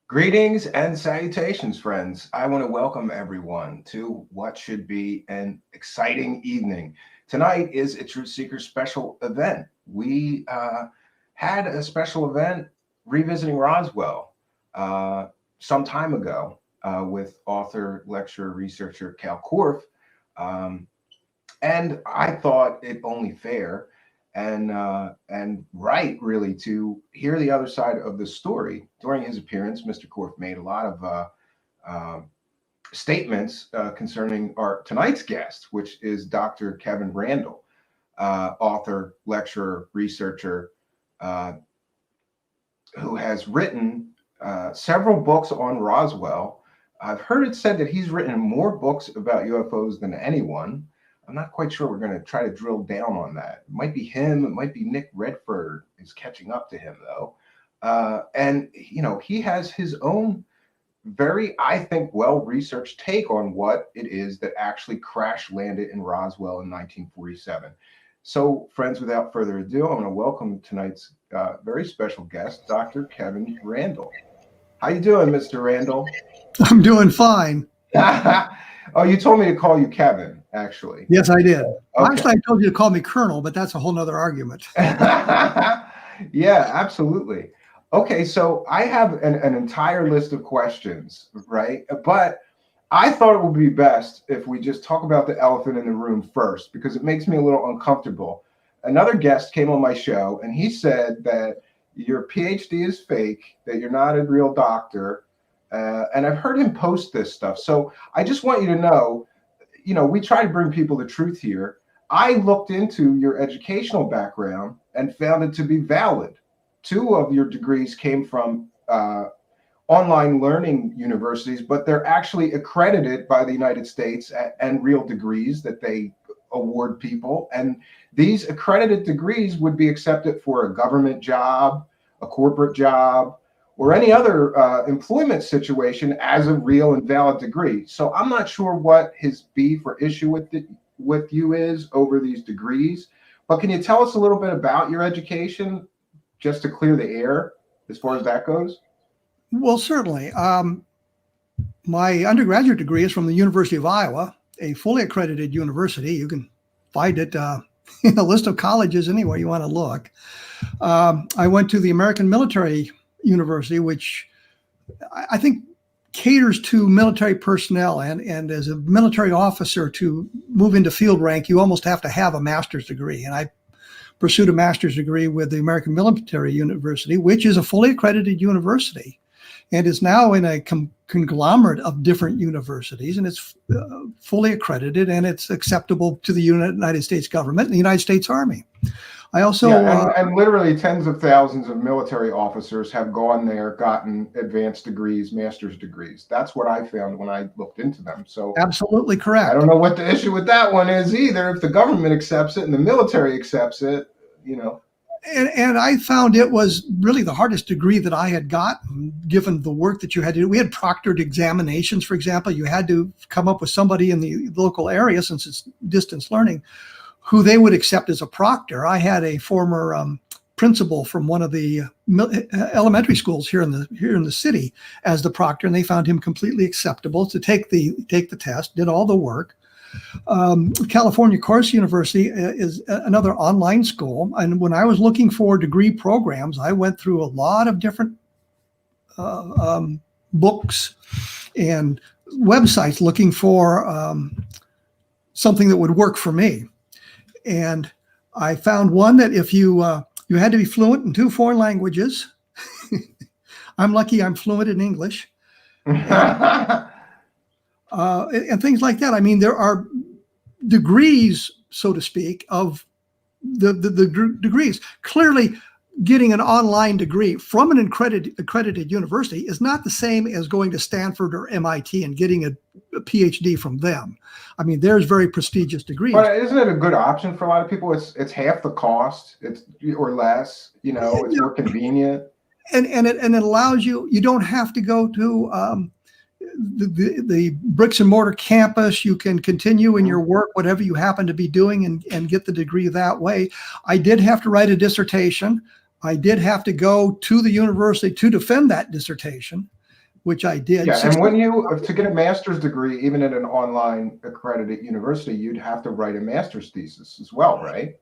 Greetings and salutations, friends. I want to welcome everyone to what should be an exciting evening. Tonight is a Truthseekers special event. We had a special event revisiting Roswell some time ago with author, lecturer, researcher Cal Korff. And I thought it only fair and right, really, to hear the other side of the story. During his appearance, Mr. Korff made a lot of statements concerning our tonight's guest, which is Dr. Kevin Randle, author, lecturer, researcher, who has written several books on Roswell. I've heard it said that he's written more books about UFOs than anyone. I'm not quite sure. We're going to try to drill down on that. It might be him. It might be Nick Redford is catching up to him, though. And, you know, he has his own very, I think, well-researched take on what it is that actually crash landed in Roswell in 1947. So, friends, without further ado, I'm going to welcome tonight's very special guest, Dr. Kevin Randle. How you doing, Mr. Randle? I'm doing fine. Oh, you told me to call you Kevin, actually. Yes, I did. Okay. Actually, I told you to call me Colonel, but that's a whole nother argument. Yeah, absolutely. Okay, so I have an entire list of questions, right? But I thought it would be best if we just talk about the elephant in the room first, because it makes me a little uncomfortable. Another guest came on my show, and he said that your PhD is fake, that you're not a real doctor. And I've heard him post this stuff. So I just want you to know, you know, we try to bring people the truth here. I looked into your educational background and found it to be valid. 2 of your degrees came from online learning universities, but they're actually accredited by the United States and real degrees that they award people. And these accredited degrees would be accepted for a government job, a corporate job, or any other employment situation as a real and valid degree. So I'm not sure what his beef or issue with you is over these degrees, but can you tell us a little bit about your education, just to clear the air as far as that goes? Well, certainly. My undergraduate degree is from the University of Iowa, a fully accredited university. You can find it in a list of colleges anywhere you want to look. I went to the American Military University, which I think caters to military personnel, and as a military officer, to move into field rank, you almost have to have a master's degree. And I pursued a master's degree with the American Military University, which is a fully accredited university and is now in a conglomerate of different universities, and it's fully accredited, and it's acceptable to the United States government and the United States Army. I also and literally tens of thousands of military officers have gone there, gotten advanced degrees, master's degrees. That's what I found when I looked into them. So absolutely correct. I don't know what the issue with that one is either. If the government accepts it and the military accepts it, you know. And I found it was really the hardest degree that I had gotten, given the work that you had to do. We had proctored examinations, for example. You had to come up with somebody in the local area, since it's distance learning, who they would accept as a proctor. I had a former principal from one of the elementary schools here in the city as the proctor, and they found him completely acceptable to take the test, did all the work. California Course University is another online school, and when I was looking for degree programs, I went through a lot of different books and websites looking for something that would work for me. And I found one that if you had to be fluent in 2 foreign languages. I'm lucky I'm fluent in English. And things like that. I mean, there are degrees, so to speak, of the degrees. Clearly, getting an online degree from an accredited university is not the same as going to Stanford or MIT and getting a PhD from them. I mean, there's very prestigious degrees. But isn't it a good option for a lot of people? It's half the cost, or less. You know, it's more convenient. And it allows you. You don't have to go to the bricks and mortar campus. You can continue in your work, whatever you happen to be doing, and get the degree that way. I did have to write a dissertation. I did have to go to the university to defend that dissertation. which I did. Yeah, and when to get a master's degree, even at an online accredited university, you'd have to write a master's thesis as well, right?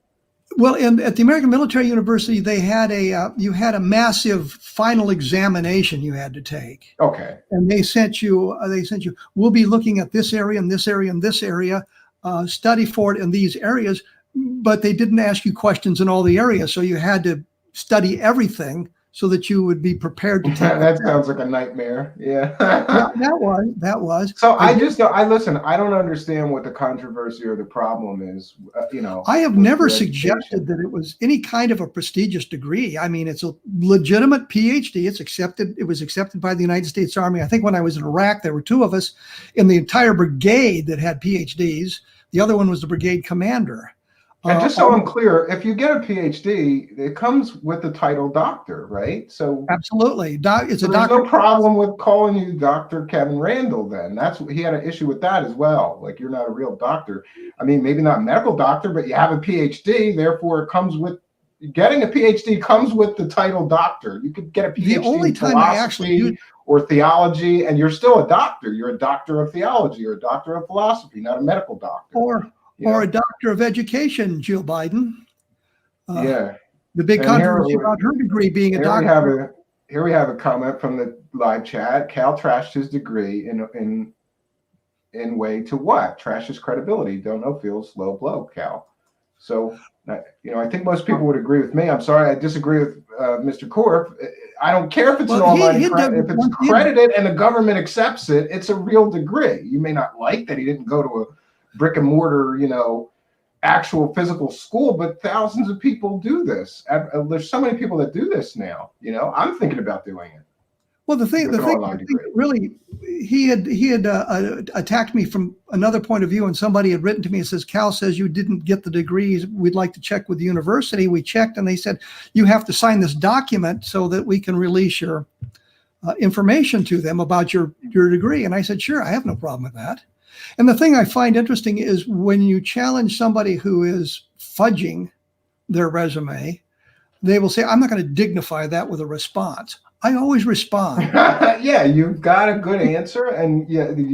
Well, at the American Military University, they had you had a massive final examination you had to take. Okay. And they sent you, we'll be looking at this area and this area and this area, study for it in these areas, but they didn't ask you questions in all the areas. So you had to study everything so that you would be prepared to take that sounds like a nightmare. Yeah. Yeah, that was. So I listen, I don't understand what the controversy or the problem is, I have never suggested that it was any kind of a prestigious degree. I mean, it's a legitimate PhD. It was accepted by the United States Army. I think when I was in Iraq, there were 2 of us in the entire brigade that had PhDs. The other one was the brigade commander. And just so I'm clear, if you get a PhD, it comes with the title doctor, right? So absolutely, there's no problem with calling you Dr. Kevin Randle. Then he had an issue with that as well. Like, you're not a real doctor. I mean, maybe not a medical doctor, but you have a PhD. Therefore, getting a PhD comes with the title doctor. You could get a PhD the only in time philosophy or theology, and you're still a doctor. You're a doctor of theology or a doctor of philosophy, not a medical doctor. Or a doctor of education, Jill Biden. Yeah. The big controversy about her degree being a doctor. Here we have a comment from the live chat. Cal trashed his degree in way to what? Trash his credibility. Don't know, feels low blow, Cal. So, I think most people would agree with me. I'm sorry, I disagree with Mr. Korf. I don't care if it's an online if it's credited and the government accepts it, it's a real degree. You may not like that he didn't go to a brick and mortar, actual physical school, but thousands of people do this. There's so many people that do this now. I'm thinking about doing it. Well, the thing really, he had attacked me from another point of view, and somebody had written to me and says, Cal says you didn't get the degrees. We'd like to check with the university. We checked, and they said you have to sign this document so that we can release your information to them about your degree. And I said, sure, I have no problem with that. And the thing I find interesting is when you challenge somebody who is fudging their resume, they will say, I'm not going to dignify that with a response. I always respond. Yeah, you've got a good answer, and and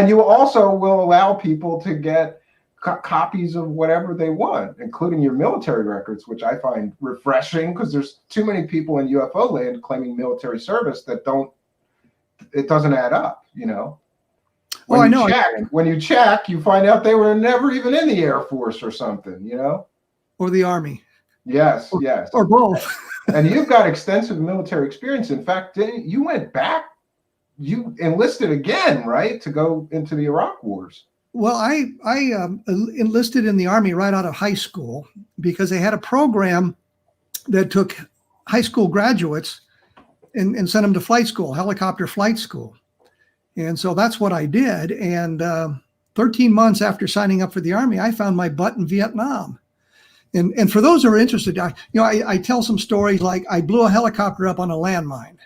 you also will allow people to get copies of whatever they want, including your military records, which I find refreshing because there's too many people in UFO land claiming military service that it doesn't add up, When you check, you find out they were never even in the Air Force or something, Or the Army. Yes. Or both. And you've got extensive military experience. In fact, you went back, you enlisted again, right, to go into the Iraq wars. Well, I enlisted in the Army right out of high school because they had a program that took high school graduates and sent them to flight school, helicopter flight school. And so that's what I did. And 13 months after signing up for the Army, I found my butt in Vietnam. And for those who are interested, I tell some stories like I blew a helicopter up on a landmine.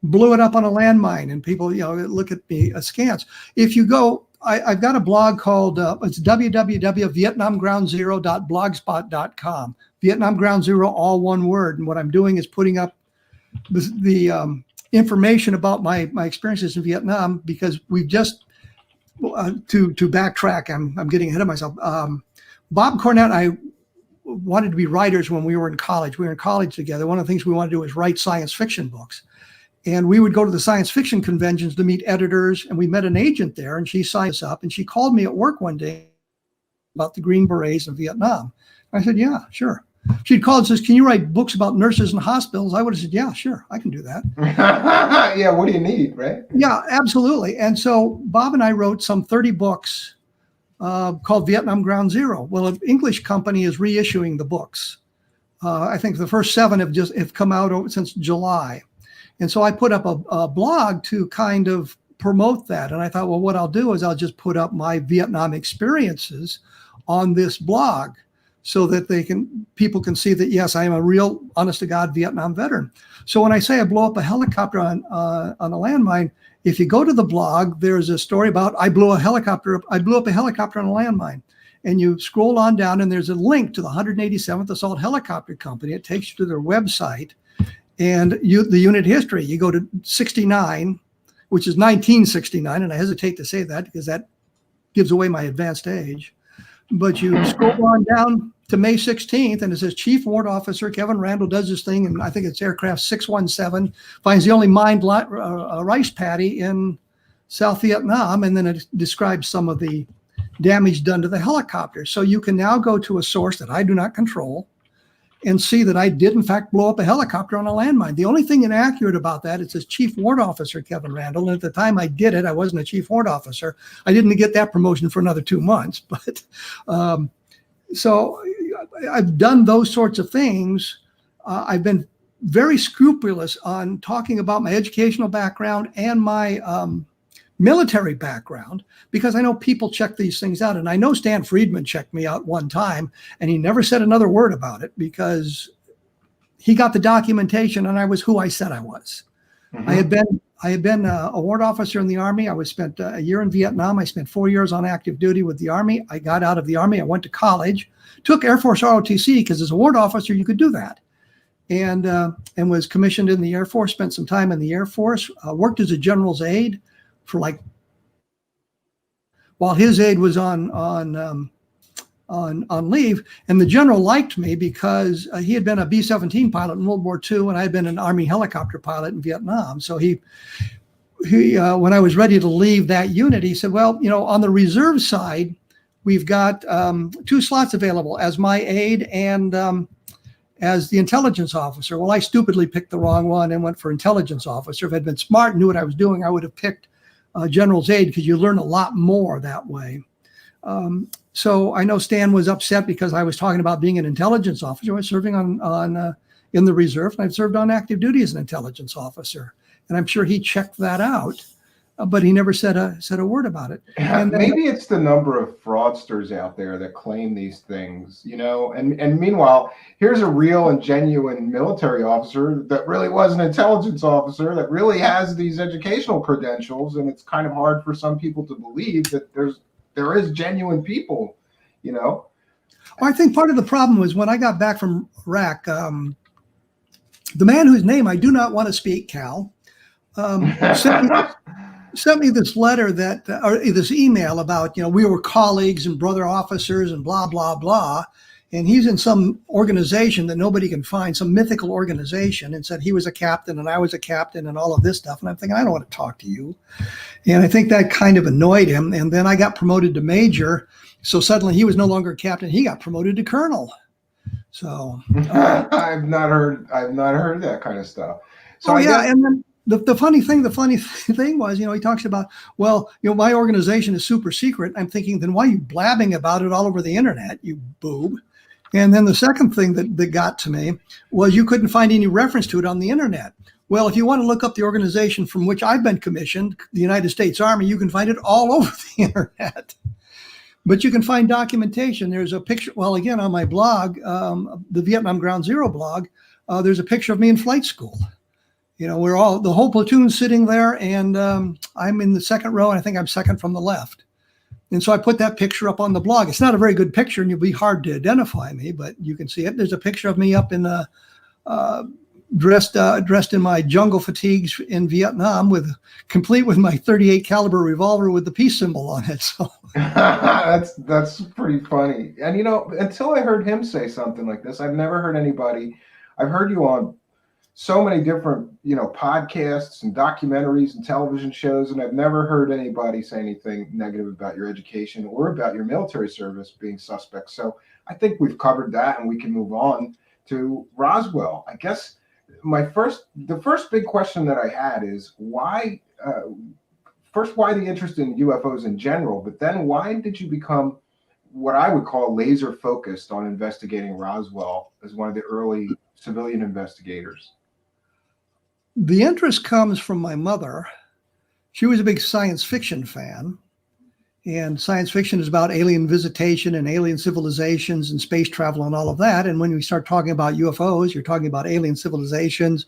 Blew it up on a landmine, and people, look at me askance. If you go, I've got a blog called, it's www.vietnamgroundzero.blogspot.com. Vietnam Ground Zero, all one word. And what I'm doing is putting up the information about my experiences in Vietnam, because we've just, to backtrack, I'm getting ahead of myself. Bob Cornett and I wanted to be writers when we were in college. We were in college together. One of the things we wanted to do was write science fiction books. And we would go to the science fiction conventions to meet editors. And we met an agent there, and she signed us up. And she called me at work one day about the Green Berets in Vietnam. I said, yeah, sure. She'd called and says, can you write books about nurses in hospitals? I would have said, yeah, sure, I can do that. Yeah, what do you need, right? Yeah, absolutely. And so Bob and I wrote some 30 books called Vietnam Ground Zero. Well, an English company is reissuing the books. I think the first 7 have come out since July. And so I put up a blog to kind of promote that. And I thought, well, what I'll do is I'll just put up my Vietnam experiences on this blog so that people can see that, yes, I am a real, honest to God Vietnam veteran. So when I say I blow up a helicopter on a landmine, if you go to the blog, there's a story about I blew up a helicopter on a landmine. And you scroll on down, and there's a link to the 187th Assault Helicopter Company. It takes you to their website. And the unit history, you go to 69, which is 1969, and I hesitate to say that because that gives away my advanced age. But you scroll on down to May 16th, and it says Chief Warrant Officer Kevin Randle does this thing, and I think it's aircraft 617, finds the only mined rice paddy in South Vietnam, and then it describes some of the damage done to the helicopter. So you can now go to a source that I do not control and see that I did, in fact, blow up a helicopter on a landmine. The only thing inaccurate about that, it says Chief Warrant Officer Kevin Randle. And at the time I did it, I wasn't a Chief Warrant Officer. I didn't get that promotion for another 2 months. But so I've done those sorts of things. I've been very scrupulous on talking about my educational background and my military background, because I know people check these things out. And I know Stan Friedman checked me out one time, and he never said another word about it because he got the documentation and I was who I said I was. Mm-hmm. I had been a warrant officer in the Army. I was spent a year in Vietnam. I spent 4 years on active duty with the Army. I got out of the Army. I went to college, took Air Force ROTC because as a warrant officer, you could do that. And was commissioned in the Air Force, spent some time in the Air Force, worked as a general's aide for while his aide was on leave, and the general liked me because he had been a B-17 pilot in World War II, and I had been an Army helicopter pilot in Vietnam. So he when I was ready to leave that unit, he said, "Well, on the reserve side, we've got 2 slots available as my aide and as the intelligence officer." Well, I stupidly picked the wrong one and went for intelligence officer. If I'd been smart and knew what I was doing, I would have picked general's aide because you learn a lot more that way. So I know Stan was upset because I was talking about being an intelligence officer. I was serving in the reserve, and I've served on active duty as an intelligence officer. And I'm sure he checked that out, but he never said a word about it. And maybe it's the number of fraudsters out there that claim these things, and meanwhile, here's a real and genuine military officer that really was an intelligence officer that really has these educational credentials. And it's kind of hard for some people to believe that there is genuine people, Well, I think part of the problem was when I got back from Iraq, the man whose name I do not want to speak, Cal, sent me this letter or this email about, we were colleagues and brother officers and blah, blah, blah. And he's in some organization that nobody can find, some mythical organization, and said he was a captain and I was a captain and all of this stuff. And I'm thinking, I don't want to talk to you. And I think that kind of annoyed him. And then I got promoted to major. So suddenly he was no longer a captain. He got promoted to colonel. So I've not heard that kind of stuff. So and then the funny thing was, he talks about, well, my organization is super secret. I'm thinking, then why are you blabbing about it all over the internet, you boob? And then the second thing that got to me was you couldn't find any reference to it on the internet. Well, if you want to look up the organization from which I've been commissioned, the United States Army, you can find it all over the internet. But you can find documentation. There's a picture, well, again, on my blog, the Vietnam Ground Zero blog, there's a picture of me in flight school. We're the whole platoon sitting there, and I'm in the second row, and I think I'm second from the left. And so I put that picture up on the blog. It's not a very good picture, and it'll be hard to identify me, but you can see it. There's a picture of me up in dressed in my jungle fatigues in Vietnam, complete with my .38 caliber revolver with the peace symbol on it. So that's pretty funny. And until I heard him say something like this, I've never heard anybody. I've heard you on so many different, podcasts and documentaries and television shows, and I've never heard anybody say anything negative about your education or about your military service being suspect. So I think we've covered that, and we can move on to Roswell. I guess the first big question that I had is why the interest in UFOs in general, but then why did you become what I would call laser focused on investigating Roswell as one of the early civilian investigators? The interest comes from my mother. She was a big science fiction fan, and science fiction is about alien visitation and alien civilizations and space travel and all of that. And when we start talking about UFOs, you're talking about alien civilizations,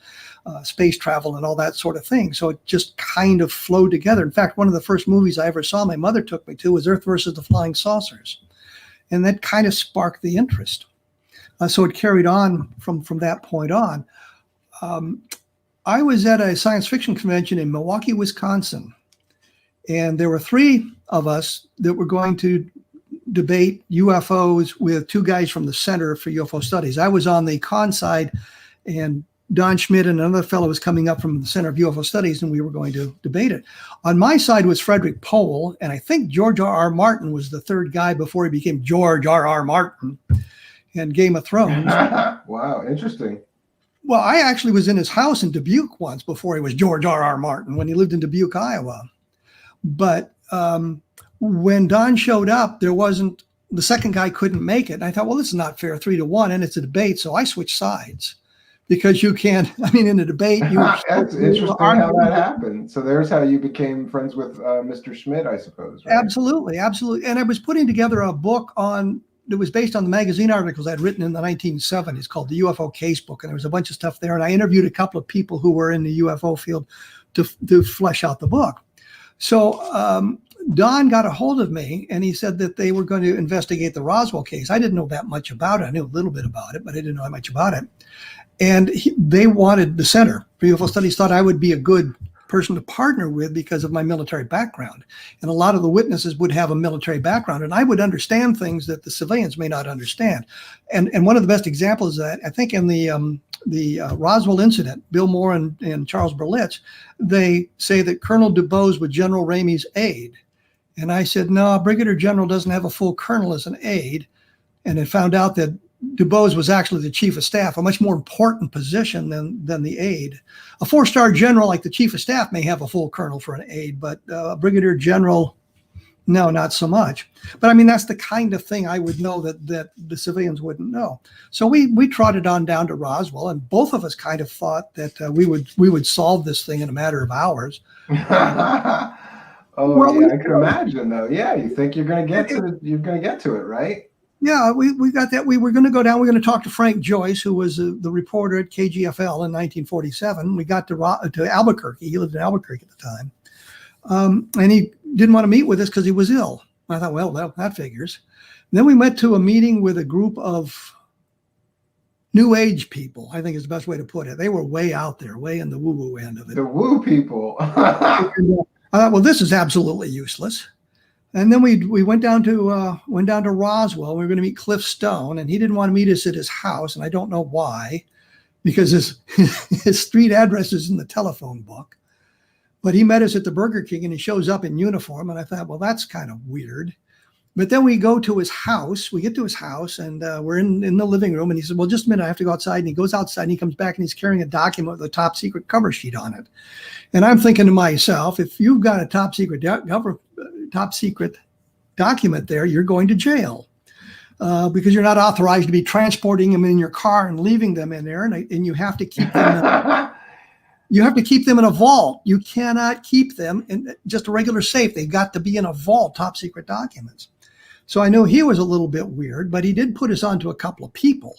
space travel, and all that sort of thing. So it just kind of flowed together. In fact, one of the first movies I ever saw my mother took me to was Earth versus the Flying Saucers. And that kind of sparked the interest. So it carried on from that point on. Um, I was at a science fiction convention in Milwaukee, Wisconsin, and there were three of us that were going to debate UFOs with two guys from the Center for UFO Studies. I was on the con side, and Don Schmidt and another fellow was coming up from the Center of UFO Studies, and we were going to debate it. On my side was Frederick Pohl, and I think George R.R. Martin was the third guy before he became George R.R. Martin and Game of Thrones. Wow, interesting. Well, I actually was in his house in Dubuque once before he was George R.R. Martin, when he lived in Dubuque, Iowa. But when Don showed up, the second guy couldn't make it. And I thought, well, this is not fair, 3-1, and it's a debate. So I switched sides, because you can't, in a debate. That's interesting how that happened. So there's how you became friends with Mr. Schmidt, I suppose. Right? Absolutely. And I was putting together a book that was based on the magazine articles I'd written in the 1970s called the UFO Casebook. And there was a bunch of stuff there. And I interviewed a couple of people who were in the UFO field to flesh out the book. So Don got a hold of me, and he said that they were going to investigate the Roswell case. I didn't know that much about it. I knew a little bit about it, but I didn't know that much about it. And they wanted, the Center for UFO Studies thought I would be a good person to partner with because of my military background. And a lot of the witnesses would have a military background, and I would understand things that the civilians may not understand. And one of the best examples of that, I think in the Roswell incident, Bill Moore and Charles Berlitz, they say that Colonel DuBose was General Ramey's aide. And I said, no, Brigadier General doesn't have a full colonel as an aide. And it found out that DuBose was actually the chief of staff, a much more important position than the aide. A 4-star general like the chief of staff may have a full colonel for an aide, but a brigadier general, no, not so much. But that's the kind of thing I would know that the civilians wouldn't know. So we trotted on down to Roswell, and both of us kind of thought that we would solve this thing in a matter of hours. I can imagine though. Yeah, you think you're going to get to it, right? Yeah, we got that. We were going to go down. We're going to talk to Frank Joyce, who was the reporter at KGFL in 1947. We got to Albuquerque. He lived in Albuquerque at the time. And he didn't want to meet with us because he was ill. I thought, well, that figures. And then we went to a meeting with a group of New Age people, I think is the best way to put it. They were way out there, way in the woo-woo end of it. The woo people. And, I thought, well, this is absolutely useless. And then we went down to Roswell. We were going to meet Cliff Stone, and he didn't want to meet us at his house, and I don't know why, because his street address is in the telephone book. But he met us at the Burger King, and he shows up in uniform, and I thought, well, that's kind of weird. But then we go to his house. We get to his house, and we're in the living room, and he said, well, just a minute, I have to go outside. And he goes outside, and he comes back, and he's carrying a document with a top secret cover sheet on it. And I'm thinking to myself, if you've got a top secret document there, you're going to jail because you're not authorized to be transporting them in your car and leaving them in there, and you have to keep them. You have to keep them in a vault. You cannot keep them in just a regular safe. They've got to be in a vault, top secret documents. So I know he was a little bit weird, but he did put us onto a couple of people,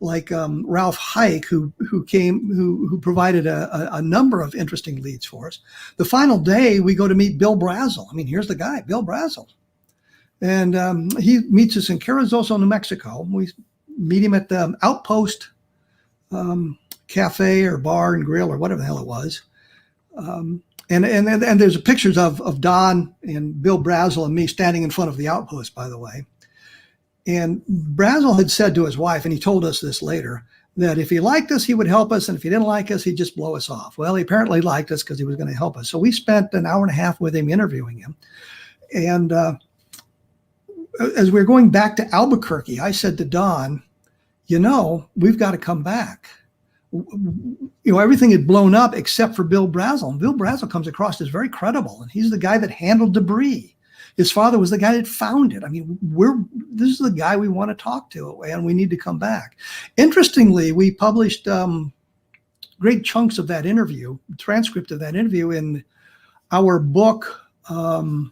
like Ralph Hike, who provided a number of interesting leads for us. The final day, we go to meet Bill Brazel. Here's the guy, Bill Brazel. And he meets us in Carrizozo, New Mexico. We meet him at the Outpost cafe or bar and grill or whatever the hell it was. And there's pictures of Don and Bill Brazel and me standing in front of the Outpost, by the way. And Brazel had said to his wife, and he told us this later, that if he liked us, he would help us. And if he didn't like us, he'd just blow us off. Well, he apparently liked us because he was going to help us. So we spent an hour and a half with him interviewing him. And as we were going back to Albuquerque, I said to Don, we've got to come back. Everything had blown up except for Bill Brazel. And Bill Brazel comes across as very credible. And he's the guy that handled debris. His father was the guy that found it. This is the guy we want to talk to, and we need to come back. Interestingly, we published great chunks of that interview, transcript of that interview, in our book, The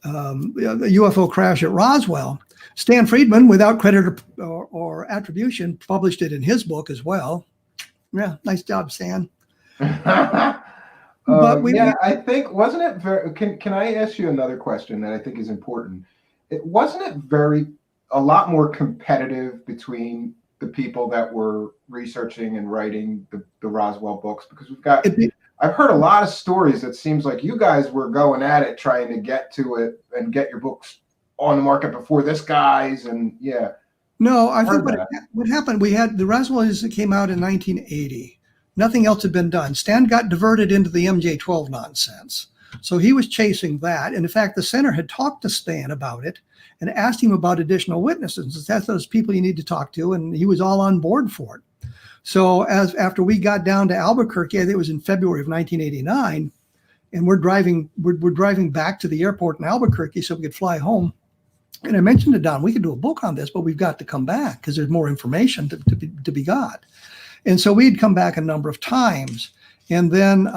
UFO Crash at Roswell. Stan Friedman, without credit or attribution, published it in his book as well. Yeah, nice job, Stan. I think, wasn't it very, can I ask you another question that I think is important? Wasn't it a lot more competitive between the people that were researching and writing the Roswell books? Because I've heard a lot of stories that seems like you guys were going at it, trying to get to it and get your books on the market before this guy's, and yeah. No, I think what happened, we had the Roswell came out in 1980. Nothing else had been done. Stan got diverted into the MJ-12 nonsense. So he was chasing that. And in fact, the center had talked to Stan about it and asked him about additional witnesses. That's those people you need to talk to. And he was all on board for it. So after we got down to Albuquerque, I think it was in February of 1989, and we're driving back to the airport in Albuquerque so we could fly home. And I mentioned to Don, we could do a book on this, but we've got to come back because there's more information to be got. And so we'd come back a number of times. And then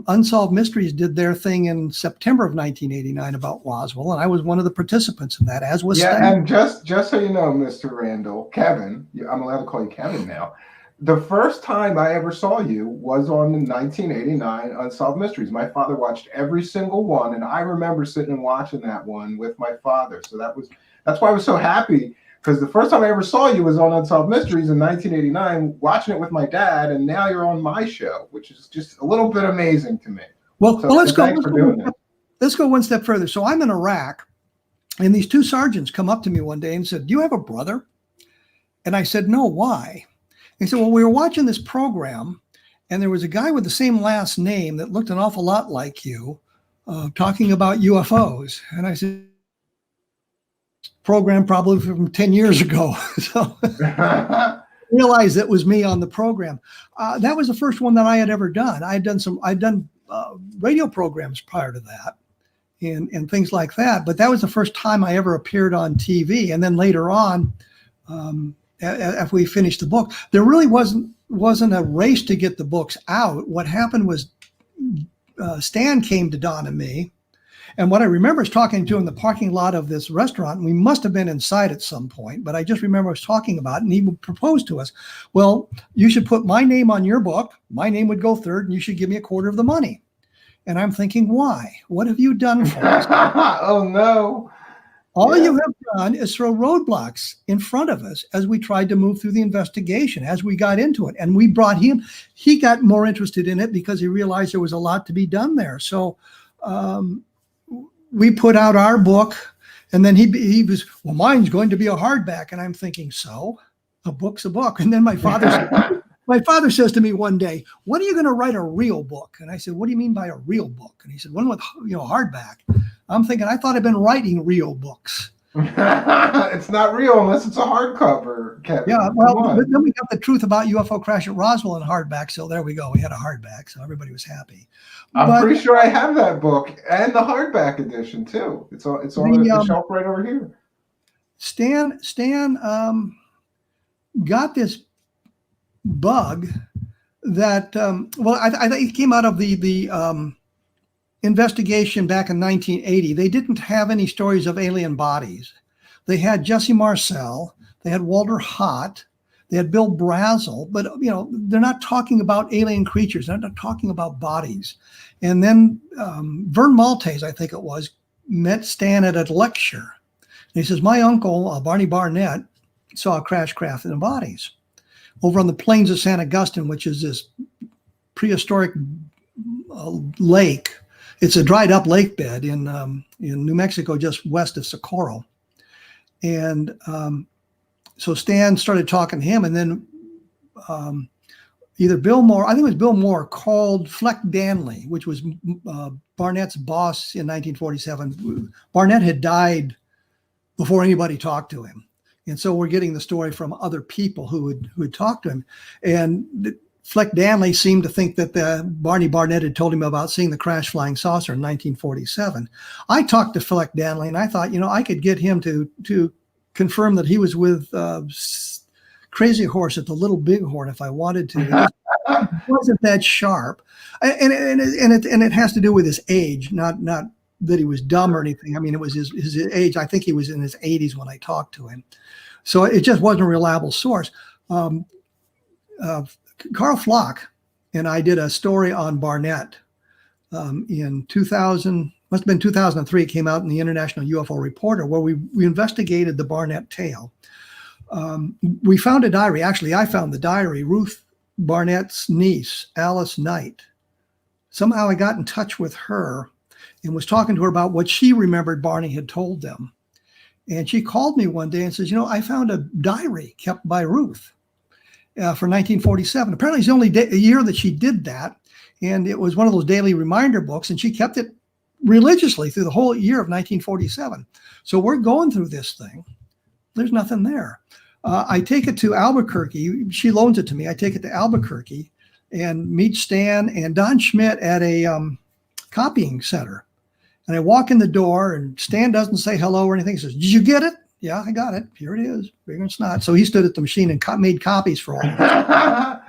Unsolved Mysteries did their thing in September of 1989 about Roswell, and I was one of the participants in that, as was Stan. And just so you know, Mr. Randle, Kevin, I'm allowed to call you Kevin now. The first time I ever saw you was on the 1989 Unsolved Mysteries. My father watched every single one, and I remember sitting and watching that one with my father. So that's why I was so happy, because the first time I ever saw you was on Unsolved Mysteries in 1989, watching it with my dad, and now you're on my show, which is just a little bit amazing to me. Well, let's go one step further. So I'm in Iraq, and these two sergeants come up to me one day and said, "Do you have a brother?" And I said, "No, why?" He said, "Well, we were watching this program, and there was a guy with the same last name that looked an awful lot like you, talking about UFOs." And I said, "Program probably from 10 years ago." So realized it was me on the program. That was the first one that I had ever done. I'd done radio programs prior to that and things like that. But that was the first time I ever appeared on TV. And then later on, after we finished the book, there really wasn't a race to get the books out. What happened was Stan came to Don and me, and what I remember is talking to him in the parking lot of this restaurant. And we must have been inside at some point, but I just remember us talking about it, and he proposed to us, "Well, you should put my name on your book. My name would go third, and you should give me a quarter of the money." And I'm thinking, why? What have you done for us? Oh, no. All you have done is throw roadblocks in front of us as we tried to move through the investigation, as we got into it. And we brought him, he got more interested in it because he realized there was a lot to be done there. So we put out our book, and then he was, "Well, mine's going to be a hardback." And I'm thinking, so a book's a book. And then my father says to me one day, "When are you going to write a real book?" And I said, "What do you mean by a real book?" And he said, "One with, hardback." I'm thinking, I thought I'd been writing real books. It's not real unless it's a hardcover, Kevin. Yeah, well, then we got The Truth About UFO Crash at Roswell in hardback. So there we go. We had a hardback, so everybody was happy. I'm pretty sure I have that book and the hardback edition too. It's on the shelf right over here. Stan got this bug that I think it came out of the investigation back in 1980. They didn't have any stories of alien bodies. They had Jesse Marcel, they had Walter Hott, they had Bill Brazel, but they're not talking about alien creatures. They're not talking about bodies. And then Vern Maltese, I think it was, met Stan at a lecture. And he says, "My uncle, Barney Barnett, saw a crash craft in the bodies over on the plains of San Agustin, which is this prehistoric lake. It's a dried up lake bed in New Mexico, just west of Socorro." And so Stan started talking to him, and then either Bill Moore, I think it was Bill Moore, called Fleck Danley, which was Barnett's boss in 1947. Barnett had died before anybody talked to him. And so we're getting the story from other people who had talked to him. And Fleck Danley seemed to think that Barney Barnett had told him about seeing the crash flying saucer in 1947. I talked to Fleck Danley, and I thought, I could get him to confirm that he was with Crazy Horse at the Little Bighorn if I wanted to. It wasn't that sharp, and it has to do with his age, not that he was dumb or anything. I mean, it was his age. I think he was in his 80s when I talked to him, so it just wasn't a reliable source. Carl Flock and I did a story on Barnett in 2000, must have been 2003. It came out in the International UFO Reporter, where we investigated the Barnett tale. We found a diary. Actually, I found the diary. Ruth Barnett's niece, Alice Knight. Somehow I got in touch with her and was talking to her about what she remembered Barney had told them. And she called me one day and says, I found a diary kept by Ruth for 1947. Apparently, it's the only year that she did that. And it was one of those daily reminder books, and she kept it religiously through the whole year of 1947. So we're going through this thing. There's nothing there. I take it to Albuquerque. She loans it to me. I take it to Albuquerque and meet Stan and Don Schmidt at a copying center. And I walk in the door, and Stan doesn't say hello or anything. He says, "Did you get it?" "Yeah, I got it. Here it is. Bigger than snot." So he stood at the machine and made copies for all of us.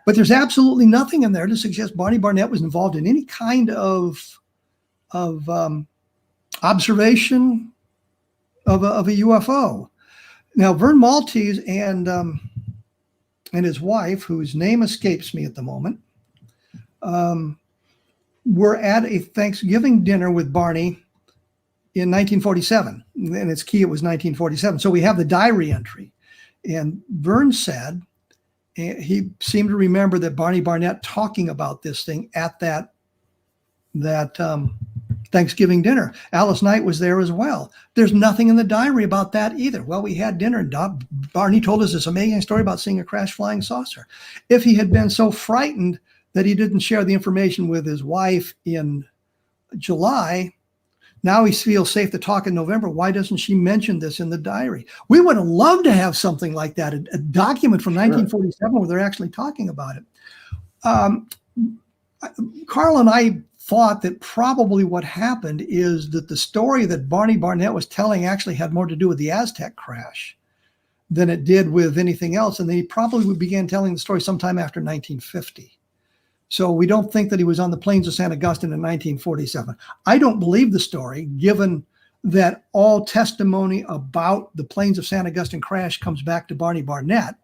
But there's absolutely nothing in there to suggest Barney Barnett was involved in any kind of observation of a UFO. Now, Vern Maltese and his wife, whose name escapes me at the moment, were at a Thanksgiving dinner with Barney in 1947. And it's key, it was 1947. So we have the diary entry. And Vern said he seemed to remember that Barney Barnett talking about this thing at that Thanksgiving dinner. Alice Knight was there as well. There's nothing in the diary about that either. Well, we had dinner, and Barney told us this amazing story about seeing a crash flying saucer. If he had been so frightened that he didn't share the information with his wife in July, now he feels safe to talk in November. Why doesn't she mention this in the diary? We would have loved to have something like that, a document from 1947 where they're actually talking about it. Carl and I thought that probably what happened is that the story that Barney Barnett was telling actually had more to do with the Aztec crash than it did with anything else. And they probably began telling the story sometime after 1950. So we don't think that he was on the plains of San Augustine in 1947. I don't believe the story, given that all testimony about the plains of San Augustine crash comes back to Barney Barnett.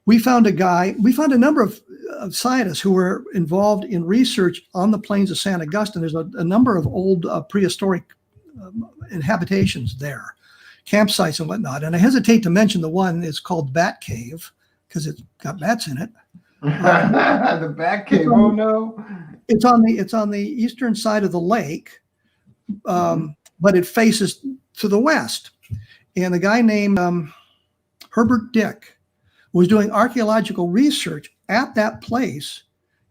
We found a number of scientists who were involved in research on the plains of San Augustine. There's a number of old prehistoric habitations there, campsites and whatnot. And I hesitate to mention the one that's called Bat Cave because it's got bats in it. The Bat Cave. Oh no! It's on the eastern side of the lake, but it faces to the west. And the guy named Herbert Dick was doing archaeological research at that place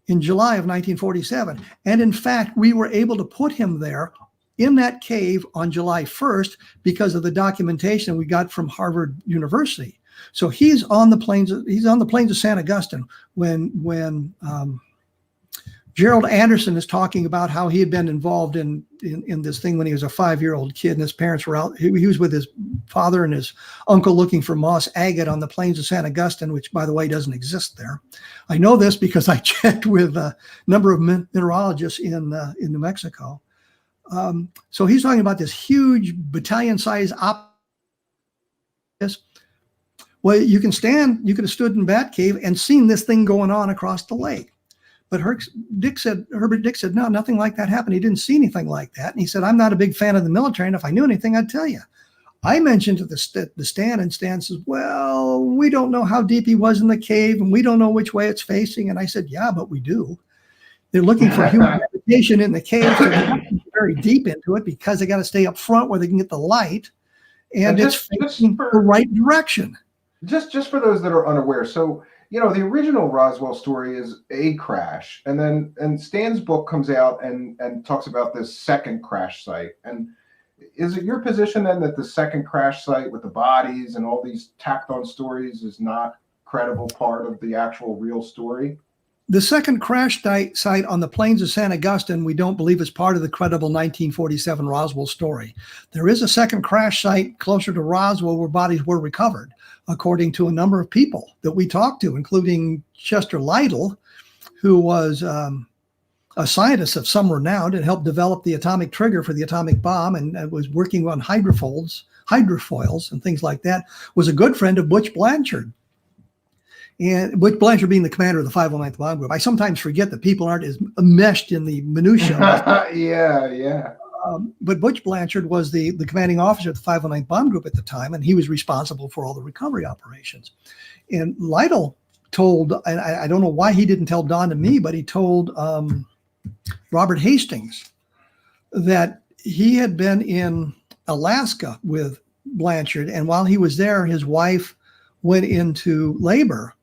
in July of 1947. And in fact, we were able to put him there in that cave on July 1st because of the documentation we got from Harvard University. So he's on the plains of San Augustine when Gerald Anderson is talking about how he had been involved in this thing when he was a 5-year-old kid, and his parents were out. He was with his father and his uncle looking for moss agate on the plains of San Augustine, which, by the way, doesn't exist there. I know this because I checked with a number of mineralogists in New Mexico. So he's talking about this huge battalion-sized Well, you could have stood in Bat Cave and seen this thing going on across the lake. But Herbert Dick said, no, nothing like that happened. He didn't see anything like that. And he said, I'm not a big fan of the military, and if I knew anything, I'd tell you. I mentioned to the Stan, and Stan says, well, we don't know how deep he was in the cave, and we don't know which way it's facing. And I said, yeah, but we do. They're looking for human habitation in the cave, so they have to be very deep into it because they got to stay up front where they can get the light, and it's facing the right direction. Just for those that are unaware, so the original Roswell story is a crash, and Stan's book comes out and talks about this second crash site. And is it your position then that the second crash site with the bodies and all these tacked on stories is not credible part of the actual real story? The second crash site on the plains of San Augustine, we don't believe is part of the credible 1947 Roswell story. There is a second crash site closer to Roswell where bodies were recovered, according to a number of people that we talked to, including Chester Lytle, who was a scientist of some renown and helped develop the atomic trigger for the atomic bomb and was working on hydrofoils and things like that, was a good friend of Butch Blanchard. And Butch Blanchard being the commander of the 509th Bomb Group. I sometimes forget that people aren't as meshed in the minutiae. Yeah. But Butch Blanchard was the commanding officer of the 509th Bomb Group at the time, and he was responsible for all the recovery operations. And Lytle told, and I don't know why he didn't tell Don and me, but he told Robert Hastings that he had been in Alaska with Blanchard, and while he was there, his wife went into labor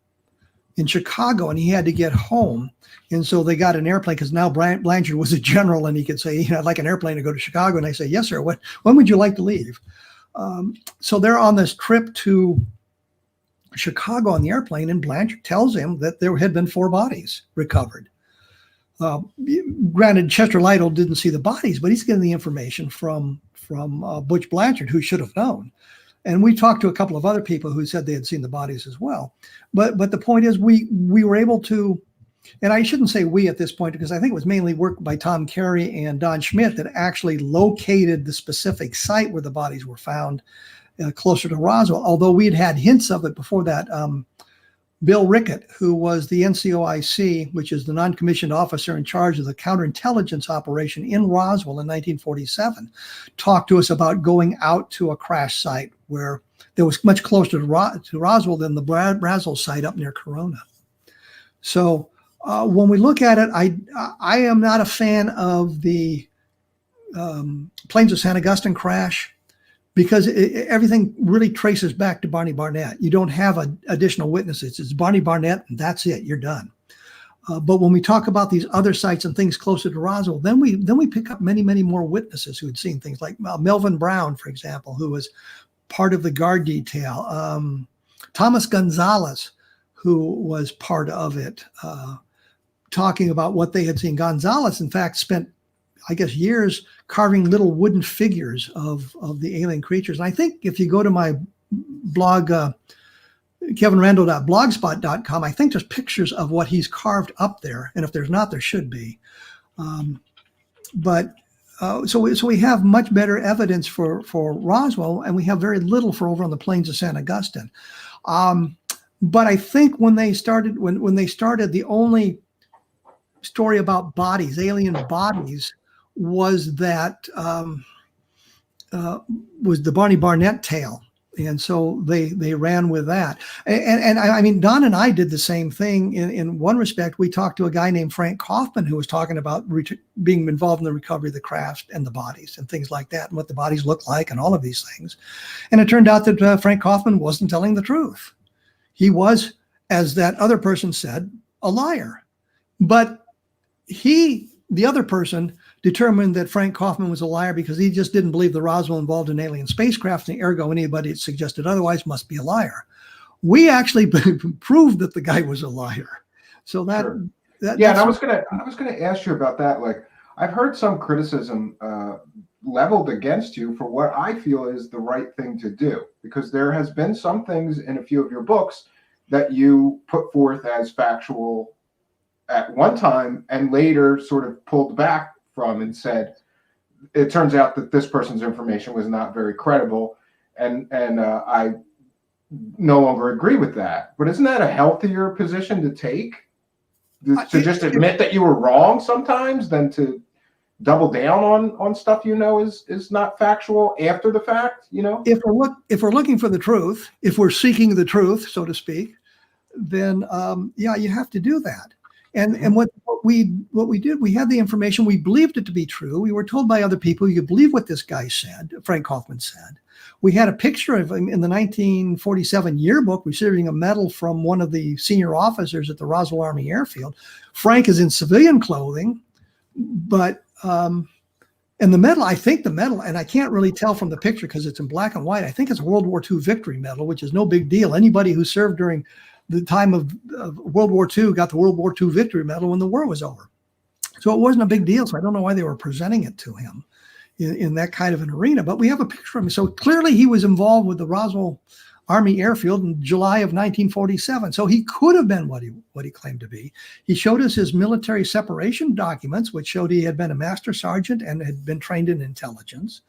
in Chicago, and he had to get home. And so they got an airplane, because now Blanchard was a general, and he could say, I'd like an airplane to go to Chicago. And they say, yes, sir. When would you like to leave? So they're on this trip to Chicago on the airplane, and Blanchard tells him that there had been 4 bodies recovered. Granted, Chester Lytle didn't see the bodies, but he's getting the information from Butch Blanchard, who should have known. And we talked to a couple of other people who said they had seen the bodies as well. But the point is, we were able to, and I shouldn't say we at this point, because I think it was mainly work by Tom Carey and Don Schmidt that actually located the specific site where the bodies were found, closer to Roswell, although we'd had hints of it before that. Bill Rickett, who was the NCOIC, which is the non-commissioned officer in charge of the counterintelligence operation in Roswell in 1947, talked to us about going out to a crash site where there was much closer to Roswell than the Brazel site up near Corona. So when we look at it, I am not a fan of the Plains of San Augustine crash, because everything really traces back to Barney Barnett. You don't have additional witnesses. It's Barney Barnett, and that's it. You're done. But when we talk about these other sites and things closer to Roswell, then we pick up many, many more witnesses who had seen things, like Melvin Brown, for example, who was part of the guard detail. Thomas Gonzalez, who was part of it, talking about what they had seen. Gonzalez, in fact, spent, I guess, years carving little wooden figures of the alien creatures. And I think if you go to my blog, kevinrandle.blogspot.com, I think there's pictures of what he's carved up there. And if there's not, there should be. So we have much better evidence for Roswell, and we have very little for over on the Plains of San Augustine. But I think when they started, the only story about bodies, alien bodies, was that was the Barney Barnett tale, and so they ran with that. And I mean, Don and I did the same thing in one respect. We talked to a guy named Frank Kaufman, who was talking about being involved in the recovery of the craft and the bodies and things like that, and what the bodies look like and all of these things. And it turned out that Frank Kaufman wasn't telling the truth. He was, as that other person said, a liar. But the other person, determined that Frank Kaufman was a liar because he just didn't believe the Roswell involved an alien spacecraft, and ergo anybody that suggested otherwise must be a liar. We actually proved that the guy was a liar. So Sure. And I was gonna ask you about that. Like, I've heard some criticism leveled against you for what I feel is the right thing to do, because there has been some things in a few of your books that you put forth as factual at one time and later sort of pulled back from and said, it turns out that this person's information was not very credible, and I no longer agree with that. But isn't that a healthier position to take? To just admit that you were wrong sometimes than to double down on stuff is not factual after the fact, If we're looking for the truth, if we're seeking the truth, so to speak, then you have to do that. And what we did, we had the information, we believed it to be true. We were told by other people, you believe what this guy said, Frank Kaufman said. We had a picture of him in the 1947 yearbook receiving a medal from one of the senior officers at the Roswell Army Airfield. Frank is in civilian clothing, but and the medal, and I can't really tell from the picture because it's in black and white, I think it's a World War II Victory Medal, which is no big deal. Anybody who served during the time of World War II got the World War II Victory Medal when the war was over. So it wasn't a big deal. So I don't know why they were presenting it to him in that kind of an arena. But we have a picture of him. So clearly he was involved with the Roswell Army Airfield in July of 1947. So he could have been what he claimed to be. He showed us his military separation documents, which showed he had been a master sergeant and had been trained in intelligence.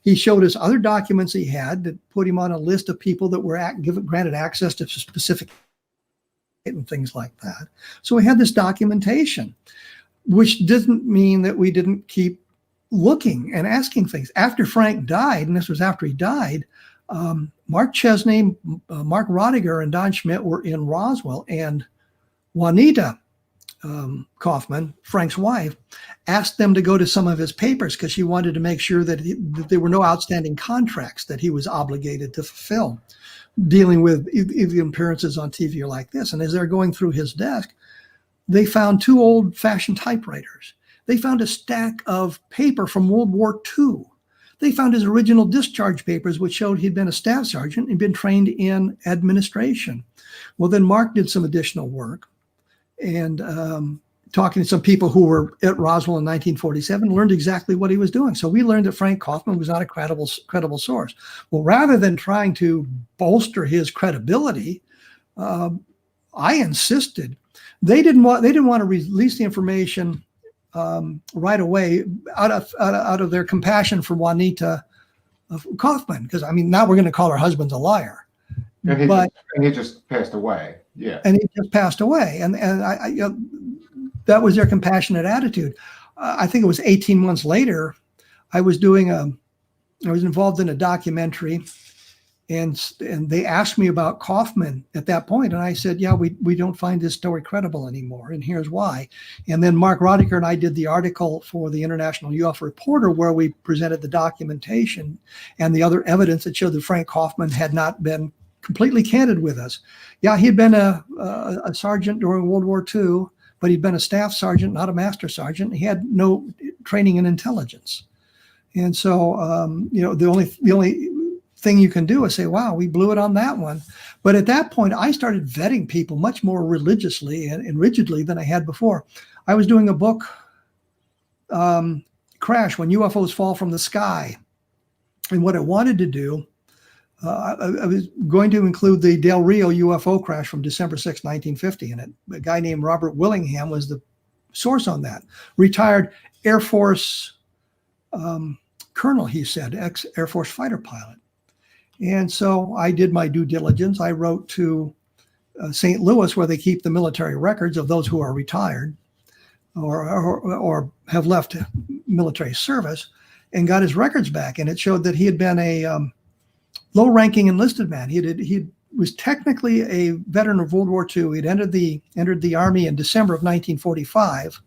He showed us other documents he had that put him on a list of people that were granted access to specific and things like that. So we had this documentation, which didn't mean that we didn't keep looking and asking things. After Frank died, and this was after he died, Mark Chesney, Mark Rodiger, and Don Schmidt were in Roswell, and Juanita Kaufman, Frank's wife, asked them to go to some of his papers because she wanted to make sure that there were no outstanding contracts that he was obligated to fulfill, dealing with the appearances on TV or like this. And as they're going through his desk, they found 2 old-fashioned typewriters. They found a stack of paper from World War II. They found his original discharge papers, which showed he'd been a staff sergeant and been trained in administration. Well, then Mark did some additional work, and talking to some people who were at Roswell in 1947, learned exactly what he was doing. So we learned that Frank Kaufman was not a credible source. Well, rather than trying to bolster his credibility, I insisted. They didn't want to release the information right away out of their compassion for Juanita Kaufman, because I mean, now we're going to call her husband a liar. And he just passed away. Yeah. And he just passed away. And I that was their compassionate attitude. I think it was 18 months later, I was involved in a documentary, and they asked me about Kaufman at that point. And I said, yeah, we don't find this story credible anymore. And here's why. And then Mark Rodiker and I did the article for the International UFO Reporter, where we presented the documentation and the other evidence that showed that Frank Kaufman had not been completely candid with us. Yeah, he'd been a sergeant during World War II, but he'd been a staff sergeant, not a master sergeant. He had no training in intelligence. And so, the only thing you can do is say, wow, we blew it on that one. But at that point, I started vetting people much more religiously and rigidly than I had before. I was doing a book, Crash, When UFOs Fall from the Sky. And what I wanted to do, I was going to include the Del Rio UFO crash from December 6, 1950 in it. A guy named Robert Willingham was the source on that. Retired Air Force colonel, he said, ex-Air Force fighter pilot. And so I did my due diligence. I wrote to St. Louis, where they keep the military records of those who are retired or have left military service, and got his records back. And it showed that he had been a low-ranking enlisted man. He was technically a veteran of World War II. He'd entered the Army in December of 1945.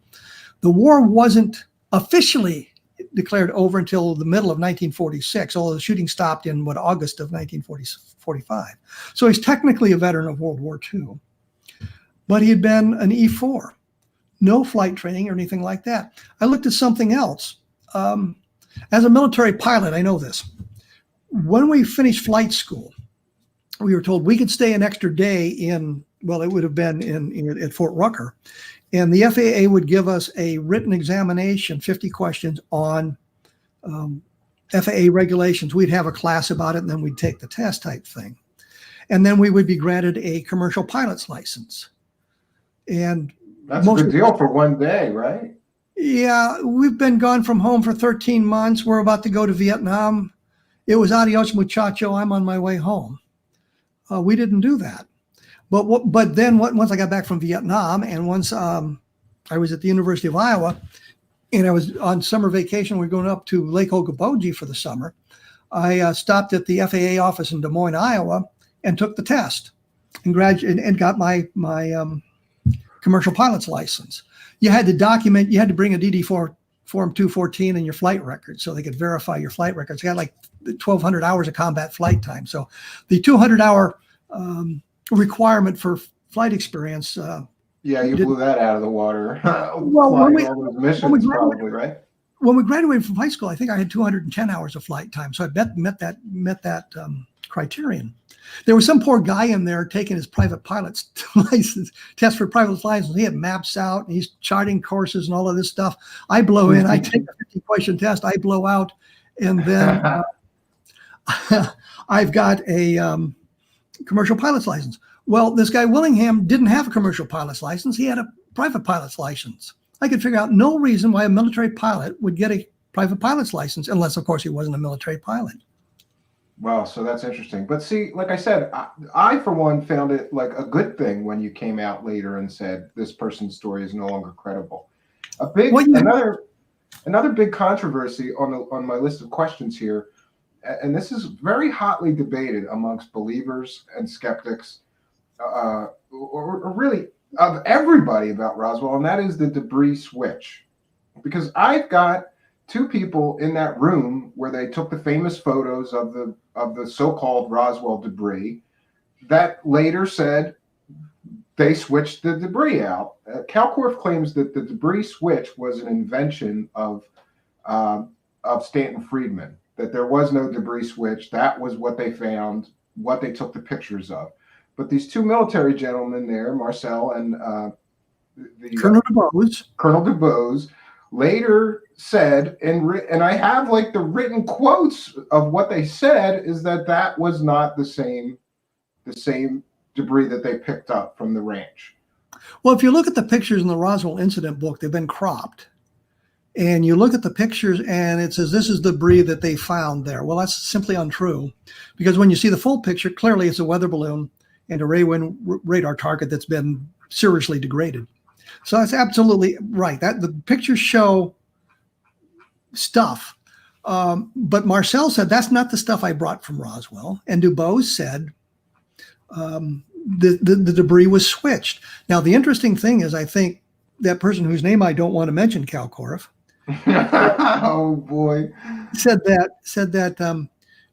The war wasn't officially declared over until the middle of 1946, although the shooting stopped in August of 1945. So he's technically a veteran of World War II. But he had been an E4, no flight training or anything like that. I looked at something else. As a military pilot, I know this. When we finished flight school, we were told we could stay an extra day it would have been at Fort Rucker. And the FAA would give us a written examination, 50 questions on FAA regulations. We'd have a class about it, and then we'd take the test type thing. And then we would be granted a commercial pilot's license. And that's a good deal for one day, right? Yeah, we've been gone from home for 13 months. We're about to go to Vietnam. It was adios, muchacho. I'm on my way home. We didn't do that. But then once I got back from Vietnam, and once I was at the University of Iowa, and I was on summer vacation, we were going up to Lake Okoboji for the summer. I stopped at the FAA office in Des Moines, Iowa, and took the test and got my commercial pilot's license. You had to document. You had to bring a DD-4 Form 214 and your flight record so they could verify your flight records. You had like 1,200 hours of combat flight time. So the 200-hour requirement for flight experience. You blew that out of the water. Well, when we probably, right? When we graduated from high school, I think I had 210 hours of flight time. So I met that criterion. There was some poor guy in there taking his private pilot's license, test for private license. He had maps out, and he's charting courses and all of this stuff. I blow in, I take a 50-question test, I blow out, and then I've got a commercial pilot's license. Well, this guy Willingham didn't have a commercial pilot's license. He had a private pilot's license. I could figure out no reason why a military pilot would get a private pilot's license, unless, of course, he wasn't a military pilot. Wow, so that's interesting. But see, like I said, I for one found it like a good thing when you came out later and said this person's story is no longer credible. Another big controversy on my list of questions here, and this is very hotly debated amongst believers and skeptics, or really of everybody about Roswell, and that is the debris switch. Because I've got two people in that room where they took the famous photos of the so-called Roswell debris that later said they switched the debris out. Kalkorff claims that the debris switch was an invention of Stanton Friedman, that there was no debris switch. That was what they found, what they took the pictures of. But these two military gentlemen there, Marcel and Colonel DuBose. Colonel DuBose, later said, and I have like the written quotes of what they said, is that was not the same debris that they picked up from the ranch. Well, if you look at the pictures in the Roswell incident book, they've been cropped. And you look at the pictures and it says this is debris that they found there. Well, that's simply untrue, because when you see the full picture, clearly it's a weather balloon and a radar target that's been seriously degraded. So that's absolutely right. That the pictures show stuff. But Marcel said that's not the stuff I brought from Roswell. And DuBose said the debris was switched. Now, the interesting thing is, I think that person whose name I don't want to mention, Kalkorff, oh boy, said that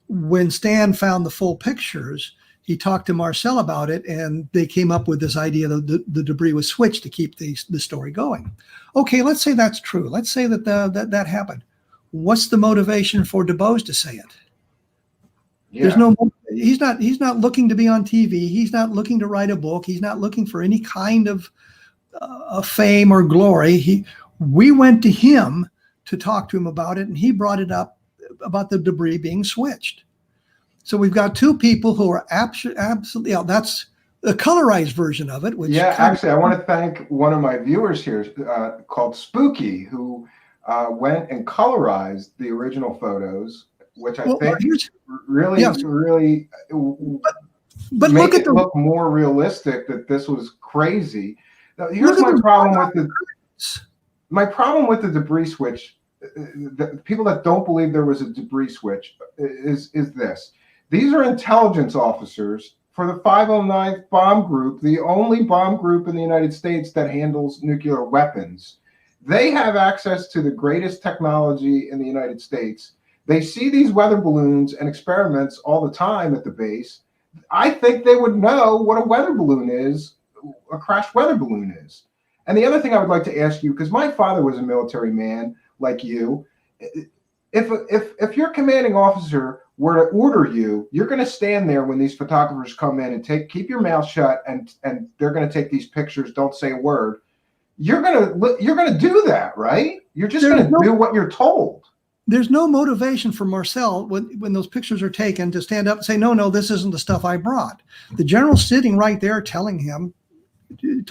when Stan found the full pictures, he talked to Marcel about it, and they came up with this idea that the debris was switched to keep the story going. Okay, let's say that's true. Let's say that happened. What's the motivation for DuBose to say it? Yeah. There's no. He's not looking to be on TV. He's not looking to write a book. He's not looking for any kind of fame or glory. We went to him to talk to him about it, and he brought it up about the debris being switched. So we've got two people who are absolutely. That's a colorized version of it. Which actually, I want to thank one of my viewers here called Spooky, who went and colorized the original photos, which I think really but make it look more realistic that this was crazy. Now, here's my problem with the debris switch. The people that don't believe there was a debris switch is this. These are intelligence officers for the 509th Bomb Group, the only bomb group in the United States that handles nuclear weapons. They have access to the greatest technology in the United States. They see these weather balloons and experiments all the time at the base. I think they would know what a weather balloon is, a crashed weather balloon is. And the other thing I would like to ask you, because my father was a military man like you, if your commanding officer were to order you, you're going to stand there when these photographers come in and keep your mouth shut, and they're going to take these pictures, don't say a word. You're going to do that, right? You're just going to do what you're told. There's no motivation for Marcel when those pictures are taken to stand up and say, no, this isn't the stuff I brought. The general's sitting right there told him, you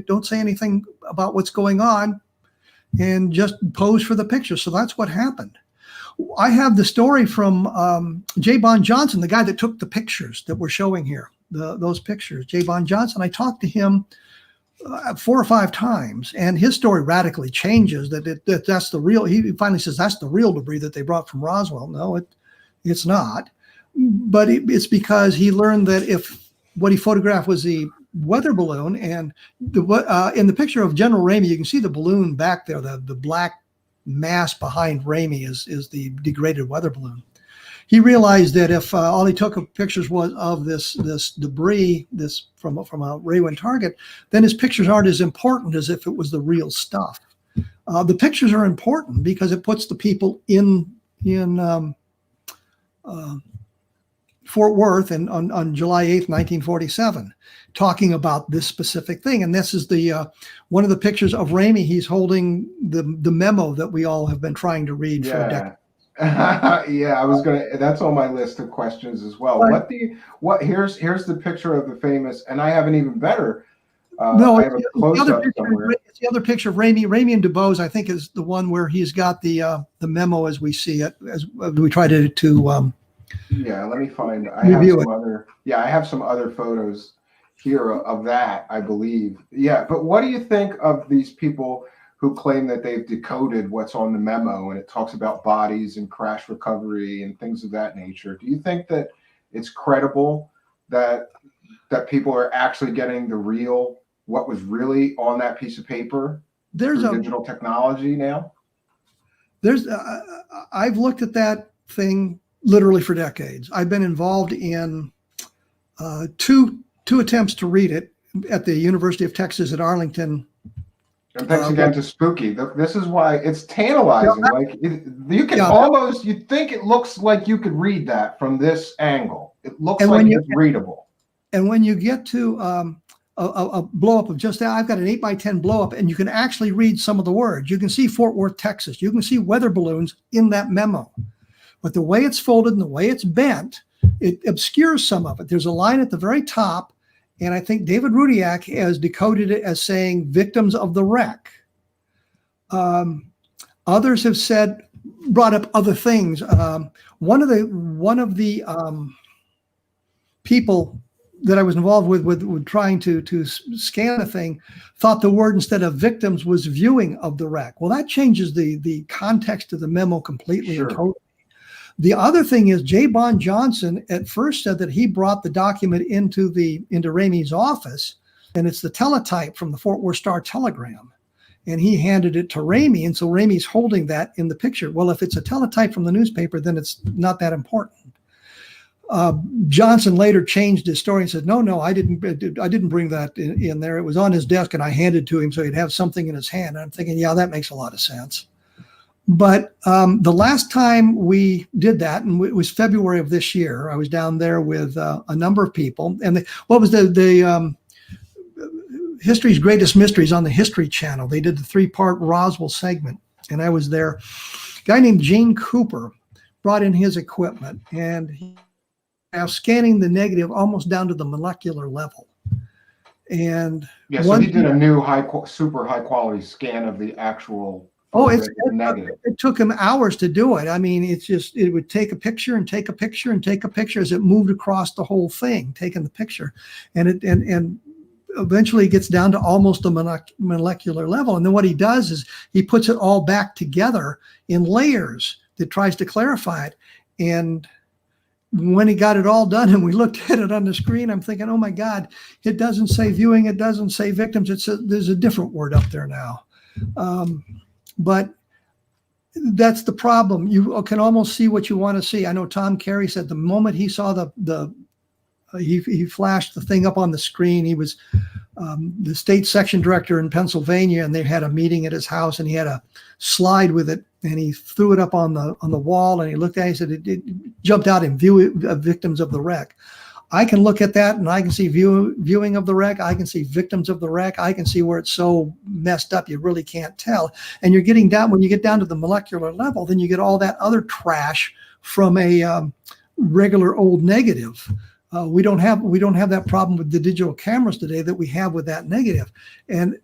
don't say anything about what's going on and just pose for the picture. So that's what happened. I have the story from J. Bond Johnson, the guy that took the pictures that we're showing here, those pictures. J. Bond Johnson, I talked to him 4 or 5 times, and his story radically changes. That's the real. He finally says that's the real debris that they brought from Roswell. No, it's not. But it's because he learned that if what he photographed was the weather balloon, and in the picture of General Ramey, you can see the balloon back there. The black mass behind Ramey is the degraded weather balloon. He realized that if all he took of pictures was of this debris, this from a Raywin target, then his pictures aren't as important as if it was the real stuff. The pictures are important because it puts the people in Fort Worth on July 8th, 1947, talking about this specific thing. And this is the one of the pictures of Ramey. He's holding the memo that we all have been trying to read for a decade. Yeah, I was gonna. That's on my list of questions as well. Right. Here's the picture of the famous, and I have an even better. No, I have a close-up somewhere. It's the other picture of Ramey. Ramey and DuBose, I think, is the one where he's got the memo as we see it, as we try to yeah, let me find. I have some other photos here of that, I believe. Yeah, but what do you think of these people who claim that they've decoded what's on the memo, and it talks about bodies and crash recovery and things of that nature. Do you think that it's credible that people are actually getting what was really on that piece of paper through digital technology now? I've looked at that thing literally for decades. I've been involved in two attempts to read it at the University of Texas at Arlington. And thanks again to Spooky. This is why it's tantalizing. You can almost, you think it looks like you could read that from this angle. It looks like it's readable. And when you get to a blow up of just that, I've got an 8x10 blow up, and you can actually read some of the words. You can see Fort Worth, Texas. You can see weather balloons in that memo. But the way it's folded and the way it's bent, it obscures some of it. There's a line at the very top, and I think David Rudiak has decoded it as saying victims of the wreck. Others have brought up other things. One of the people that I was involved with trying to scan the thing thought the word instead of victims was viewing of the wreck. Well, that changes the context of the memo completely. Sure. And totally. The other thing is J. Bond Johnson at first said that he brought the document into Ramey's office, and it's the teletype from the Fort Worth Star-Telegram. And he handed it to Ramey, and so Ramey's holding that in the picture. Well, if it's a teletype from the newspaper, then it's not that important. Johnson later changed his story and said, no, I didn't bring that in there. It was on his desk, and I handed it to him so he'd have something in his hand. And I'm thinking, yeah, that makes a lot of sense. But the last time we did that, and it was February of this year, I was down there with a number of people. And what was the History's Greatest Mysteries on the History Channel? They did the 3-part Roswell segment, and I was there. A guy named Gene Cooper brought in his equipment, and he now scanning the negative almost down to the molecular level. And so he did a new super high quality scan of the actual negative. It took him hours to do it. I mean, it would take a picture and take a picture and take a picture as it moved across the whole thing, taking the picture, and eventually it gets down to almost the molecular level. And then what he does is he puts it all back together in layers that tries to clarify it. And when he got it all done and we looked at it on the screen, I'm thinking, oh my God, it doesn't say viewing, it doesn't say victims. There's a different word up there now. But that's the problem. You can almost see what you want to see. I know Tom Carey said the moment he saw he flashed the thing up on the screen. He was the state section director in Pennsylvania, and they had a meeting at his house, and he had a slide with it, and he threw it up on the wall, and he looked at it, he said it jumped out in view of victims of the wreck. I can look at that and I can see viewing of the wreck. I can see victims of the wreck. I can see where it's so messed up you really can't tell. And you're getting down, when you get down to the molecular level, then you get all that other trash from a regular old negative. We don't have that problem with the digital cameras today that we have with that negative. And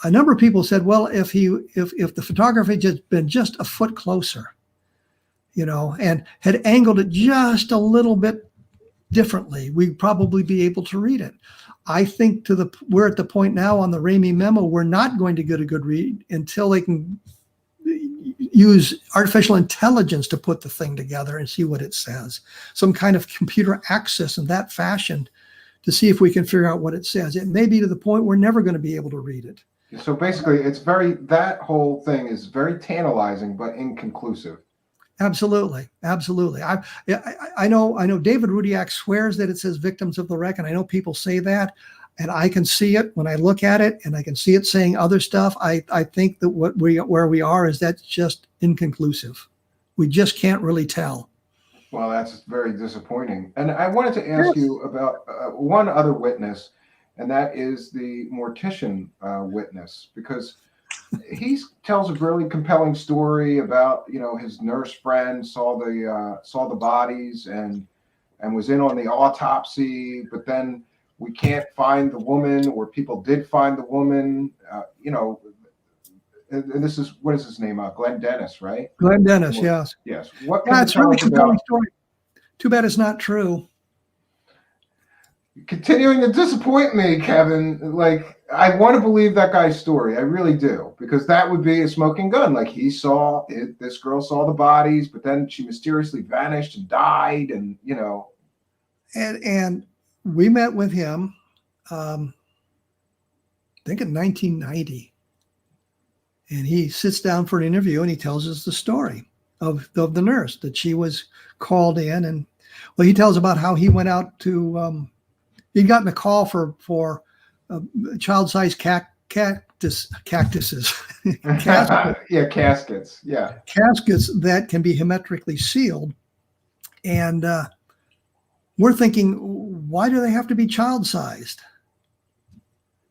a number of people said, well, if the photography had just been just a foot closer, and had angled it just a little bit differently, we'd probably be able to read it. I think we're at the point now on the Ramey memo, we're not going to get a good read until they can use artificial intelligence to put the thing together and see what it says. Some kind of computer access in that fashion to see if we can figure out what it says. It may be to the point we're never going to be able to read it. So basically, that whole thing is very tantalizing, but inconclusive. Absolutely. I know David Rudiak swears that it says victims of the wreck, and I know people say that, and I can see it when I look at it, and I can see it saying other stuff. I think that where we are is that's just inconclusive. We just can't really tell. Well, that's very disappointing. And I wanted to ask you about one other witness, and that is the mortician witness, because he tells a really compelling story about, his nurse friend saw the bodies and was in on the autopsy, but then we can't find the woman, or people did find the woman, and this is, what is his name? Glenn Dennis, right? Glenn Dennis, yes. Yes. What it's really compelling story. Too bad it's not true. Continuing to disappoint me, Kevin. Like, I want to believe that guy's story. I really do, because that would be a smoking gun. Like, he saw it, this girl saw the bodies, but then she mysteriously vanished and died, and And we met with him, I think in 1990, and he sits down for an interview and he tells us the story of the nurse, that she was called in, and well, he tells about how he went out to he'd gotten a call for child-sized cactuses, yeah, caskets, yeah. caskets that can be hermetically sealed, and we're thinking, why do they have to be child-sized?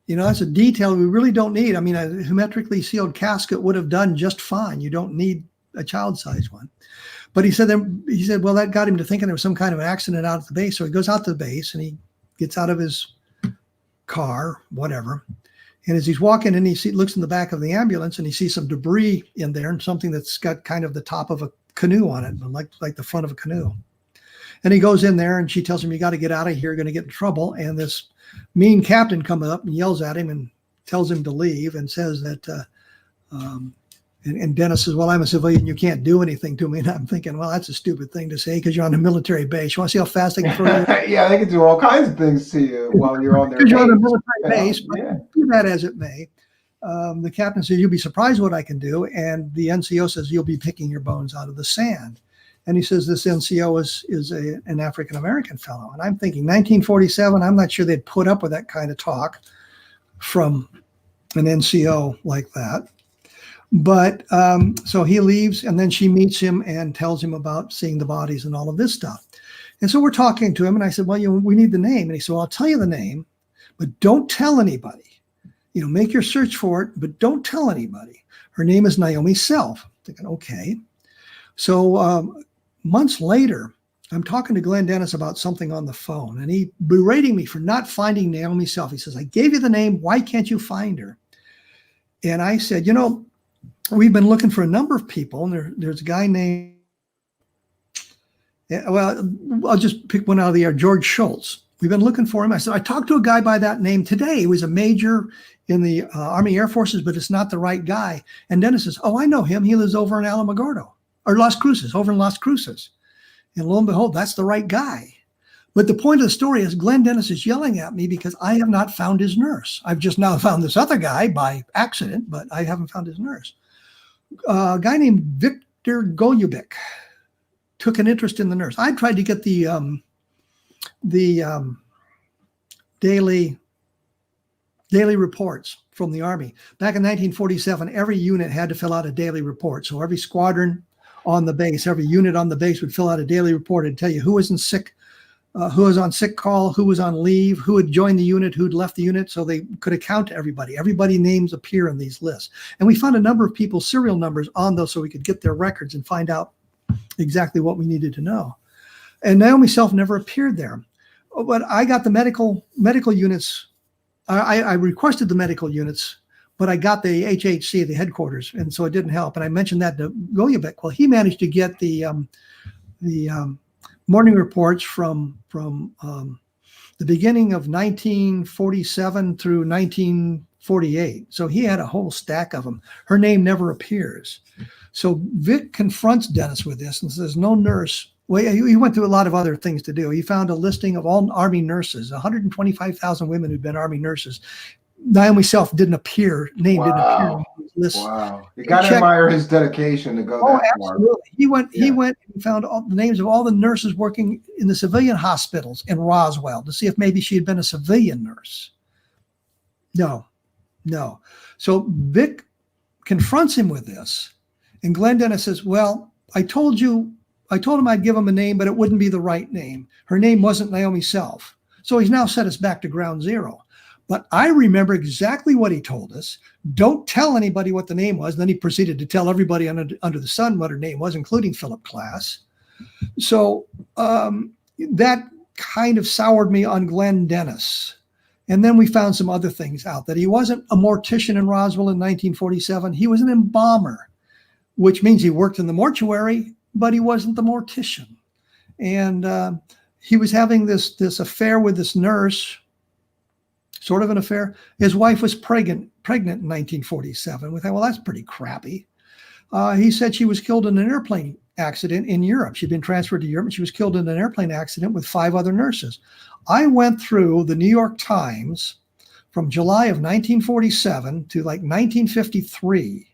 That's a detail we really don't need. I mean, a hermetically sealed casket would have done just fine. You don't need a child-sized one. But he said, well, that got him to thinking there was some kind of accident out at the base. So he goes out to the base and he gets out of his car, whatever. And as he's walking in, he looks in the back of the ambulance and he sees some debris in there and something that's got kind of the top of a canoe on it, like the front of a canoe. And he goes in there and she tells him, you got to get out of here. You're going to get in trouble. And this mean captain comes up and yells at him and tells him to leave and says that, and Dennis says, well, I'm a civilian. You can't do anything to me. And I'm thinking, well, that's a stupid thing to say because you're on a military base. You want to see how fast they can throw you? Yeah, they can do all kinds of things to you while you're on their Because you're on a military base, but yeah. do that as it may. The captain says, you'll be surprised what I can do. And the NCO says, you'll be picking your bones out of the sand. And he says, this NCO is an African-American fellow. And I'm thinking 1947, I'm not sure they'd put up with that kind of talk from an NCO like that. But so he leaves, and then she meets him and tells him about seeing the bodies and all of this stuff. And so we're talking to him, and I said, well, we need the name. And he said, well, I'll tell you the name, but don't tell anybody. Make your search for it, but don't tell anybody. Her name is Naomi Self. I'm thinking, okay. So months later, I'm talking to Glenn Dennis about something on the phone, and he berating me for not finding Naomi Self. He says, I gave you the name. Why can't you find her? And I said, we've been looking for a number of people, and there's a guy named, well, I'll just pick one out of the air, George Schultz. We've been looking for him. I said, I talked to a guy by that name today. He was a major in the Army Air Forces, but it's not the right guy. And Dennis says, oh, I know him. He lives over in Alamogordo, or Las Cruces, over in Las Cruces. And lo and behold, that's the right guy. But the point of the story is Glenn Dennis is yelling at me because I have not found his nurse. I've just now found this other guy by accident, but I haven't found his nurse. A guy named Victor Goljubek took an interest in the nurse. I tried to get the daily reports from the Army. Back in 1947, every unit had to fill out a daily report. So every squadron on the base, every unit on the base would fill out a daily report and tell you who was sick, who was on sick call, who was on leave, who had joined the unit, who'd left the unit, so they could account to everybody. Everybody's names appear in these lists. And we found a number of people's serial numbers on those so we could get their records and find out exactly what we needed to know. And Naomi Self never appeared there. But I got the medical units. I requested the medical units, but I got the HHC, the headquarters, and so it didn't help. And I mentioned that to Goljubek. Well, he managed to get the morning reports from the beginning of 1947 through 1948. So he had a whole stack of them. Her name never appears. So Vic confronts Dennis with this and says, no nurse. Well, he went through a lot of other things to do. He found a listing of all Army nurses, 125,000 women who'd been Army nurses. Naomi Self didn't appear, didn't appear on his list. Wow. You got to admire his dedication to go that far. Absolutely. He went and found all the names of all the nurses working in the civilian hospitals in Roswell to see if maybe she had been a civilian nurse. No. So Vic confronts him with this, and Glenn Dennis says, well, I told him I'd give him a name, but it wouldn't be the right name. Her name wasn't Naomi Self. So he's now set us back to ground zero. But I remember exactly what he told us. Don't tell anybody what the name was. Then he proceeded to tell everybody under the sun what her name was, including Philip Klass. So that kind of soured me on Glenn Dennis. And then we found some other things out, that he wasn't a mortician in Roswell in 1947. He was an embalmer, which means he worked in the mortuary, but he wasn't the mortician. And he was having this affair with this nurse, sort of an affair. His wife was pregnant in 1947. We thought, well, that's pretty crappy. He said she was killed in an airplane accident in Europe. She'd been transferred to Europe, and she was killed in an airplane accident with 5 other nurses. I went through the New York Times from July of 1947 to like 1953.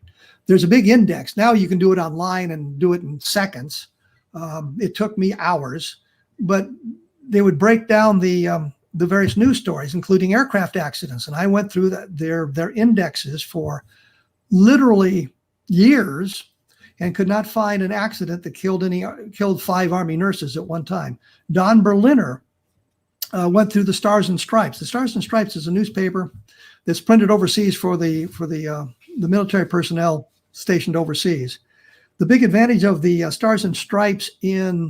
There's a big index. Now you can do it online and do it in seconds. It took me hours, but they would break down the various news stories, including aircraft accidents. And I went through their indexes for literally years and could not find an accident that killed 5 Army nurses at one time. Don Berliner went through the Stars and Stripes. The Stars and Stripes is a newspaper that's printed overseas for the military personnel stationed overseas. The big advantage of the Stars and Stripes yes,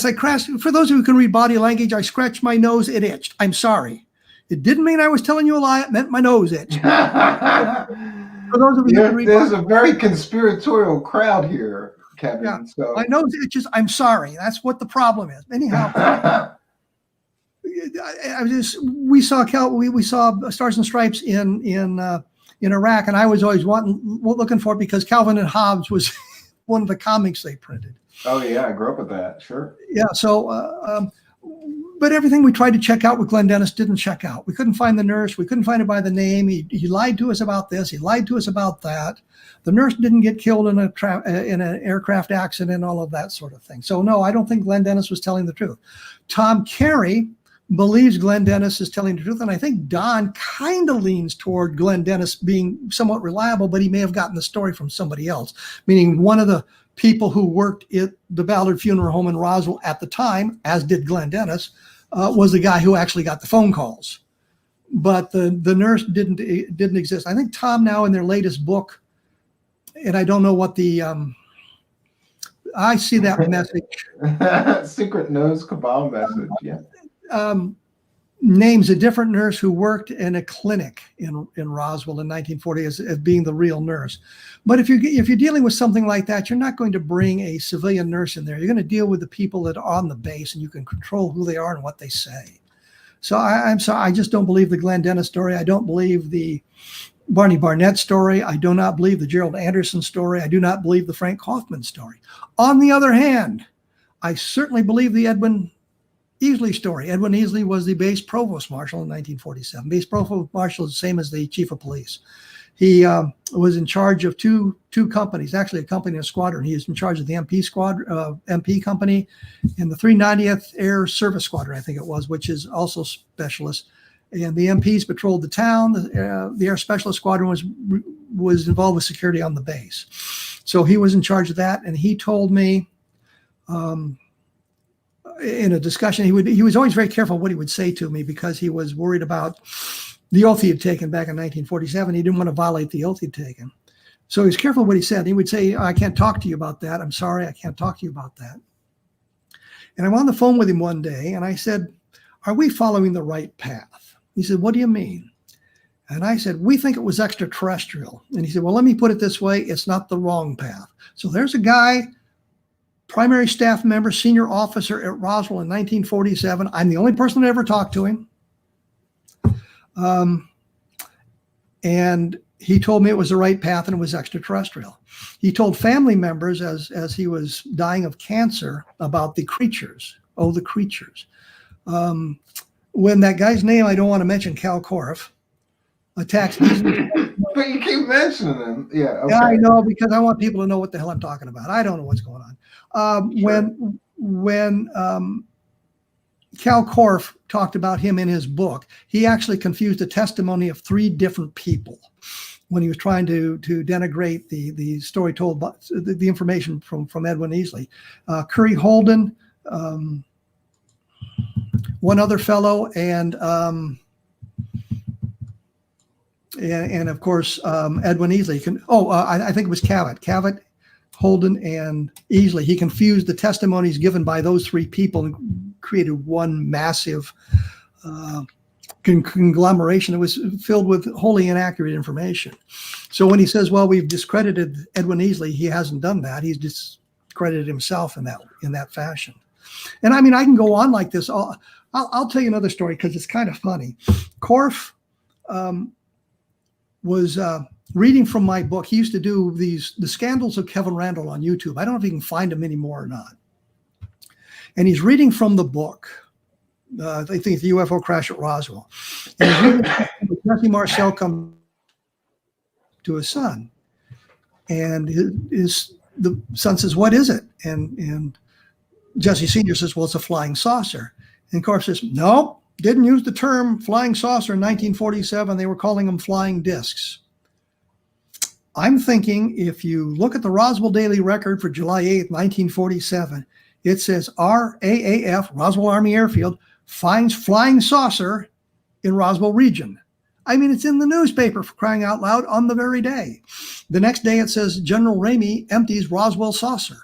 I crashed. For those of you who can read body language, I scratched my nose. It itched. I'm sorry. It didn't mean I was telling you a lie. It meant my nose itched. For those of you who can read there's a very conspiratorial crowd here, Kevin. Yeah, so my nose itches. I'm sorry. That's what the problem is. Anyhow, we saw Stars and Stripes in Iraq, and I was always looking for it because Calvin and Hobbes was one of the comics they printed. Oh yeah, I grew up with that. Sure. Yeah. So, but everything we tried to check out with Glenn Dennis didn't check out. We couldn't find the nurse. We couldn't find it by the name. He lied to us about this. He lied to us about that. The nurse didn't get killed in an aircraft accident, all of that sort of thing. So no, I don't think Glenn Dennis was telling the truth. Tom Carey believes Glenn Dennis is telling the truth, and I think Don kind of leans toward Glenn Dennis being somewhat reliable, but he may have gotten the story from somebody else, meaning one of the people who worked at the Ballard Funeral Home in Roswell at the time, as did Glenn Dennis, was the guy who actually got the phone calls. But the nurse didn't exist. I think Tom now in their latest book, and I don't know what I see that message. Secret nose cabal message, yeah. Names a different nurse who worked in a clinic in Roswell in 1940 as being the real nurse. But if you're dealing with something like that, you're not going to bring a civilian nurse in there. You're going to deal with the people that are on the base, and you can control who they are and what they say. So I'm sorry, I just don't believe the Glenn Dennis story. I don't believe the Barney Barnett story. I do not believe the Gerald Anderson story. I do not believe the Frank Kaufman story. On the other hand, I certainly believe the Edwin Easley story. Edwin Easley was the base provost marshal in 1947. Base provost marshal is the same as the chief of police. He was in charge of two companies, actually a company and a squadron. He was in charge of the MP company and the 390th Air Service Squadron, I think it was, which is also specialist. And the MPs patrolled the town. The Air Specialist Squadron was involved with security on the base. So he was in charge of that, and he told me in a discussion, he was always very careful what he would say to me because he was worried about the oath he had taken back in 1947. He didn't want to violate the oath he'd taken. So he was careful what he said. He would say, I can't talk to you about that. I'm sorry, I can't talk to you about that. And I'm on the phone with him one day, and I said, are we following the right path? He said, what do you mean? And I said, we think it was extraterrestrial. And he said, well, let me put it this way. It's not the wrong path. So there's a guy, primary staff member, senior officer at Roswell in 1947. I'm the only person that ever talked to him. And he told me it was the right path and it was extraterrestrial. He told family members as he was dying of cancer about the creatures. Oh, the creatures. When that guy's name, I don't want to mention, Cal Korff, attacks me. But you keep mentioning him. Yeah, okay. Yeah, I know, because I want people to know what the hell I'm talking about. I don't know what's going on. Sure. When Cal Korff talked about him in his book, he actually confused the testimony of 3 different people when he was trying to denigrate the story told, the information from Edwin Easley. Curry Holden, one other fellow, and of course Edwin Easley. I think it was Cavett, Holden, and Easley. He confused the testimonies given by those 3 people and created one massive conglomeration that was filled with wholly inaccurate information. So when he says, well, we've discredited Edwin Easley, he hasn't done that. He's discredited himself in that fashion. And I mean, I can go on like this. I'll tell you another story because it's kind of funny. Korf was reading from my book. He used to do the scandals of Kevin Randle on YouTube. I don't know if you can find them anymore or not. And he's reading from the book. I think the UFO crash at Roswell. And Jesse Marcel comes to his son, and the son says, "What is it?" And Jesse Sr. says, "Well, it's a flying saucer." And Korf says, "No, didn't use the term flying saucer in 1947. They were calling them flying discs." I'm thinking if you look at the Roswell Daily Record for July 8th, 1947, it says RAAF, Roswell Army Airfield, finds flying saucer in Roswell region. I mean, it's in the newspaper, for crying out loud, on the very day. The next day it says General Ramey empties Roswell saucer.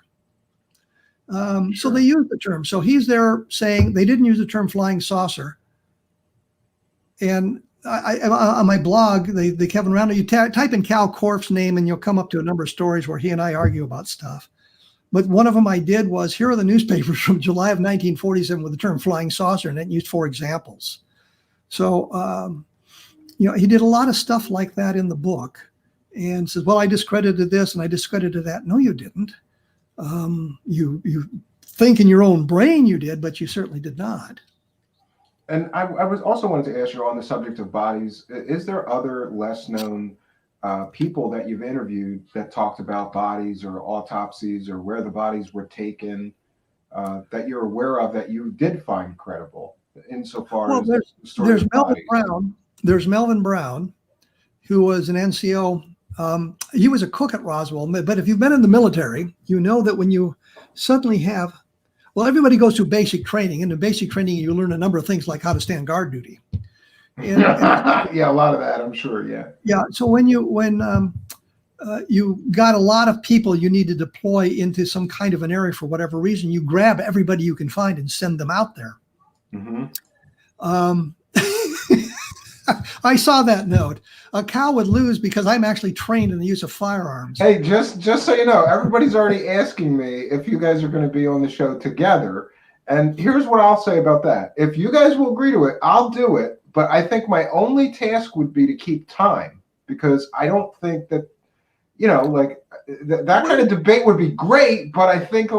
So they use the term. So he's there saying they didn't use the term flying saucer. And I on my blog, the Kevin Randle, you type in Cal Korf's name and you'll come up to a number of stories where he and I argue about stuff. But one of them I did was, here are the newspapers from July of 1947 with the term flying saucer, and it used 4 examples. So, he did a lot of stuff like that in the book, and says, well, I discredited this and I discredited that. No, you didn't. You think in your own brain you did, but you certainly did not. And I was also wanted to ask you on the subject of bodies, is there other less known people that you've interviewed that talked about bodies or autopsies or where the bodies were taken that you're aware of that you did find credible insofar as the story there's of Melvin bodies? Brown. There's Melvin Brown, who was an NCO. He was a cook at Roswell, but if you've been in the military, you know that when you suddenly have, well, everybody goes through basic training, and in basic training you learn a number of things like how to stand guard duty. And yeah, a lot of that, I'm sure. Yeah. So when you got a lot of people you need to deploy into some kind of an area for whatever reason, you grab everybody you can find and send them out there. Mm-hmm. I saw that note. Cal would lose because I'm actually trained in the use of firearms. Hey, just so you know, everybody's already asking me if you guys are going to be on the show together. And here's what I'll say about that. If you guys will agree to it, I'll do it. But I think my only task would be to keep time, because I don't think that, that kind of debate would be great. But I think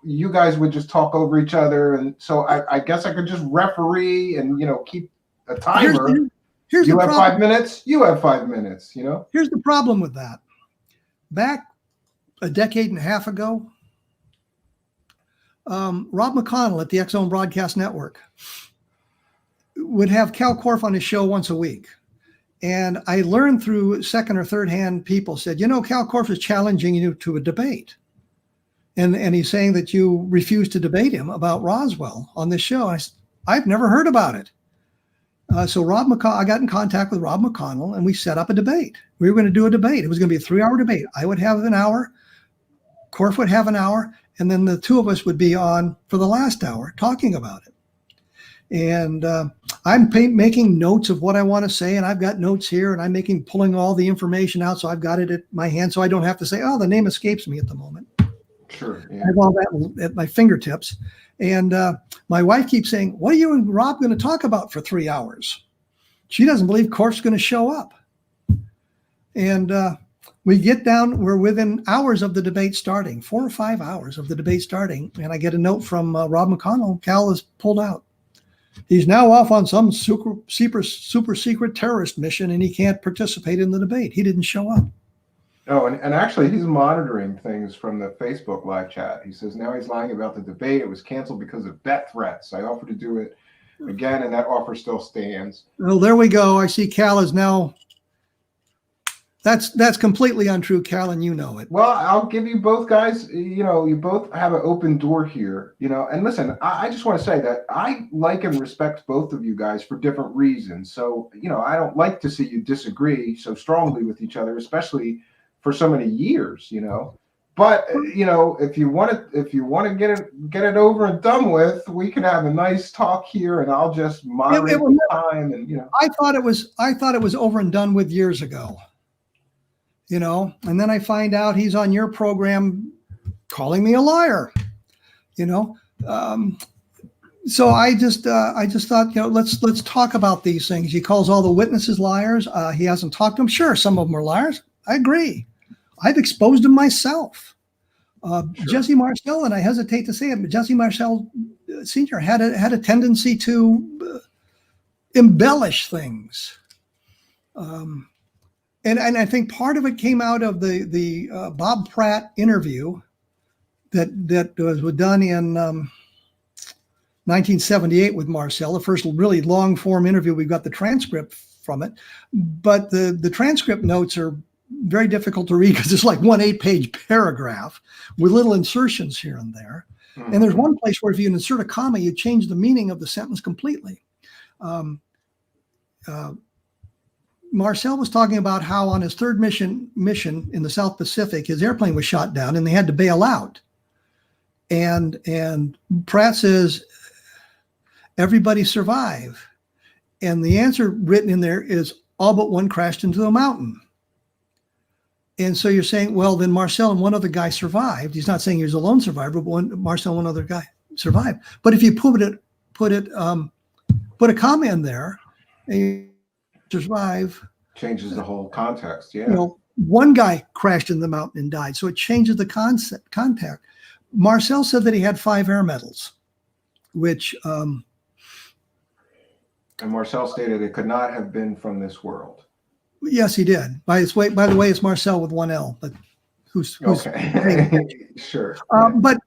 you guys would just talk over each other. And so I guess I could just referee and, keep a timer. Here's you the have problem. 5 minutes. You have 5 minutes, Here's the problem with that. Back a decade and a half ago, Rob McConnell at the X-Zone Broadcast Network would have Cal Korf on his show once a week. And I learned through second or third hand people said, Cal Korf is challenging you to a debate. And he's saying that you refuse to debate him about Roswell on this show. And I said, I've never heard about it. So I got in contact with Rob McConnell and we set up a debate. We were going to do a debate. It was going to be a 3-hour debate. I would have an hour, Korf would have an hour, and then the two of us would be on for the last hour talking about it. And I'm making notes of what I want to say, and I've got notes here, and I'm pulling all the information out, so I've got it at my hand, so I don't have to say, oh, the name escapes me at the moment. Sure. Yeah. I have all that at my fingertips. And my wife keeps saying, what are you and Rob going to talk about for 3 hours? She doesn't believe Korf's going to show up. And we get down, we're within hours of the debate starting, 4 or 5 hours of the debate starting. And I get a note from Rob McConnell, Cal is pulled out. He's now off on some super secret terrorist mission, and he can't participate in the debate. He didn't show up. Oh, and actually, he's monitoring things from the Facebook live chat. He says now he's lying about the debate. It was canceled because of death threats. I offered to do it again, and that offer still stands. Well, there we go. I see Cal is now. That's completely untrue, Cal, and you know it. Well, I'll give you both guys, you both have an open door here, and listen, I just want to say that I like and respect both of you guys for different reasons. So, I don't like to see you disagree so strongly with each other, especially for so many years, but if you want to get it over and done with, we can have a nice talk here, and I'll just moderate the time. And I thought it was over and done with years ago. And then I find out he's on your program calling me a liar. So I just thought, let's talk about these things. He calls all the witnesses liars. He hasn't talked to them. Sure, some of them are liars. I agree. I've exposed them myself. Sure. Jesse Marcel, and I hesitate to say it, but Jesse Marcel Sr. had a tendency to embellish things. And I think part of it came out of the Bob Pratt interview that was done in 1978 with Marcel, the first really long form interview. We've got the transcript from it, but the transcript notes are very difficult to read because it's like one 8-page paragraph with little insertions here and there. Mm-hmm. And there's one place where if you insert a comma, you change the meaning of the sentence completely. Marcel was talking about how on his third mission in the South Pacific, his airplane was shot down and they had to bail out. And Pratt says, everybody survive. And the answer written in there is all but one crashed into a mountain. And so you're saying, well, then Marcel and one other guy survived. He's not saying he was a lone survivor, but Marcel and one other guy survived. But if you put a comma in there, and you survive, changes the whole context. Yeah. One guy crashed in the mountain and died, so it changes the contact. Marcel said that he had 5 air medals, which. And Marcel stated it could not have been from this world. Yes, he did. By the way, it's Marcel with 1 L, but who's okay? Sure. But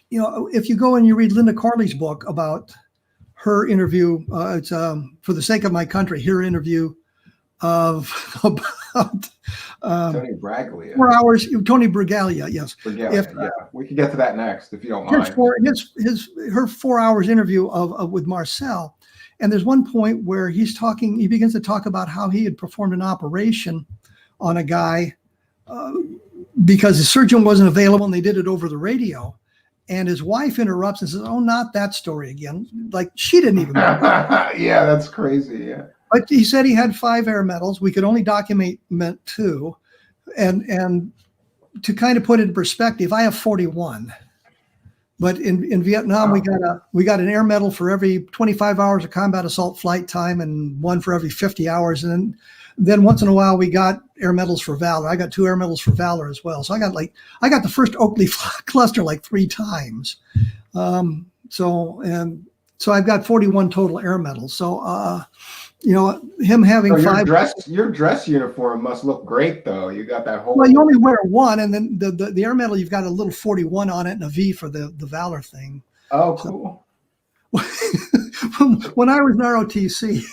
if you go and you read Linda Carley's book about her interview, it's For the Sake of My Country, her interview about Tony Braglia. 4 hours. Tony Braglia, yes. Yeah, we can get to that next if you don't mind. Her 4 hours interview with Marcel. And there's one point where he begins to talk about how he had performed an operation on a guy because his surgeon wasn't available and they did it over the radio. And his wife interrupts and says, "Oh, not that story again." Like she didn't even know. Yeah, that's crazy. Yeah. But he said he had 5 air medals. We could only document 2. And to kind of put it in perspective, I have 41. But in Vietnam, we got an air medal for every 25 hours of combat assault flight time and 1 for every 50 hours. And then once in a while, we got air medals for valor. I got 2 air medals for valor as well. So I got the first Oakley cluster like 3 times. So I've got 41 total air medals. So him having 5. Your dress uniform must look great, though. You got that whole. Well, you only wear 1, and then the air medal, you've got a little 41 on it and a V for the valor thing. Oh, cool. So, when I was in ROTC,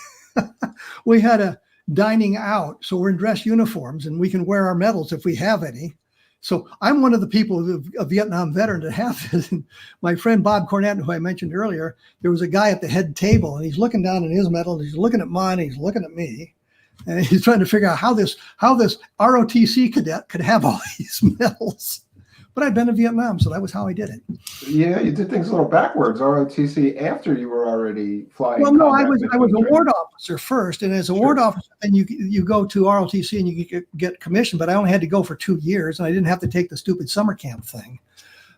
we had a dining out, so we're in dress uniforms, and we can wear our medals if we have any. So I'm one of the people, a Vietnam veteran, to have this. And my friend Bob Cornett, who I mentioned earlier, there was a guy at the head table, and he's looking down at his medal, and he's looking at mine, and he's looking at me, and he's trying to figure out how this ROTC cadet could have all these medals. But I'd been to Vietnam, so that was how I did it. Yeah, you did things a little backwards. ROTC after you were already flying. Well, no, I was a ward officer first, and as a ward officer, then you go to ROTC and you get commissioned. But I only had to go for 2 years, and I didn't have to take the stupid summer camp thing.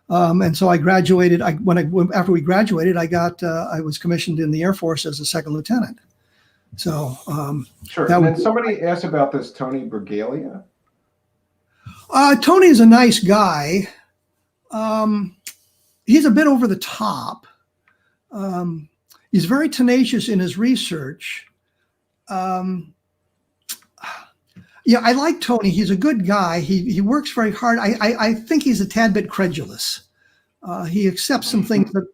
And so I graduated. After we graduated, I was commissioned in the Air Force as a 2nd lieutenant. So sure. And then somebody asked about this Tony Bragalia. Tony's a nice guy. He's a bit over the top. He's very tenacious in his research. I like Tony. He's a good guy. He works very hard. I think he's a tad bit credulous. He accepts some things that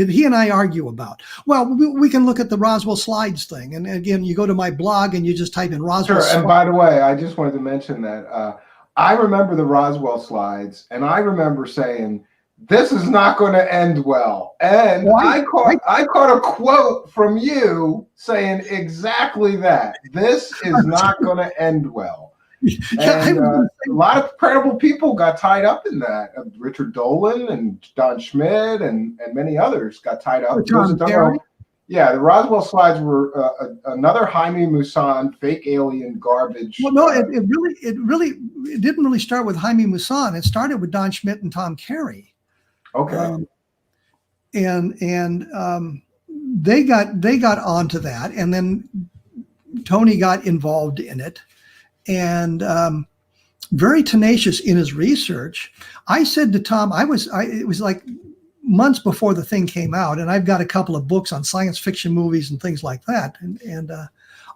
he and I argue about. Well, we can look at the Roswell slides thing. And again, you go to my blog and you just type in Roswell. Sure. And by the way, I just wanted to mention that I remember the Roswell slides, and I remember saying, "This is not going to end well." And I caught a quote from you saying exactly that. This is not going to end well. And a lot of credible people got tied up in that. Richard Dolan and Don Schmidt and many others got tied up. Yeah, the Roswell slides were another Jaime Maussan fake alien garbage. Well, no, it didn't really start with Jaime Maussan. It started with Don Schmidt and Tom Carey. Okay. And they got onto that, and then Tony got involved in it, and very tenacious in his research. I said to Tom, it was like months before the thing came out, and I've got a couple of books on science fiction movies and things like that, and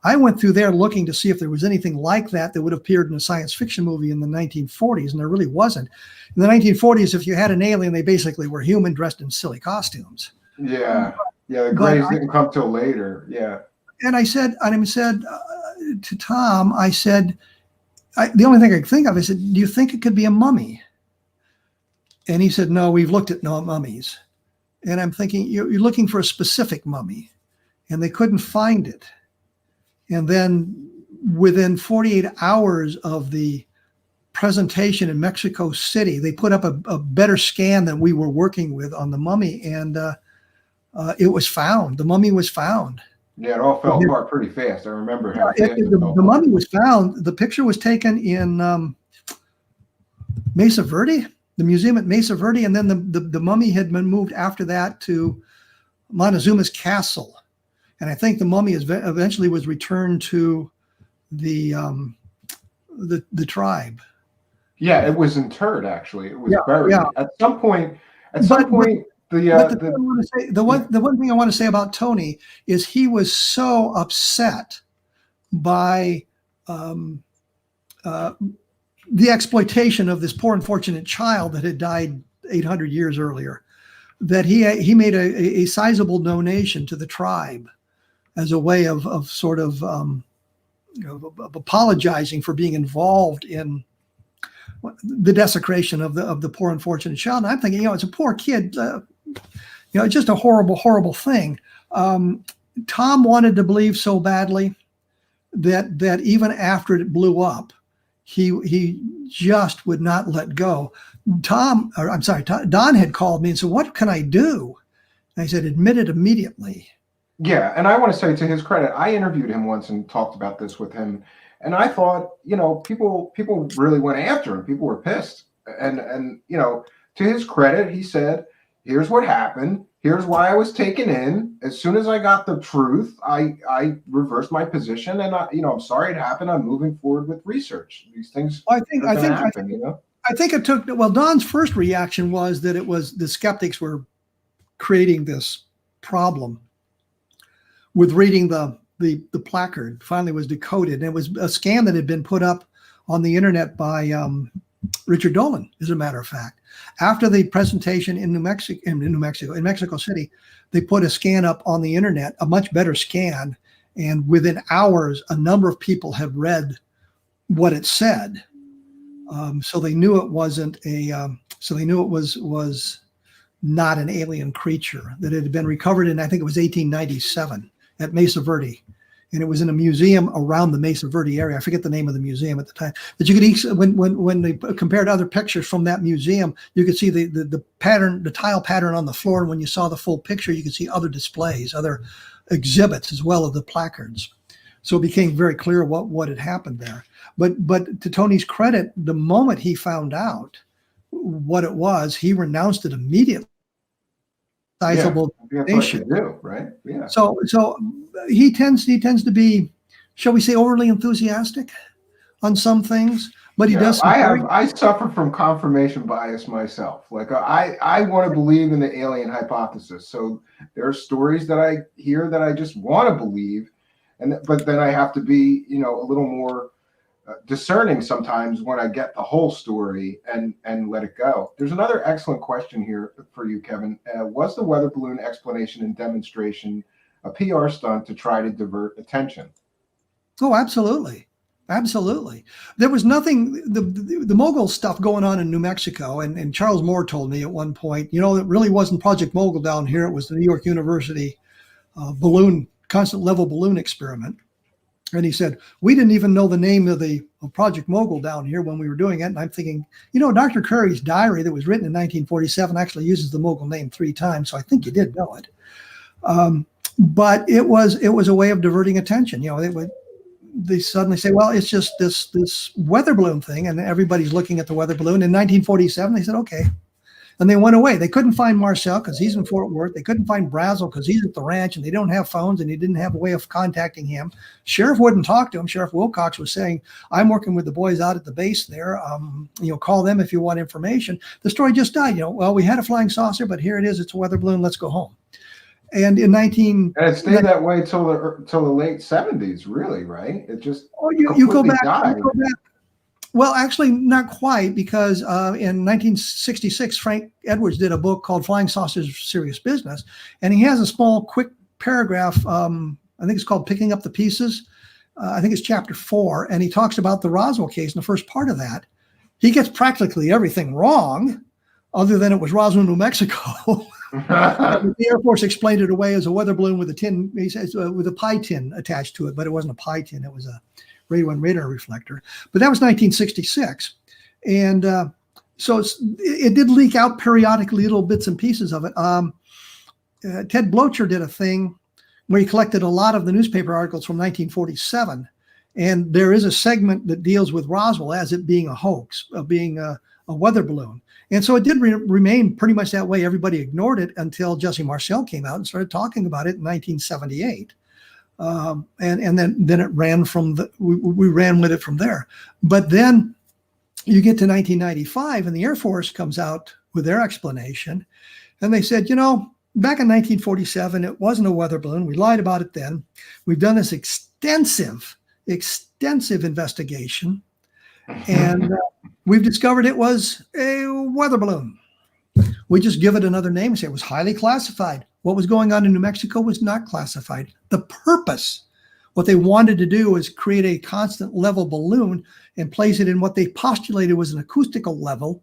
I went through there looking to see if there was anything like that that would have appeared in a science fiction movie in the 1940s, and there really wasn't. In the 1940s, if you had an alien, they basically were human dressed in silly costumes. Yeah. Yeah. The Greys didn't come till later. Yeah. And I said to Tom, I said, the only thing I could think of, I said, do you think it could be a mummy? And he said, no, we've looked at no mummies. And I'm thinking, you're looking for a specific mummy, and they couldn't find it. And then within 48 hours of the presentation in Mexico City, they put up a better scan than we were working with on the mummy, and it was found. The mummy was found. Yeah, it all fell apart pretty fast. I remember how the mummy was found. The picture was taken in Mesa Verde, the museum at Mesa Verde, and then the mummy had been moved after that to Montezuma's castle. And I think the mummy eventually was returned to the tribe. Yeah, it was interred. Actually, it was buried. Yeah. At some point, the one thing I want to say about Tony is he was so upset by the exploitation of this poor unfortunate child that had died 800 years earlier, that he made a sizable donation to the tribe as a way of sort of apologizing for being involved in the desecration of the poor unfortunate child. And I'm thinking, it's a poor kid, just a horrible, horrible thing. Tom wanted to believe so badly that even after it blew up, he just would not let go. Don had called me and said, "What can I do?" And I said, "Admit it immediately." Yeah, and I want to say, to his credit, I interviewed him once and talked about this with him, and I thought, people really went after him. People were pissed, and to his credit, he said, "Here's what happened. Here's why I was taken in. As soon as I got the truth, I reversed my position, and I'm sorry it happened. I'm moving forward with research. These things happen." I think it took. Well, Don's first reaction was that it was the skeptics were creating this problem with reading the placard. Finally was decoded, and it was a scan that had been put up on the internet by Richard Dolan, as a matter of fact. After the presentation in Mexico City, they put a scan up on the internet, a much better scan, and within hours, a number of people have read what it said. So they knew it wasn't so they knew it was not an alien creature, that it had been recovered in, I think it was 1897 at Mesa Verde. And it was in a museum around the Mesa Verde area. I forget the name of the museum at the time. But you could, when they compared other pictures from that museum, you could see the pattern, the tile pattern on the floor. And when you saw the full picture, you could see other displays, other exhibits, as well as the placards. So it became very clear what had happened there. But to Tony's credit, the moment he found out what it was, he renounced it immediately. Sizable donation. Right? Yeah. So he tends to be, shall we say, overly enthusiastic on some things, but he does. I suffer from confirmation bias myself. Like I want to believe in the alien hypothesis. So there are stories that I hear that I just want to believe, but then I have to be, a little more discerning sometimes when I get the whole story and let it go. There's another excellent question here for you, Kevin. Was the weather balloon explanation and demonstration a PR stunt to try to divert attention? Oh, absolutely. Absolutely. There was nothing, the Mogul stuff going on in New Mexico, and Charles Moore told me at one point, it really wasn't Project Mogul down here. It was the New York University constant level balloon experiment. And he said, we didn't even know the name of Project Mogul down here when we were doing it. And I'm thinking, Dr. Curry's diary that was written in 1947 actually uses the Mogul name 3 times. So I think you did know it. But it was a way of diverting attention. They suddenly say, well, it's just this weather balloon thing. And everybody's looking at the weather balloon. In 1947, they said, okay. And they went away. They couldn't find Marcel because he's in Fort Worth. They couldn't find Brazel because he's at the ranch, and they don't have phones, and he didn't have a way of contacting him. Sheriff wouldn't talk to him. Sheriff Wilcox was saying, I'm working with the boys out at the base there. Call them if you want information. The story just died. Well, we had a flying saucer, but here it is. It's a weather balloon. Let's go home. And in and it stayed that way till the late 70s, really, right? It just you go back. Well, actually, not quite, because in 1966, Frank Edwards did a book called Flying Saucers Serious Business, and he has a small, quick paragraph. I think it's called Picking Up the Pieces. I think it's chapter 4, and he talks about the Roswell case in the first part of that. He gets practically everything wrong, other than it was Roswell, New Mexico. The Air Force explained it away as a weather balloon with a tin, he says, with a pie tin attached to it, but it wasn't a pie tin. It was a radio and radar reflector. But that was 1966. And so it did leak out periodically, little bits and pieces of it. Ted Blocher did a thing where he collected a lot of the newspaper articles from 1947. And there is a segment that deals with Roswell as it being a hoax, of being a weather balloon. And so it did remain pretty much that way. Everybody ignored it until Jesse Marcel came out and started talking about it in 1978. And then it ran from we ran with it from there. But then you get to 1995 and the Air Force comes out with their explanation. And they said, back in 1947, it wasn't a weather balloon. We lied about it then. We've done this extensive investigation. And we've discovered it was a weather balloon. We just give it another name and say it was highly classified. What was going on in New Mexico was not classified. The purpose, what they wanted to do was create a constant level balloon and place it in what they postulated was an acoustical level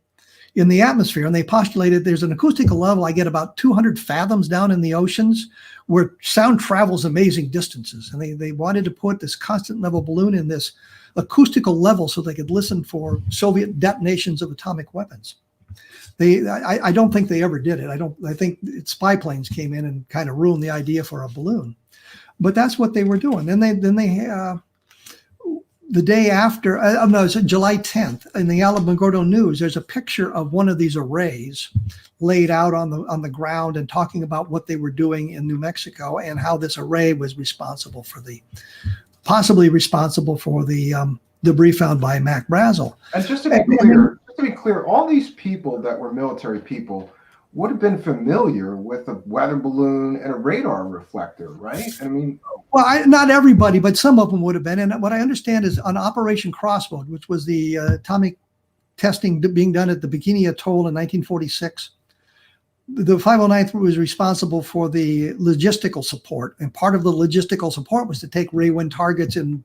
in the atmosphere. And they postulated there's an acoustical level, I get about 200 fathoms down in the oceans, where sound travels amazing distances. And they wanted to put this constant level balloon in this acoustical level so they could listen for Soviet detonations of atomic weapons. I don't think they ever did it. I think spy planes came in and kind of ruined the idea for a balloon, but that's what they were doing. Then they the day after, it's July 10th in the Alamogordo News. There's a picture of one of these arrays laid out on the ground and talking about what they were doing in New Mexico and how this array was possibly responsible for the debris found by Mac Brazel. And just to be clear, all these people that were military people would have been familiar with a weather balloon and a radar reflector, right? I mean, well, not everybody, but some of them would have been. And what I understand is on Operation Crossbow, which was the atomic testing being done at the Bikini Atoll in 1946, the 509th was responsible for the logistical support. And part of the logistical support was to take Ray-Wind targets and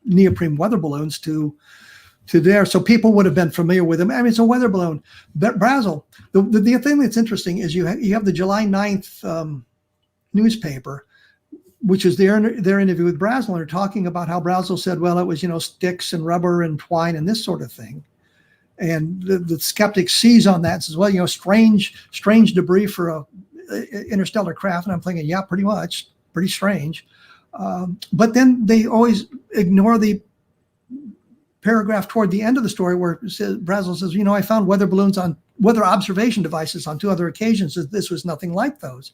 neoprene weather balloons to there. So people would have been familiar with them. I mean, it's a weather balloon. But Brazel, the thing that's interesting is you have the July 9th newspaper, which is their interview with Brazel. And they're talking about how Brazel said, well, it was, sticks and rubber and twine and this sort of thing. And the skeptic sees on that and says, well, strange debris for a interstellar craft. And I'm thinking, yeah, pretty much, pretty strange. But then they always ignore the paragraph toward the end of the story where Brazel says, I found weather balloons on weather observation devices on 2 other occasions. This was nothing like those,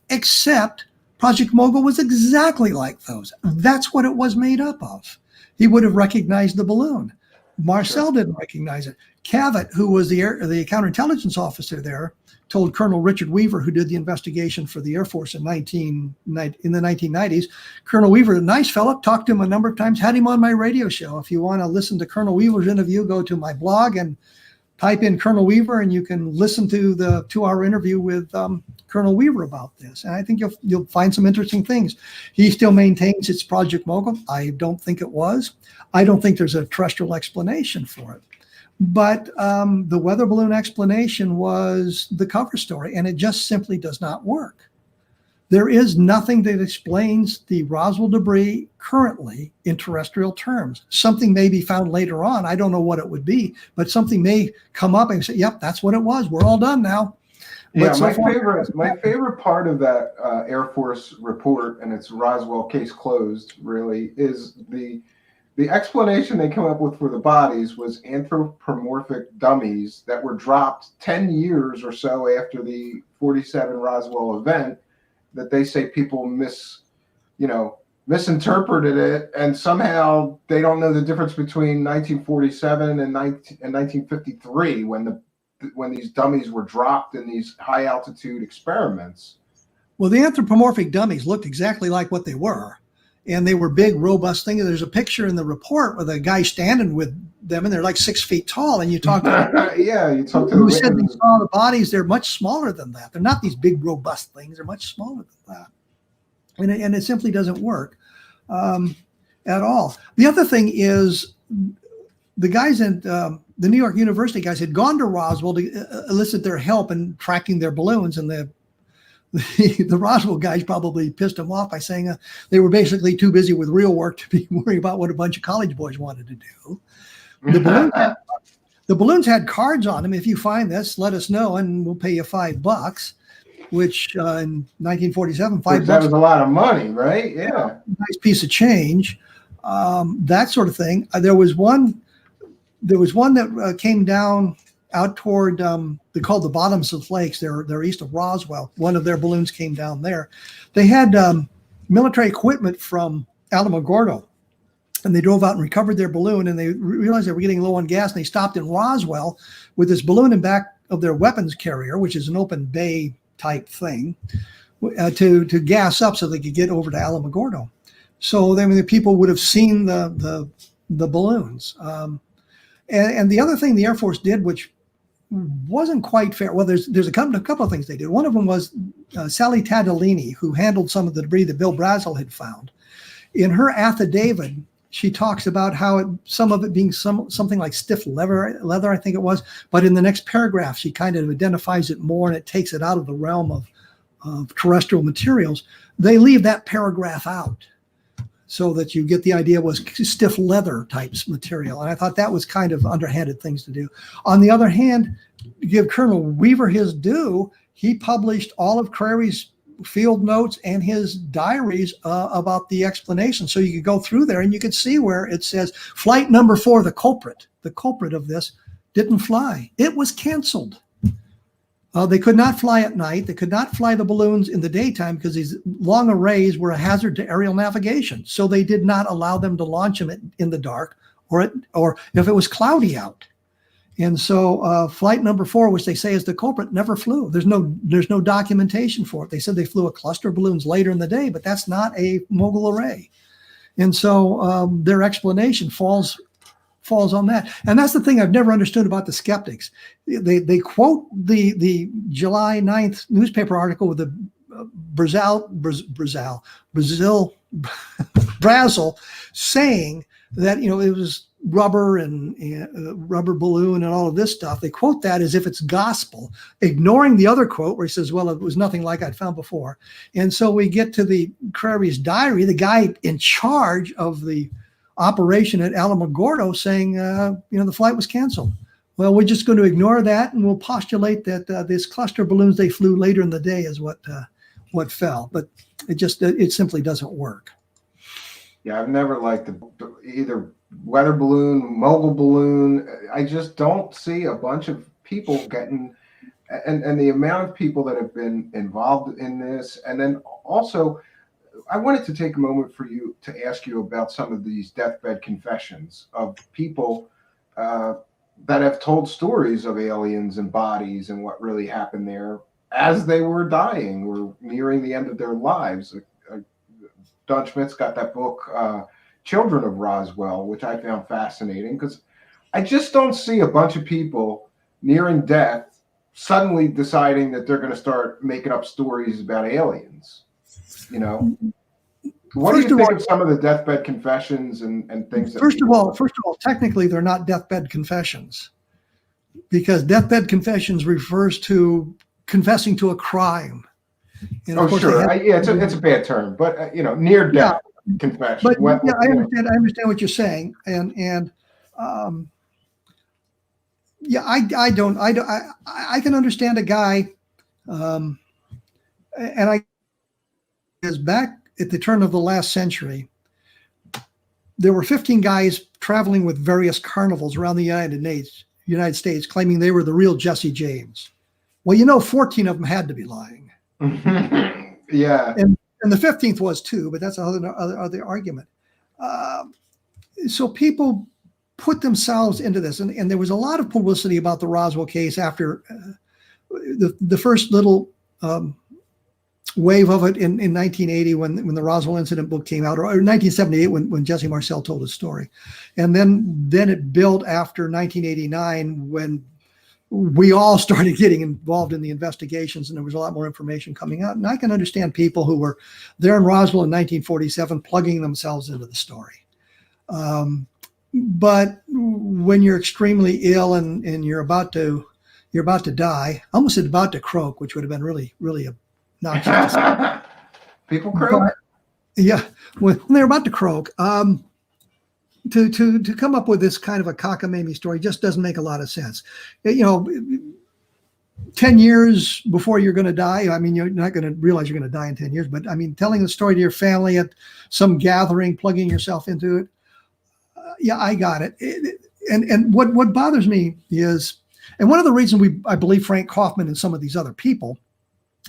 except Project Mogul was exactly like those. That's what it was made up of. He would have recognized the balloon. Marcel didn't recognize it. Cavett, who was the counterintelligence officer there, told Colonel Richard Weaver, who did the investigation for the Air Force in the 1990s. Colonel Weaver, a nice fellow, talked to him a number of times, had him on my radio show. If you want to listen to Colonel Weaver's interview, go to my blog and type in Colonel Weaver, and you can listen to the 2-hour interview with Colonel Weaver about this. And I think you'll find some interesting things. He still maintains it's Project Mogul. I don't think it was. I don't think there's a terrestrial explanation for it. But the weather balloon explanation was the cover story, and it just simply does not work. There is nothing that explains the Roswell debris currently in terrestrial terms. Something may be found later on. I don't know what it would be, but something may come up and say, yep, that's what it was. We're all done now. Yeah, my favorite part of that Air Force report, and it's Roswell case closed, really, is the the explanation they came up with for the bodies was anthropomorphic dummies that were dropped 10 years or so after the 47 Roswell event, that they say people misinterpreted it, and somehow they don't know the difference between 1947 and 1953 when these dummies were dropped in these high altitude experiments. Well, the anthropomorphic dummies looked exactly like what they were, and they were big, robust things. There's a picture in the report with a guy standing with them, and they're like 6 feet tall. And you talk to you talk to who said they saw the bodies. They're much smaller than that. They're not these big, robust things. They're much smaller than that, and it simply doesn't work at all. The other thing is the guys in the New York University guys had gone to Roswell to elicit their help in tracking their balloons, and the Roswell guys probably pissed them off by saying they were basically too busy with real work to be worried about what a bunch of college boys wanted to do. The balloons had cards on them. If you find this, let us know, and we'll pay you $5. Which in 1947, $5 that was a lot of money, right? Yeah, nice piece of change. That sort of thing. There was one that came down out toward they called the bottoms of lakes. They're east of Roswell. One of their balloons came down there. They had military equipment from Alamogordo, and they drove out and recovered their balloon, and they realized they were getting low on gas, and they stopped in Roswell with this balloon in back of their weapons carrier, which is an open bay type thing, to gas up so they could get over to Alamogordo. So the people would have seen the balloons. And the other thing the Air Force did, which wasn't quite fair. Well, there's a couple of things they did. One of them was Sally Tadolini, who handled some of the debris that Bill Brazel had found. In her affidavit, she talks about how some of it being something like stiff leather, I think it was. But in the next paragraph, she kind of identifies it more, and it takes it out of the realm of terrestrial materials. They leave that paragraph out so that you get the idea it was stiff leather types material. And I thought that was kind of underhanded things to do. On the other hand, to give Colonel Weaver his due, he published all of Crary's field notes and his diaries about the explanation. So you could go through there and you could see where it says flight number 4, the culprit of this didn't fly. It was canceled. They could not fly at night. They could not fly the balloons in the daytime because these long arrays were a hazard to aerial navigation. So they did not allow them to launch them in the dark or if it was cloudy out. And so flight number 4, which they say is the culprit, never flew. There's no documentation for it. They said they flew a cluster of balloons later in the day, but that's not a Mogul array. And so their explanation falls on that. And that's the thing I've never understood about the skeptics. They quote the July 9th newspaper article with the Brazel saying that, it was rubber and rubber balloon and all of this stuff. They quote that as if it's gospel, ignoring the other quote where he says, well, it was nothing like I'd found before. And so we get to the Crary's diary, the guy in charge of the operation at Alamogordo saying, the flight was canceled. Well, we're just going to ignore that, and we'll postulate that this cluster of balloons they flew later in the day is what fell. But it simply doesn't work. Yeah, I've never liked either weather balloon, Mogul balloon. I just don't see a bunch of people getting, and the amount of people that have been involved in this. And then also, I wanted to take a moment for you to ask you about some of these deathbed confessions of people that have told stories of aliens and bodies and what really happened there as they were dying or nearing the end of their lives. Don Schmidt's got that book, Children of Roswell, which I found fascinating because I just don't see a bunch of people nearing death suddenly deciding that they're going to start making up stories about aliens. What do you think of some of the deathbed confessions and things? First of all, technically they're not deathbed confessions, because deathbed confessions refers to confessing to a crime. Sure. It's a bad term, but near death confession. But I understand what you're saying, and I can understand a guy, and I is back at the turn of the last century. there were 15 guys traveling with various carnivals around the United States, claiming they were the real Jesse James. Well, 14 of them had to be lying. Yeah. And the 15th was too, but that's other argument. So people put themselves into this, and there was a lot of publicity about the Roswell case after the first little wave of it in 1980 when the Roswell Incident book came out, or 1978 when Jesse Marcel told his story, and then it built after 1989 when we all started getting involved in the investigations, and there was a lot more information coming out. And I can understand people who were there in Roswell in 1947 plugging themselves into the story. But when you're extremely ill and you're about to die, I almost said about to croak, which would have been really, really obnoxious. People croak? But, yeah, when they're about to croak, to come up with this kind of a cockamamie story just doesn't make a lot of sense. 10 years before you're going to die, I mean, you're not going to realize you're going to die in 10 years, but I mean, telling the story to your family at some gathering, plugging yourself into it, yeah, I got it. And what bothers me is, and one of the reasons I believe Frank Kaufman and some of these other people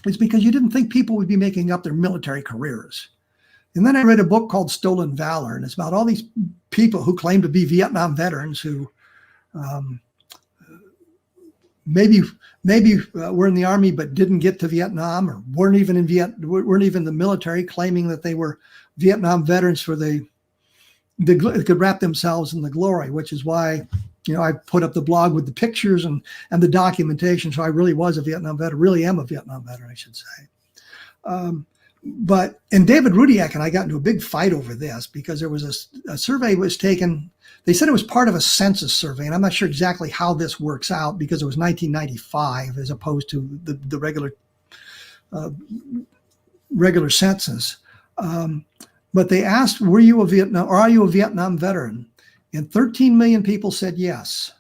is because you didn't think people would be making up their military careers. And then I read a book called Stolen Valor, and it's about all these people who claim to be Vietnam veterans who maybe were in the army but didn't get to Vietnam, or weren't even in the military, claiming that they were Vietnam veterans for they could wrap themselves in the glory, which is why I put up the blog with the pictures and the documentation. So I really was a Vietnam veteran, really am a Vietnam veteran, I should say. And David Rudiak and I got into a big fight over this because there was a survey was taken. They said it was part of a census survey, and I'm not sure exactly how this works out because it was 1995 as opposed to the regular census. But they asked, are you a Vietnam veteran? And 13 million people said yes.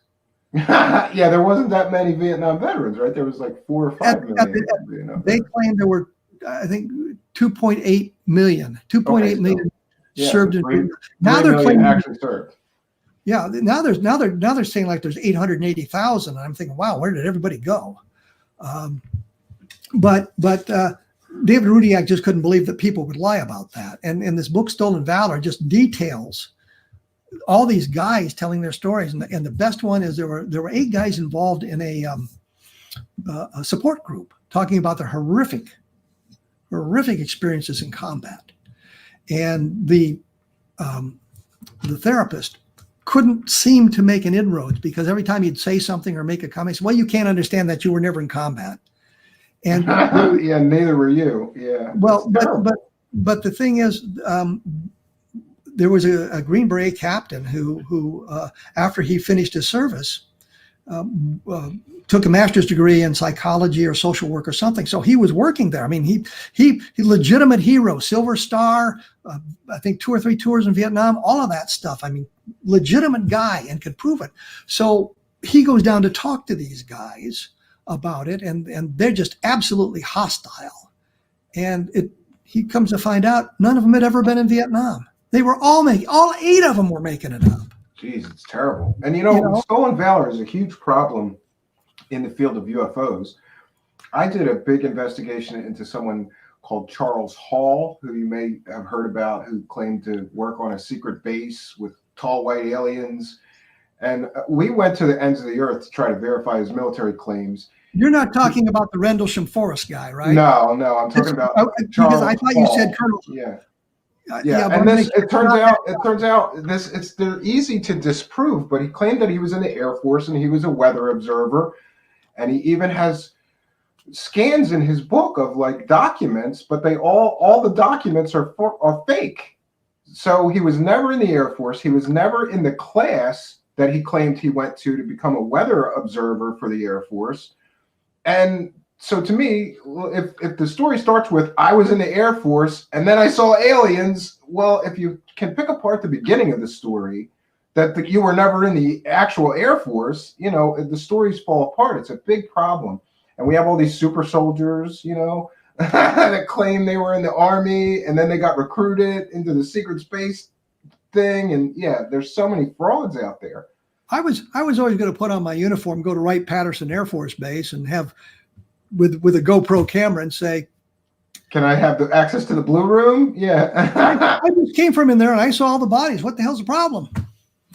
Yeah, there wasn't that many Vietnam veterans, right? There was like 4 or 5 million. They claimed there were, I think, 2.8 million. 2.8 million served in Vietnam. Now they're claiming actually served. Yeah, now they're saying like there's 880,000, and I'm thinking, wow, where did everybody go? But David Rudiak just couldn't believe that people would lie about that. And this book, Stolen Valor, just details all these guys telling their stories. And the best one is there were 8 guys involved in a support group talking about their horrific experiences in combat. And the therapist couldn't seem to make an inroads because every time he'd say something or make a comment, he said, well, you can't understand that you were never in combat. And yeah, neither were you. Yeah. Well, but the thing is, there was a Green Beret captain who after he finished his service, took a master's degree in psychology or social work or something. So he was working there. I mean, he legitimate hero, Silver Star, I think 2 or 3 tours in Vietnam, all of that stuff. I mean, legitimate guy and could prove it. So he goes down to talk to these guys about it, and they're just absolutely hostile. And he comes to find out none of them had ever been in Vietnam. They were all 8 of them were making it up. Jeez, it's terrible. And Stolen Valor is a huge problem in the field of UFOs. I did a big investigation into someone called Charles Hall, who you may have heard about, who claimed to work on a secret base with tall white aliens. And we went to the ends of the earth to try to verify his military claims. You're not talking about the Rendlesham Forest guy, right? No, I'm talking about Charles because I thought Hall. You said Colonel. Yeah. And it turns out they're easy to disprove, but he claimed that he was in the Air Force and he was a weather observer, and he even has scans in his book of like documents, but they all the documents are fake. So he was never in the Air Force. He was never in the class that he claimed he went to become a weather observer for the Air Force. And so to me, if the story starts with, I was in the Air Force and then I saw aliens, well, if you can pick apart the beginning of the story, that you were never in the actual Air Force, the stories fall apart. It's a big problem. And we have all these super soldiers, that claim they were in the Army and then they got recruited into the secret space thing. And yeah, there's so many frauds out there. I was always going to put on my uniform, go to Wright-Patterson Air Force Base, and have with a GoPro camera and say, "Can I have the access to the blue room?" Yeah. I just came from in there and I saw all the bodies. What the hell's the problem?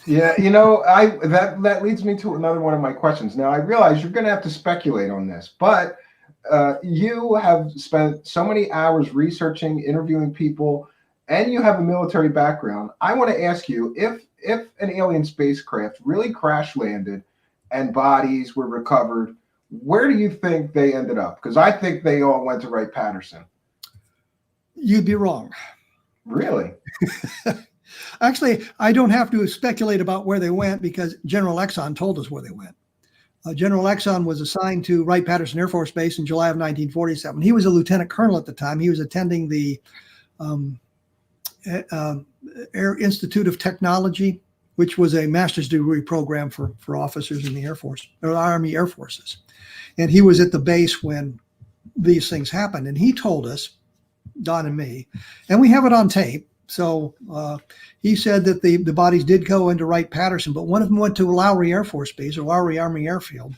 Yeah, that leads me to another one of my questions. Now I realize you're going to have to speculate on this, but you have spent so many hours researching, interviewing people, and you have a military background. I want to ask you if an alien spacecraft really crash landed and bodies were recovered, where do you think they ended up? Because I think they all went to Wright-Patterson. You'd be wrong. Really? Actually, I don't have to speculate about where they went because General Exxon told us where they went. General Exxon was assigned to Wright-Patterson Air Force Base in July of 1947. He was a lieutenant colonel at the time. He was attending the Air Institute of Technology, which was a master's degree program for officers in the Air Force or Army Air Forces. And he was at the base when these things happened. And he told us, Don and me, and we have it on tape. So he said that the bodies did go into Wright-Patterson, but one of them went to Lowry Air Force Base or Lowry Army Airfield,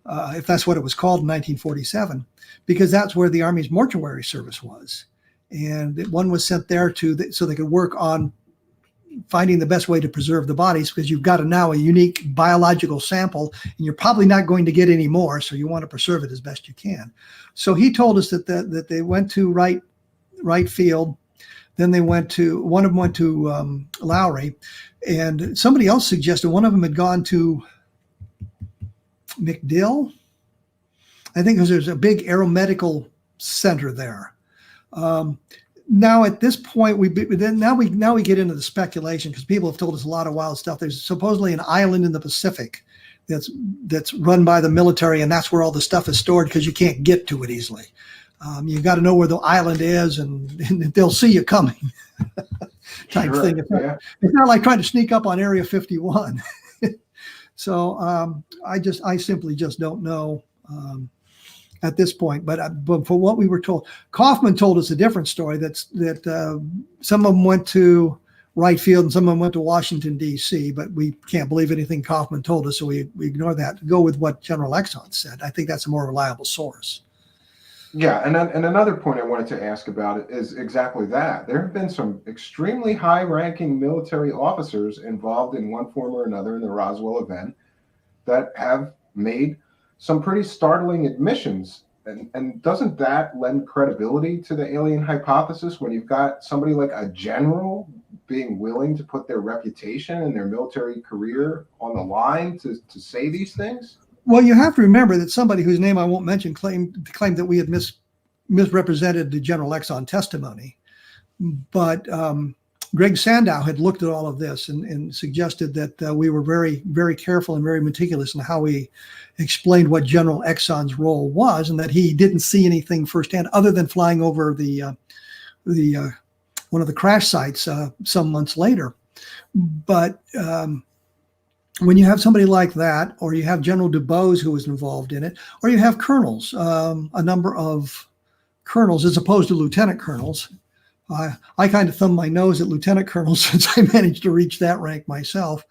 if that's what it was called in 1947, because that's where the Army's mortuary service was. And one was sent there so they could work on finding the best way to preserve the bodies, because you've got now a unique biological sample and you're probably not going to get any more. So you want to preserve it as best you can. So he told us that they went to Wright Field. Then one of them went to Lowry, and somebody else suggested one of them had gone to MacDill. I think because there's a big aeromedical center there. Now at this point, we get into the speculation because people have told us a lot of wild stuff. There's supposedly an island in the Pacific that's run by the military, and that's where all the stuff is stored because you can't get to it easily. You've got to know where the island is, and they'll see you coming, type Sure, thing. It's not like trying to sneak up on Area 51. So I simply just don't know at this point. But for what we were told, Kaufman told us a different story. That some of them went to Wright Field and some of them went to Washington D.C. But we can't believe anything Kaufman told us, so we ignore that. Go with what General Exxon said. I think that's a more reliable source. Yeah, and another point I wanted to ask about it is exactly that. There have been some extremely high-ranking military officers involved in one form or another in the Roswell event that have made some pretty startling admissions. And doesn't that lend credibility to the alien hypothesis when you've got somebody like a general being willing to put their reputation and their military career on the line to say these things? Well, you have to remember that somebody whose name I won't mention claimed that we had misrepresented the General Exxon testimony. But Greg Sandow had looked at all of this and suggested that we were very, very careful and very meticulous in how we explained what General Exxon's role was, and that he didn't see anything firsthand other than flying over the one of the crash sites some months later. But when you have somebody like that, or you have General DuBose who was involved in it, or you have colonels, a number of colonels as opposed to lieutenant colonels. I kind of thumb my nose at lieutenant colonels since I managed to reach that rank myself.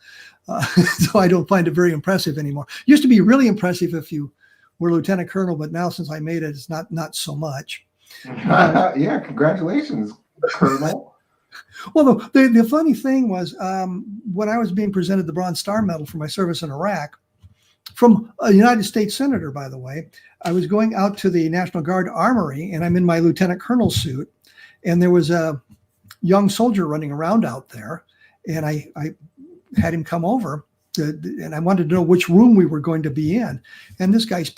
So I don't find it very impressive anymore. Used to be really impressive if you were lieutenant colonel, but now since I made it, it's not so much. Yeah, congratulations, Colonel. Well, the funny thing was when I was being presented the Bronze Star Medal for my service in Iraq, from a United States Senator, by the way, I was going out to the National Guard Armory, and I'm in my lieutenant colonel suit, and there was a young soldier running around out there, and I had him come over, and I wanted to know which room we were going to be in, and this guy's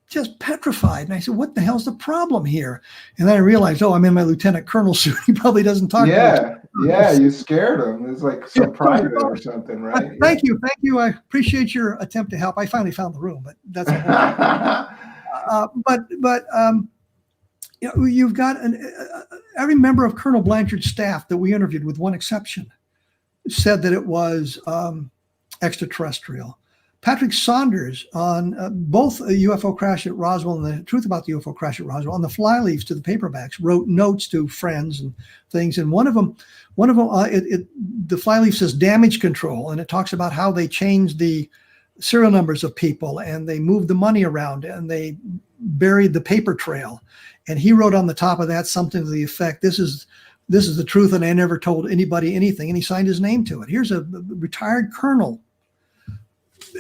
just petrified. And I said, what the hell's the problem here? And then I realized, I'm in my lieutenant colonel suit. He probably doesn't talk to me. Yeah, you scared him. It's like some private or something, right? Thank you. I appreciate your attempt to help. I finally found the room, but that's you've got every member of Colonel Blanchard's staff that we interviewed, with one exception, said that it was extraterrestrial. Patrick Saunders on both a UFO crash at Roswell and the truth about the UFO crash at Roswell on the flyleaves to the paperbacks, wrote notes to friends and things. And one of them, the flyleaf says damage control, and it talks about how they changed the serial numbers of people and they moved the money around and they buried the paper trail. And he wrote on the top of that something to the effect, this is the truth, and I never told anybody anything. And he signed his name to it. Here's a retired colonel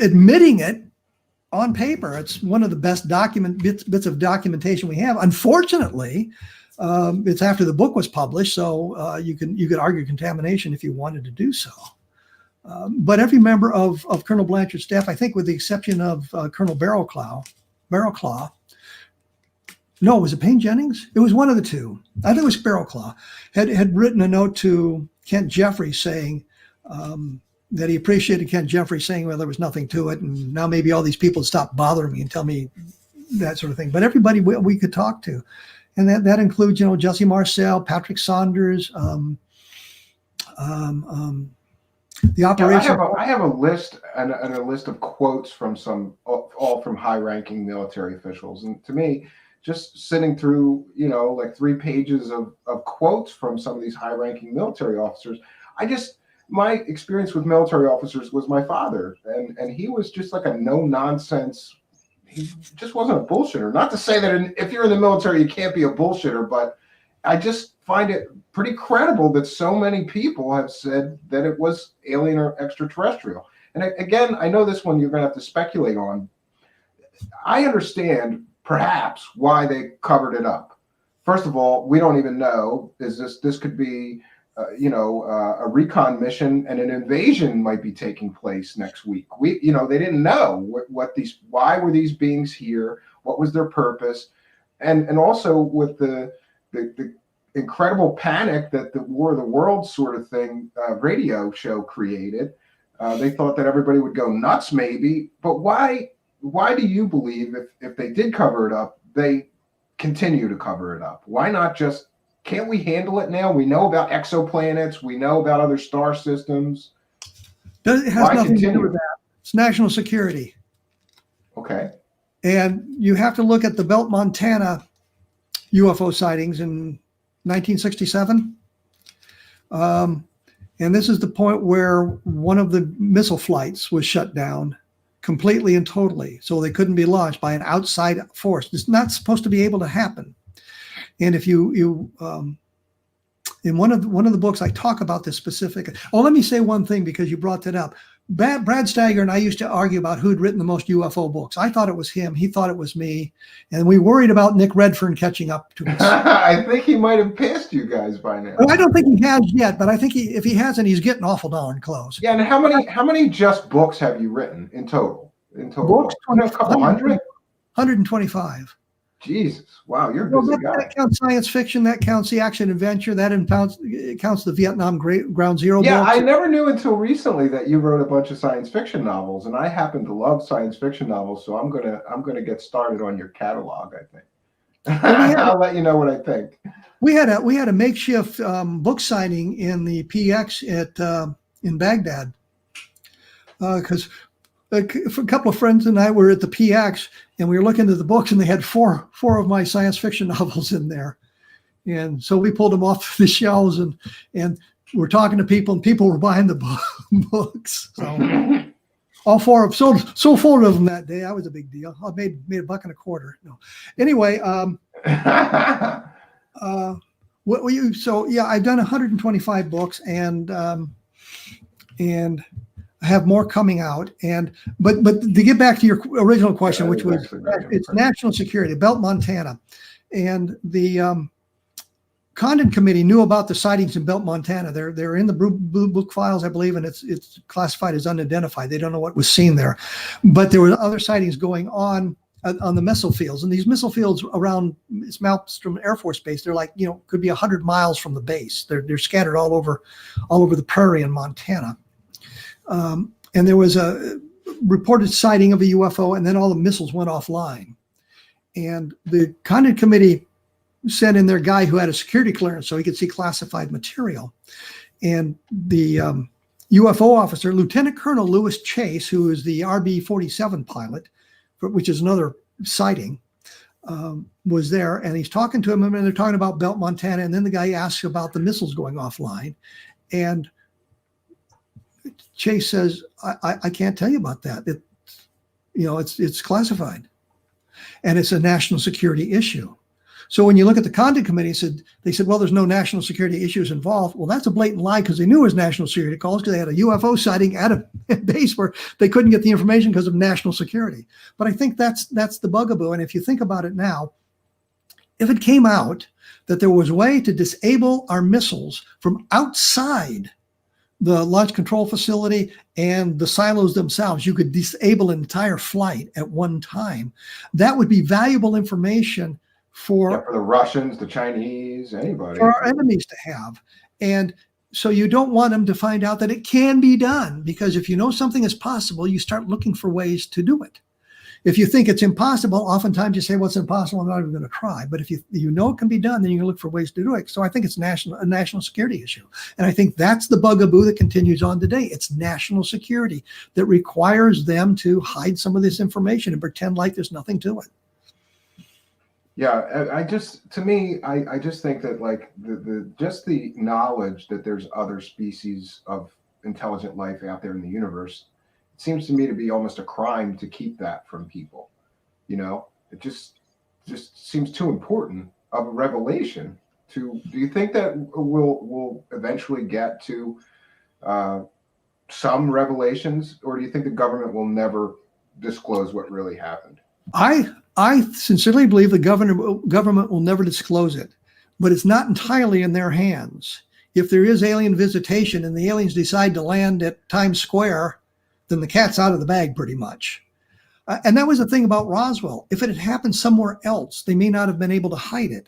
admitting it on paper. It's one of the best bits of documentation we have. Unfortunately, it's after the book was published, so you could argue contamination if you wanted to do so. But every member of Colonel Blanchard's staff, I think with the exception of Colonel Barrowclaw, no, was it Payne Jennings? It was one of the two. I think it was Barrowclaw, had written a note to Kent Jeffrey saying that he appreciated Kent Jeffrey saying, well, there was nothing to it, and now maybe all these people stop bothering me and tell me that sort of thing. But everybody we could talk to, and that includes, Jesse Marcel, Patrick Saunders, the operation. I have a list and a list of quotes from all from high-ranking military officials, and to me, just sitting through like 3 pages of quotes from some of these high-ranking military officers, my experience with military officers was my father, and he was just like a no-nonsense. He just wasn't a bullshitter. Not to say that if you're in the military, you can't be a bullshitter, but I just find it pretty credible that so many people have said that it was alien or extraterrestrial. And again, I know this one you're going to have to speculate on. I understand perhaps why they covered it up. First of all, we don't even know, this could be a recon mission and an invasion might be taking place next week. They didn't know why were these beings here, what was their purpose, and also with the incredible panic that the War of the Worlds sort of thing radio show created. They thought that everybody would go nuts, maybe. But why do you believe if they did cover it up, they continue to cover it up? Why not just? Can't we handle it now? We know about exoplanets. We know about other star systems. It has nothing to do with that. It's national security. Okay. And you have to look at the Belt, Montana UFO sightings in 1967. And this is the point where one of the missile flights was shut down completely and totally. So they couldn't be launched by an outside force. It's not supposed to be able to happen. And if you in one of the books, I talk about this specific. Oh, let me say one thing because you brought that up. Brad Steiger and I used to argue about who'd written the most UFO books. I thought it was him. He thought it was me. And we worried about Nick Redfern catching up to us. I think he might have passed you guys by now. Well, I don't think he has yet, but I think if he hasn't, he's getting awful darn close. Yeah, and how many just books have you written in total? Books, a couple hundred? 125. Jesus, wow, you're a busy guy. That counts science fiction. That counts the action adventure. That counts the Vietnam Ground Zero books. I never knew until recently that you wrote a bunch of science fiction novels, and I happen to love science fiction novels, so I'm gonna get started on your catalog. I think. I'll let you know what I think. We had a makeshift book signing in the PX in Baghdad because. A couple of friends and I were at the PX and we were looking at the books and they had four of my science fiction novels in there. And so we pulled them off the shelves and we're talking to people and people were buying the books. So all four of sold 4 of them that day. That was a big deal. I made $1.25. No. Anyway, I've done 125 books and I have more coming out, but to get back to your original question, which was it's national security, Belt, Montana, and the Condon Committee knew about the sightings in Belt, Montana. They're in the Blue Book files, I believe, and it's classified as unidentified. They don't know what was seen there, but there were other sightings going on the missile fields, and these missile fields around Malmstrom Air Force Base, they're like could be 100 miles from the base. They're scattered all over the prairie in Montana. And there was a reported sighting of a UFO, and then all the missiles went offline. And the Condon Committee sent in their guy who had a security clearance so he could see classified material. And the UFO officer, Lieutenant Colonel Lewis Chase, who is the RB-47 pilot, which is another sighting, was there, and he's talking to him, and they're talking about Belt, Montana, and then the guy asks about the missiles going offline, and Chase says, I can't tell you about that. It's classified, and it's a national security issue. So when you look at the Condon Committee, they said, well, there's no national security issues involved. Well, that's a blatant lie, because they knew it was national security calls, because they had a UFO sighting at a base where they couldn't get the information because of national security. But I think that's the bugaboo. And if you think about it now, if it came out that there was a way to disable our missiles from outside the launch control facility and the silos themselves, you could disable an entire flight at one time, that would be valuable information for the Russians, the Chinese, anybody. For our enemies to have. And so you don't want them to find out that it can be done, because if you know something is possible, you start looking for ways to do it. If you think it's impossible, oftentimes you say, well, it's impossible, I'm not even going to try. But if you know it can be done, then you can look for ways to do it. So I think it's a national security issue. And I think that's the bugaboo that continues on today. It's national security that requires them to hide some of this information and pretend like there's nothing to it. Yeah, I just think that, like, the knowledge that there's other species of intelligent life out there in the universe, it seems to me to be almost a crime to keep that from people. It just seems too important of a revelation. Do you think that we'll eventually get to some revelations, or do you think the government will never disclose what really happened? I sincerely believe the government will never disclose it, but it's not entirely in their hands. If there is alien visitation and the aliens decide to land at Times Square, then the cat's out of the bag pretty much. And that was the thing about Roswell. If it had happened somewhere else, they may not have been able to hide it.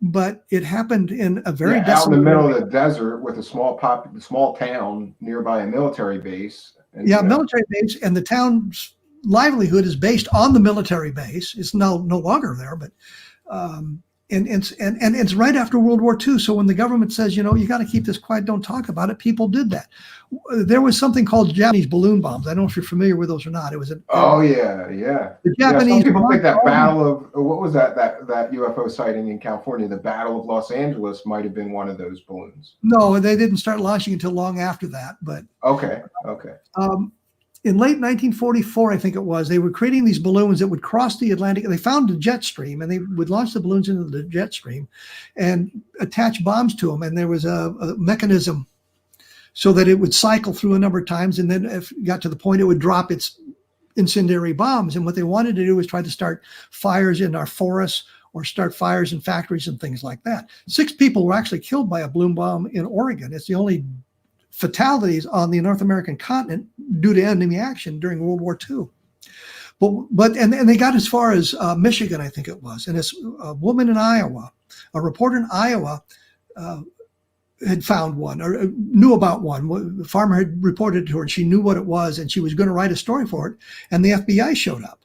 But it happened in a very out in the middle of the desert with a small town nearby a military base. Military base, and the town's livelihood is based on the military base. It's no longer there, but and it's right after World War II. So when the government says, you got to keep this quiet, don't talk about it, people did that. There was something called Japanese balloon bombs. I don't know if you're familiar with those or not. It was the Japanese. Some people think that battle of what was that UFO sighting in California, the Battle of Los Angeles, might have been one of those balloons. No, they didn't start launching until long after that. But okay. In late 1944, I think it was, they were creating these balloons that would cross the Atlantic. They found the jet stream, and they would launch the balloons into the jet stream and attach bombs to them. And there was a mechanism so that it would cycle through a number of times. And then if it got to the point, it would drop its incendiary bombs. And what they wanted to do was try to start fires in our forests or start fires in factories and things like that. 6 people were actually killed by a balloon bomb in Oregon. It's the only fatalities on the North American continent due to enemy action during World War II. But they got as far as Michigan, I think it was. And a woman in Iowa, a reporter in Iowa, had found one or knew about one. The farmer had reported it to her, and she knew what it was, and she was going to write a story for it. And the FBI showed up.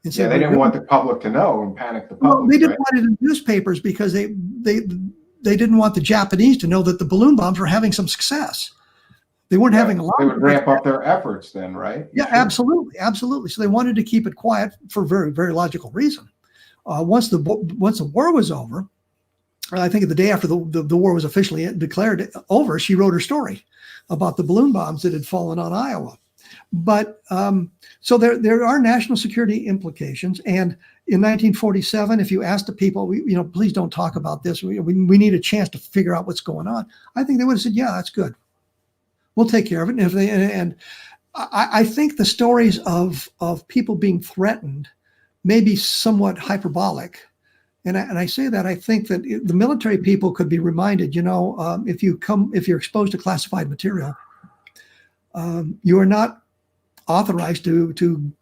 And said, they didn't want the public to know and panic the public. Well, they didn't want it in newspapers because they didn't want the Japanese to know that the balloon bombs were having some success. They weren't having a lot. They would ramp up their efforts then, right? Yeah, sure. Absolutely. So they wanted to keep it quiet for a very, very logical reason. Once the war was over, I think the day after the war was officially declared over, she wrote her story about the balloon bombs that had fallen on Iowa. But so there are national security implications. And in 1947, if you asked the people, please don't talk about this. We need a chance to figure out what's going on. I think they would have said, yeah, that's good. We'll take care of it. And I think the stories of people being threatened may be somewhat hyperbolic. And I say that I think that the military people could be reminded, if you're exposed to classified material, you are not authorized to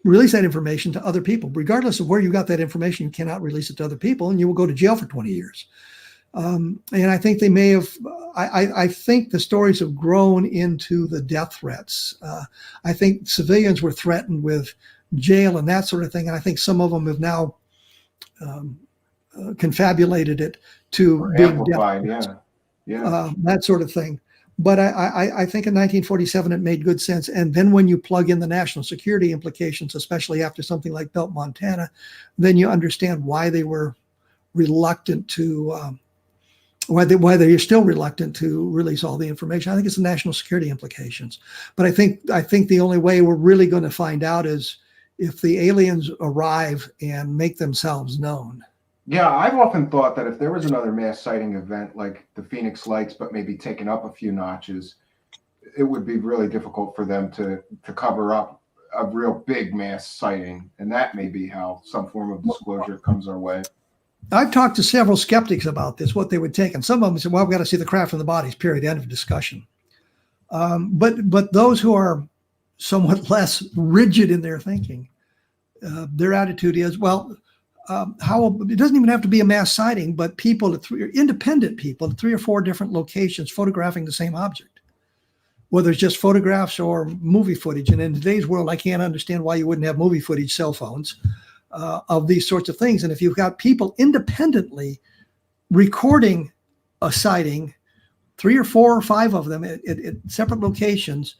release that information to other people. Regardless of where you got that information, you cannot release it to other people, and you will go to jail for 20 years. And I think they may have, I think the stories have grown into the death threats. I think civilians were threatened with jail and that sort of thing. And I think some of them have now confabulated it to being amplified, that sort of thing. But I think in 1947 it made good sense. And then when you plug in the national security implications, especially after something like Belt Montana, then you understand why they were reluctant to, why they're still reluctant to release all the information. I think it's the national security implications. But I think the only way we're really going to find out is if the aliens arrive and make themselves known. Yeah, I've often thought that if there was another mass sighting event like the Phoenix Lights, but maybe taken up a few notches, it would be really difficult for them to cover up a real big mass sighting, and that may be how some form of disclosure comes our way. I've talked to several skeptics about this, what they would take, and some of them said, "Well, we've got to see the craft from the bodies." Period. End of discussion. But those who are somewhat less rigid in their thinking, their attitude is, well, how it doesn't even have to be a mass sighting, but people, independent people, at 3 or 4 different locations photographing the same object, whether it's just photographs or movie footage. And in today's world, I can't understand why you wouldn't have movie footage, cell phones, of these sorts of things. And if you've got people independently recording a sighting, 3 or 4 or 5 of them at separate locations,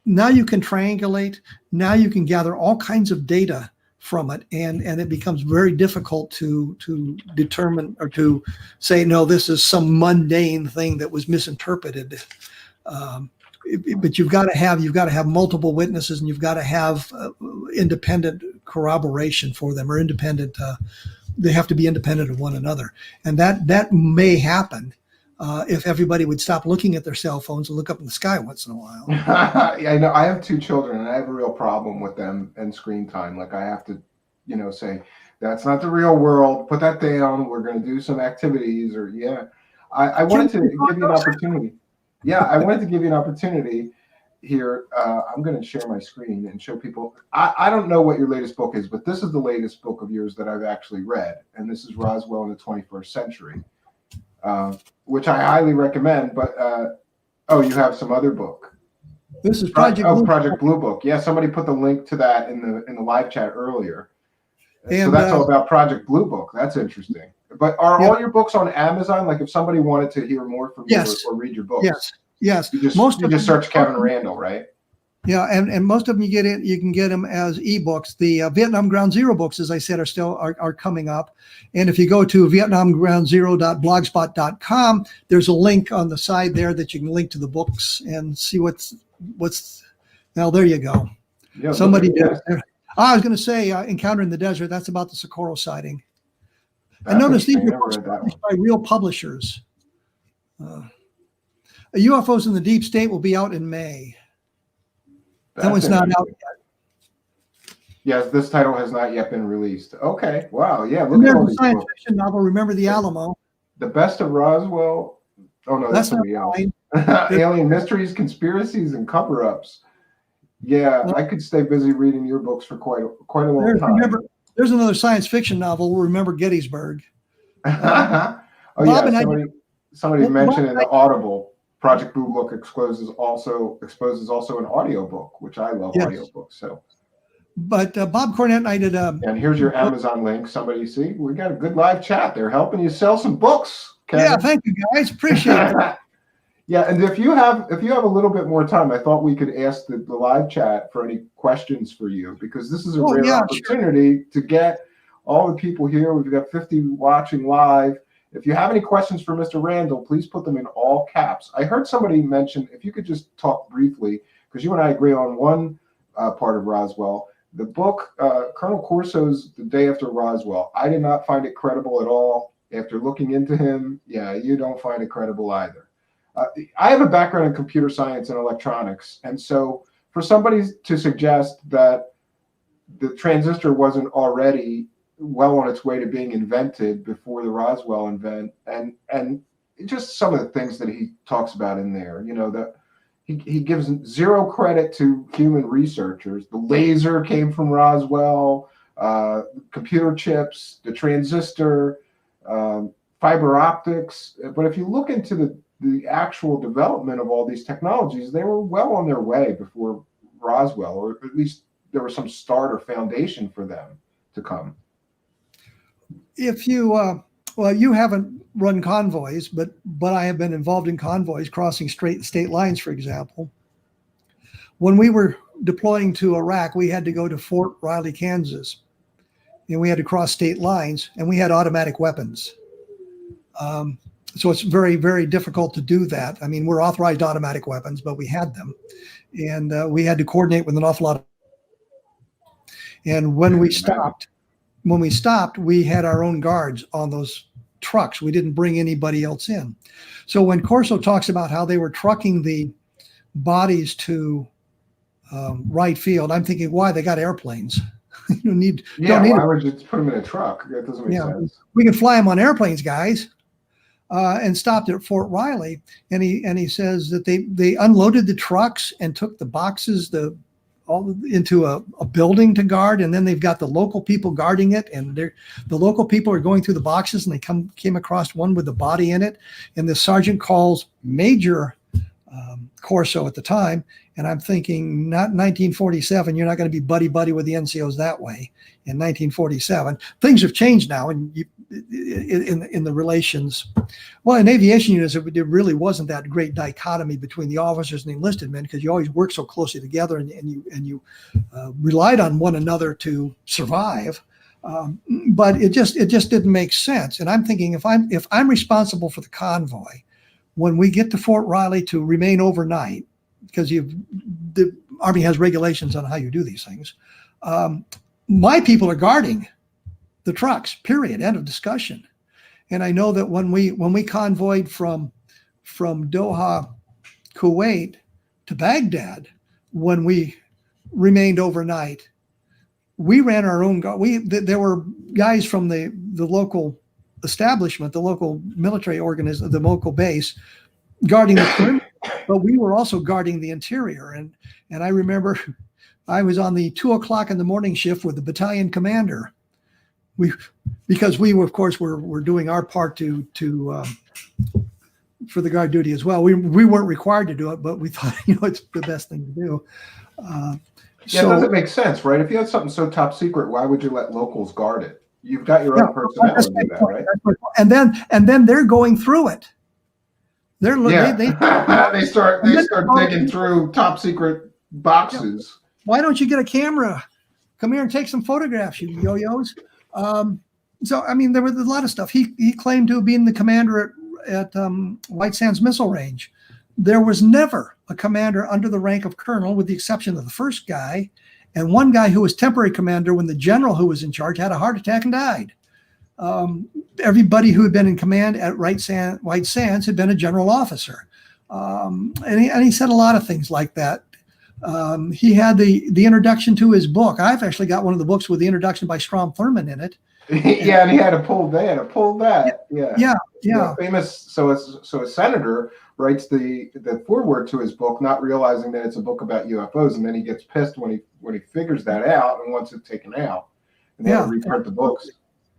now you can triangulate. Now you can gather all kinds of data from it, and it becomes very difficult to determine or to say, no, this is some mundane thing that was misinterpreted. But you've got to have multiple witnesses, and you've got to have independent corroboration for them, or independent. They have to be independent of one another, and that may happen if everybody would stop looking at their cell phones and look up in the sky once in a while. Yeah, I know. I have 2 children, and I have a real problem with them and screen time. Like, I have to, say, that's not the real world. Put that down. We're going to do some activities, or I wanted to give you an opportunity. Yeah, I wanted to give you an opportunity here. I'm going to share my screen and show people. I don't know what your latest book is, but this is the latest book of yours that I've actually read, and this is Roswell in the 21st Century. Which I highly recommend, but you have some other book. This is Project Blue Book. Yeah, somebody put the link to that in the live chat earlier. And, so that's all about Project Blue Book. That's interesting. But are all your books on Amazon? Like, if somebody wanted to hear more from you or read your books, yes. You just search Kevin Randle, right? Yeah, and most of them you can get them as ebooks. The Vietnam Ground Zero books, as I said, are coming up. And if you go to vietnamgroundzero.blogspot.com, there's a link on the side there that you can link to the books and see what's. Now there you go. Yeah, somebody did. I was going to say Encounter in the Desert. That's about the Socorro sighting. And notice these are books published by real publishers. UFOs in the Deep State will be out in May. That one's not out yet. Yes, this title has not yet been released. Okay, wow, yeah. Look at all these science fiction novel. Remember the Alamo. The Best of Roswell. Oh no, that's somebody else. Alien Mysteries, Conspiracies, and Cover-Ups. Yeah, I could stay busy reading your books for quite a long time. There's another science fiction novel. Remember Gettysburg. Somebody mentioned in the Audible. Project Blue Book exposes also an audiobook, which I love audiobooks. So, but Bob Cornett and I did and here's your Amazon link. Somebody see, we got a good live chat. They're helping you sell some books. Kevin. Yeah, thank you guys. Appreciate it. Yeah, and if you have a little bit more time, I thought we could ask the live chat for any questions for you, because this is a rare opportunity to get all the people here. We've got 50 watching live. If you have any questions for Mr. Randle, please put them in all caps. I heard somebody mention, if you could just talk briefly, because you and I agree on one part of Roswell, the book, Colonel Corso's The Day After Roswell. I did not find it credible at all. After looking into him, you don't find it credible either. I have a background in computer science and electronics, and so for somebody to suggest that the transistor wasn't already well on its way to being invented before the Roswell event, and just some of the things that he talks about in there, that he gives zero credit to human researchers. The laser came from Roswell, computer chips, the transistor, fiber optics. But if you look into the actual development of all these technologies, they were well on their way before Roswell, or at least there was some start or foundation for them to come. If you Well, you haven't run convoys, but I have been involved in convoys crossing straight state lines, for example. When we were deploying to Iraq, we had to go to Fort Riley, Kansas, and we had to cross state lines, and we had automatic weapons. So it's very, very difficult to do that. I mean, we're authorized automatic weapons, but we had them, and we had to coordinate with an awful lot. And when we stopped, we had our own guards on those trucks. We didn't bring anybody else in. So when Corso talks about how they were trucking the bodies to Wright Field, I'm thinking, why? They got airplanes. You don't need. Why would you put them in a truck? That doesn't make sense. We can fly them on airplanes, guys. And stopped at Fort Riley, and he says that they unloaded the trucks and took the boxes all into a building to guard, and then they've got the local people guarding it, and the local people are going through the boxes, and they came across one with the body in it, and the sergeant calls Major Corso at the time, and I'm thinking, not 1947, you're not going to be buddy with the NCOs that way. In 1947, things have changed now, and in the relations. Well, in aviation units, it really wasn't that great dichotomy between the officers and the enlisted men, because you always worked so closely together, and you relied on one another to survive. But it just didn't make sense. And I'm thinking, if I'm responsible for the convoy, when we get to Fort Riley to remain overnight, because the Army has regulations on how you do these things, my people are guarding the trucks, period, end of discussion. And I know that when we convoyed from Doha, Kuwait to Baghdad, when we remained overnight, we ran our own guard. There were guys from the local establishment, the local military organism, the local base, guarding the perimeter, but we were also guarding the interior. And I remember I was on the 2:00 in the morning shift with the battalion commander. Because we were, of course, we're doing our part to for the guard duty as well. We weren't required to do it, but we thought, it's the best thing to do. It doesn't make sense, right? If you had something so top secret, why would you let locals guard it? You've got your own personnel to do that, right? And then they're going through it. They start digging through top secret boxes. Why don't you get a camera? Come here and take some photographs, you yo-yos. So, I mean, there was a lot of stuff. He claimed to have been the commander at White Sands Missile Range. There was never a commander under the rank of colonel, with the exception of the first guy, and one guy who was temporary commander when the general who was in charge had a heart attack and died. Everybody who had been in command at White Sands had been a general officer. And he said a lot of things like that. He had the introduction to his book. I've actually got one of the books with the introduction by Strom Thurmond in it. And he had to pull that. Yeah. Famous. So a senator writes the foreword to his book, not realizing that it's a book about UFOs, and then he gets pissed when he figures that out and wants it taken out, and they have to reprint the books.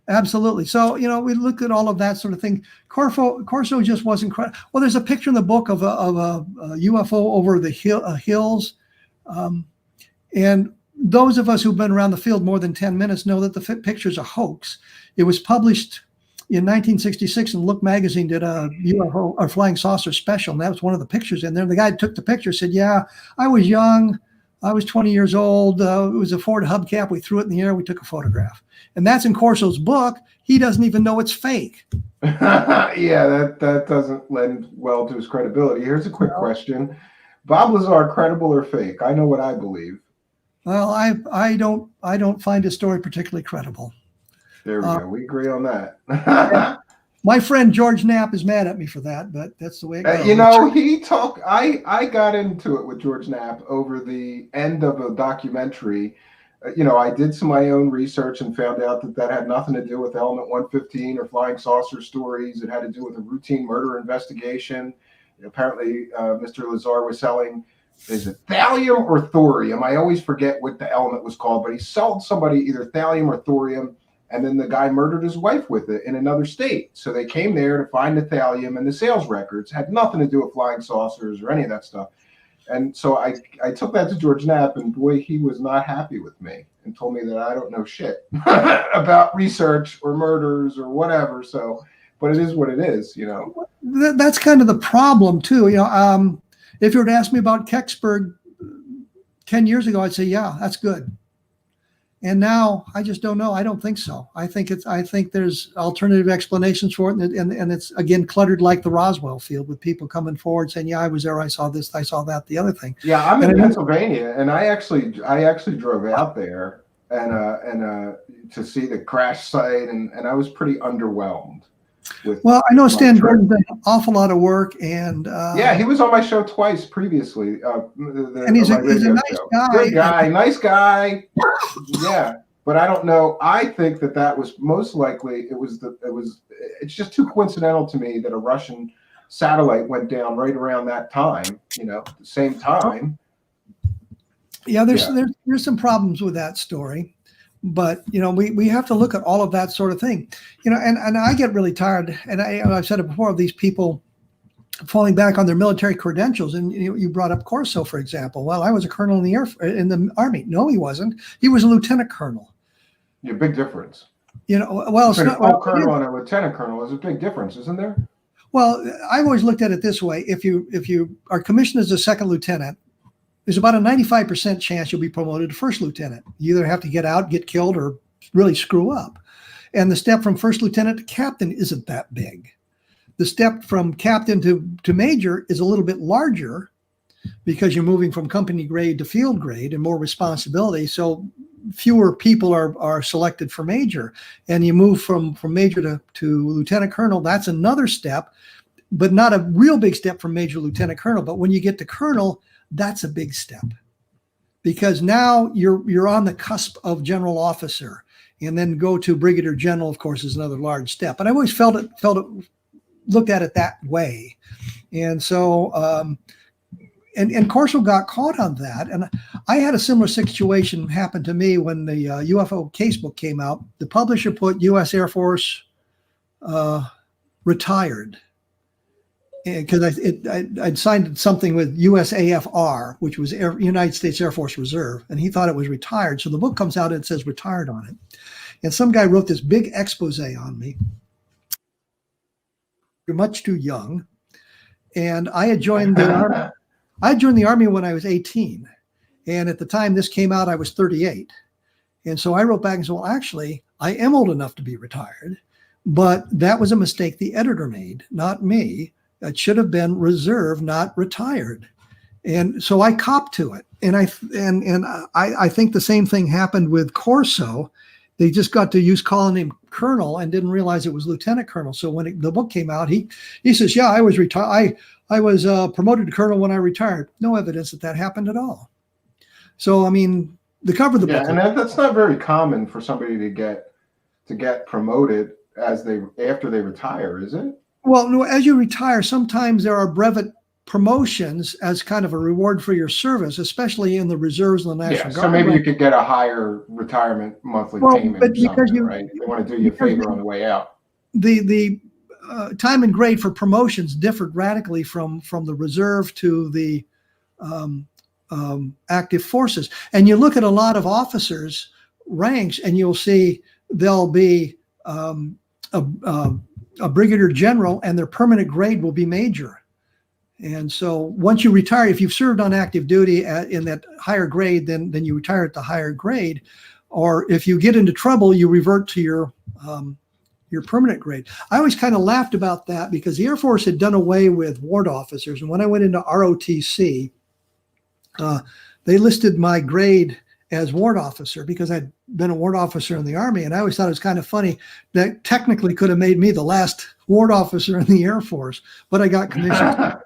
Absolutely. So, we looked at all of that sort of thing. Corso just wasn't credible. Well, there's a picture in the book of a UFO over the hills. And those of us who've been around the field more than 10 minutes know that the picture's a hoax. It was published in 1966, and Look magazine did a UFO or flying saucer special, and that was one of the pictures in there. The guy who took the picture said, "Yeah, I was young. I was 20 years old. It was a Ford hubcap. We threw it in the air. We took a photograph." And that's in Corso's book. He doesn't even know it's fake. That doesn't lend well to his credibility. Here's a quick question. Bob Lazar, credible or fake? I know what I believe. Well, I don't find his story particularly credible. There we go. We agree on that. My friend George Knapp is mad at me for that, but that's the way it goes. I got into it with George Knapp over the end of a documentary. I did some of my own research and found out that had nothing to do with Element 115 or flying saucer stories. It had to do with a routine murder investigation. Apparently, Mr. Lazar was selling, is it thallium or thorium? I always forget what the element was called, but he sold somebody either thallium or thorium, and then the guy murdered his wife with it in another state. So they came there to find the thallium, and the sales records had nothing to do with flying saucers or any of that stuff. And so I took that to George Knapp, and boy, he was not happy with me and told me that I don't know shit about research or murders or whatever. So, but it is what it is, you know. That's kind of the problem too. If you were to ask me about Kecksburg 10 years ago, I'd say, yeah, that's good. And now I just don't know. I don't think so. I think there's alternative explanations for it. And it's again cluttered like the Roswell field with people coming forward saying, yeah, I was there. I saw this. I saw that, the other thing. Yeah. I'm in Pennsylvania, and I actually drove out there and to see the crash site. And I was pretty underwhelmed. Well, I know Stan Gordon's done an awful lot of work, and yeah, he was on my show twice previously. And he's a nice guy. Good guy, nice guy. Yeah, but I don't know. I think that was most likely it's just too coincidental to me that a Russian satellite went down right around that time. You know, the same time. Yeah, there's some problems with that story. But, we have to look at all of that sort of thing, and I get really tired. And I've said it before, of these people falling back on their military credentials. And you brought up Corso, for example. Well, I was a colonel in the Army. No, he wasn't. He was a lieutenant colonel. Yeah, big difference. Well, it's not, a colonel and a lieutenant colonel is a big difference, isn't there? Well, I've always looked at it this way. If you are commissioned as a second lieutenant, there's about a 95% chance you'll be promoted to first lieutenant. You either have to get out, get killed, or really screw up. And the step from first lieutenant to captain isn't that big. The step from captain to major is a little bit larger because you're moving from company grade to field grade and more responsibility. So fewer people are selected for major. And you move from major to lieutenant colonel. That's another step, but not a real big step from major to lieutenant colonel. But when you get to colonel, that's a big step, because now you're on the cusp of general officer, and then go to brigadier general, of course, is another large step. And I always looked at it that way. And so, and Corso got caught on that. And I had a similar situation happen to me when the UFO casebook came out. The publisher put U.S. Air Force retired, because I'd signed something with USAFR, which was United States Air Force Reserve, and he thought it was retired. So the book comes out and it says retired on it. And some guy wrote this big expose on me. You're much too young. And I had joined the Army. I joined the Army when I was 18. And at the time this came out, I was 38. And so I wrote back and said, well, actually, I am old enough to be retired, but that was a mistake the editor made, not me. It should have been reserve, not retired. And so I copped to it. And I think the same thing happened with Corso. They just got to use calling him colonel and didn't realize it was lieutenant colonel. So when the book came out, he says, yeah, I was retired. I was promoted to colonel when I retired. No evidence that happened at all. So, I mean, the cover of the book. And that's not very common for somebody to get promoted after they retire, is it? Well, no, as you retire, sometimes there are brevet promotions as kind of a reward for your service, especially in the reserves and the National Guard. So maybe you could get a higher retirement monthly payment, but because right? They want to do you a favor on the way out. The time and grade for promotions differed radically from the reserve to the active forces. And you look at a lot of officers' ranks, and you'll see there'll be a brigadier general, and their permanent grade will be major. And so once you retire, if you've served on active duty in that higher grade, then you retire at the higher grade. Or if you get into trouble, you revert to your permanent grade. I always kind of laughed about that because the Air Force had done away with ward officers. And when I went into ROTC, they listed my grade as ward officer because I'd been a ward officer in the Army. And I always thought it was kind of funny that technically could have made me the last ward officer in the Air Force, but I got commissioned.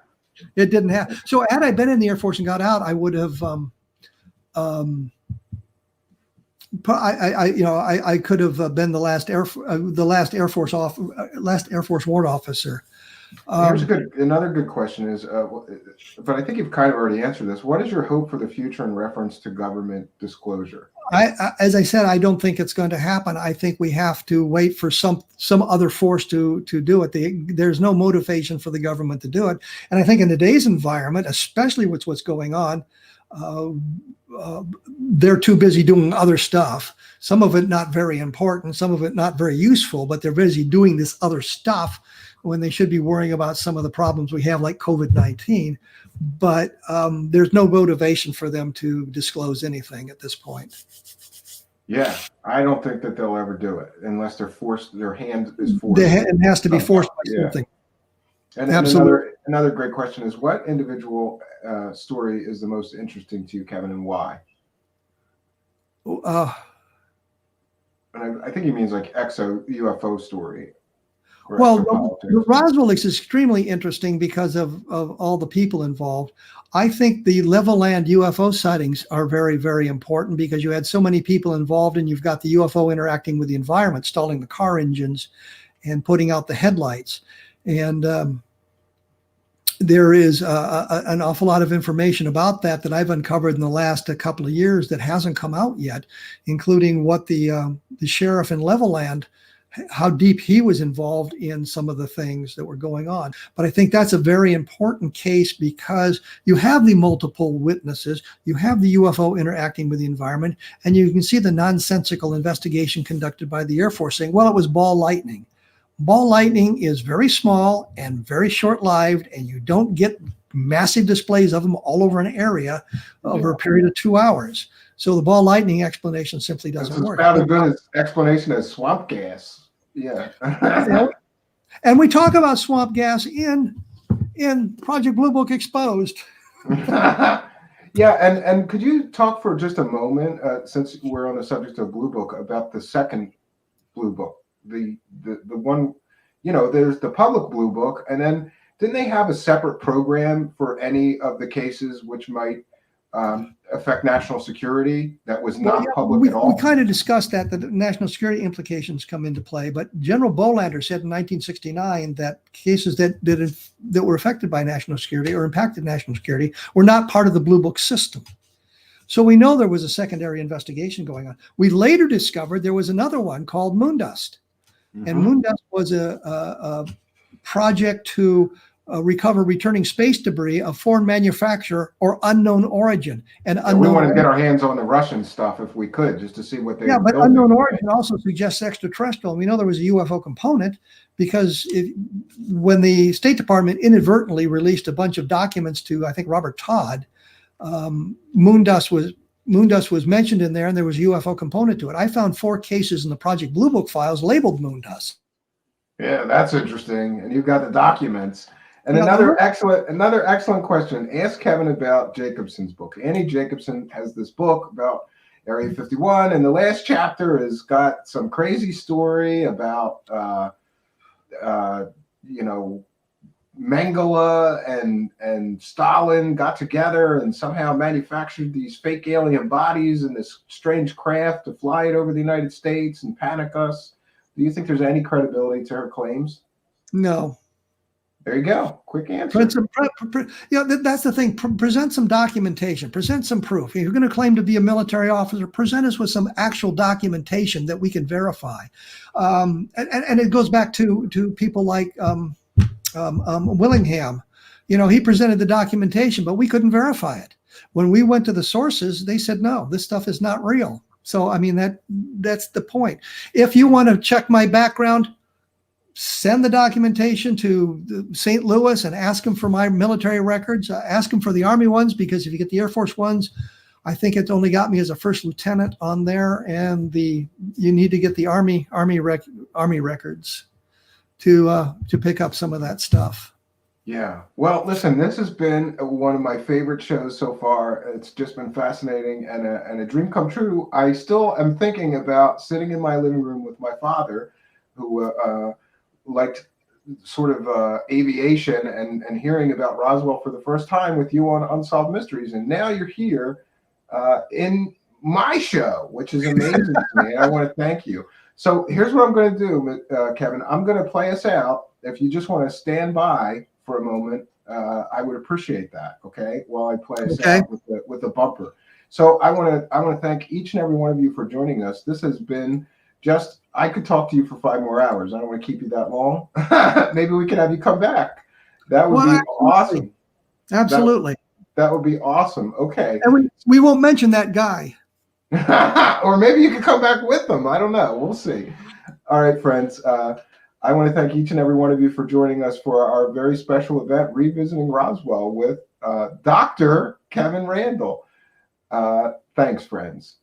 It didn't happen. So had I been in the Air Force and got out, I would have, I could have been the last Air Force ward officer. Here's another good question is, but I think you've kind of already answered this. What is your hope for the future in reference to government disclosure? As I said, I don't think it's going to happen. I think we have to wait for some other force to do it. There's no motivation for the government to do it. And I think in today's environment, especially with what's going on, they're too busy doing other stuff. Some of it not very important, some of it not very useful, but they're busy doing this other stuff when they should be worrying about some of the problems we have, like COVID-19. But there's no motivation for them to disclose anything at this point. Yeah, I don't think that they'll ever do it unless they're forced. Their hand is forced. It has to be forced by something. And another great question is, what individual story is the most interesting to you, Kevin, and why? And I think he means like UFO story. Well, Roswell is extremely interesting because of all the people involved. I think the level land UFO sightings are very, very important because you had so many people involved, and you've got the UFO interacting with the environment, stalling the car engines and putting out the headlights. And there is an awful lot of information about that I've uncovered in the last couple of years that hasn't come out yet, including what the sheriff in Levelland, how deep he was involved in some of the things that were going on. But I think that's a very important case because you have the multiple witnesses, you have the UFO interacting with the environment, and you can see the nonsensical investigation conducted by the Air Force saying, well, it was ball lightning. Ball lightning is very small and very short-lived, and you don't get massive displays of them all over an area over a period of 2 hours. So the ball lightning explanation simply doesn't work. It's about as good an explanation as swamp gas. Yeah. And we talk about swamp gas in Project Blue Book Exposed. Yeah, and could you talk for just a moment, since we're on the subject of Blue Book, about the second Blue Book, the one, there's the public Blue Book, and then didn't they have a separate program for any of the cases which might affect national security that was not public at all? We kind of discussed that the national security implications come into play, but General Bolander said in 1969 that cases that were affected by national security or impacted national security were not part of the Blue Book system. So we know there was a secondary investigation going on. We later discovered there was another one called Moondust. Mm-hmm. And Moondust was a project to recover returning space debris of foreign manufacture or unknown origin. And we want to get our hands on the Russian stuff if we could, just to see what they. Yeah, but unknown origin also suggests extraterrestrial. And we know there was a UFO component because when the State Department inadvertently released a bunch of documents to, I think, Robert Todd, Moondust was mentioned in there, and there was a UFO component to it. I found 4 cases in the Project Blue Book files labeled Moondust. Yeah, that's interesting. And you've got the documents. And another excellent question. Ask Kevin about Jacobson's book. Annie Jacobson has this book about Area 51, and the last chapter has got some crazy story about Mengele and Stalin got together and somehow manufactured these fake alien bodies in this strange craft to fly it over the United States and panic us. Do you think there's any credibility to her claims? No. There you go. Quick answer. That's the thing. Present some documentation. Present some proof. If you're going to claim to be a military officer, present us with some actual documentation that we can verify. And it goes back to people like Willingham. He presented the documentation, but we couldn't verify it. When we went to the sources, they said, no, this stuff is not real. So, I mean, that's the point. If you want to check my background, send the documentation to St. Louis and ask them for my military records. Ask them for the Army ones, because if you get the Air Force ones, I think it's only got me as a first lieutenant on there, and you need to get the Army records to pick up some of that stuff. Yeah. Well, listen, this has been one of my favorite shows so far. It's just been fascinating and a dream come true. I still am thinking about sitting in my living room with my father, who liked sort of aviation, and hearing about Roswell for the first time with you on Unsolved Mysteries. And now you're here in my show, which is amazing to me. I want to thank you. So here's what I'm going to do, Kevin. I'm going to play us out. If you just want to stand by for a moment, I would appreciate that. Okay, while I play us out with the bumper. So I want to thank each and every one of you for joining us. This has been just, I could talk to you for 5 more hours. I don't want to keep you that long. Maybe we can have you come back. That would Well, be absolutely. awesome. Absolutely. That would be awesome. Okay. And we won't mention that guy. Or maybe you could come back with them. I don't know. We'll see. All right, friends. I want to thank each and every one of you for joining us for our very special event, Revisiting Roswell with Dr. Kevin Randle. Thanks, friends.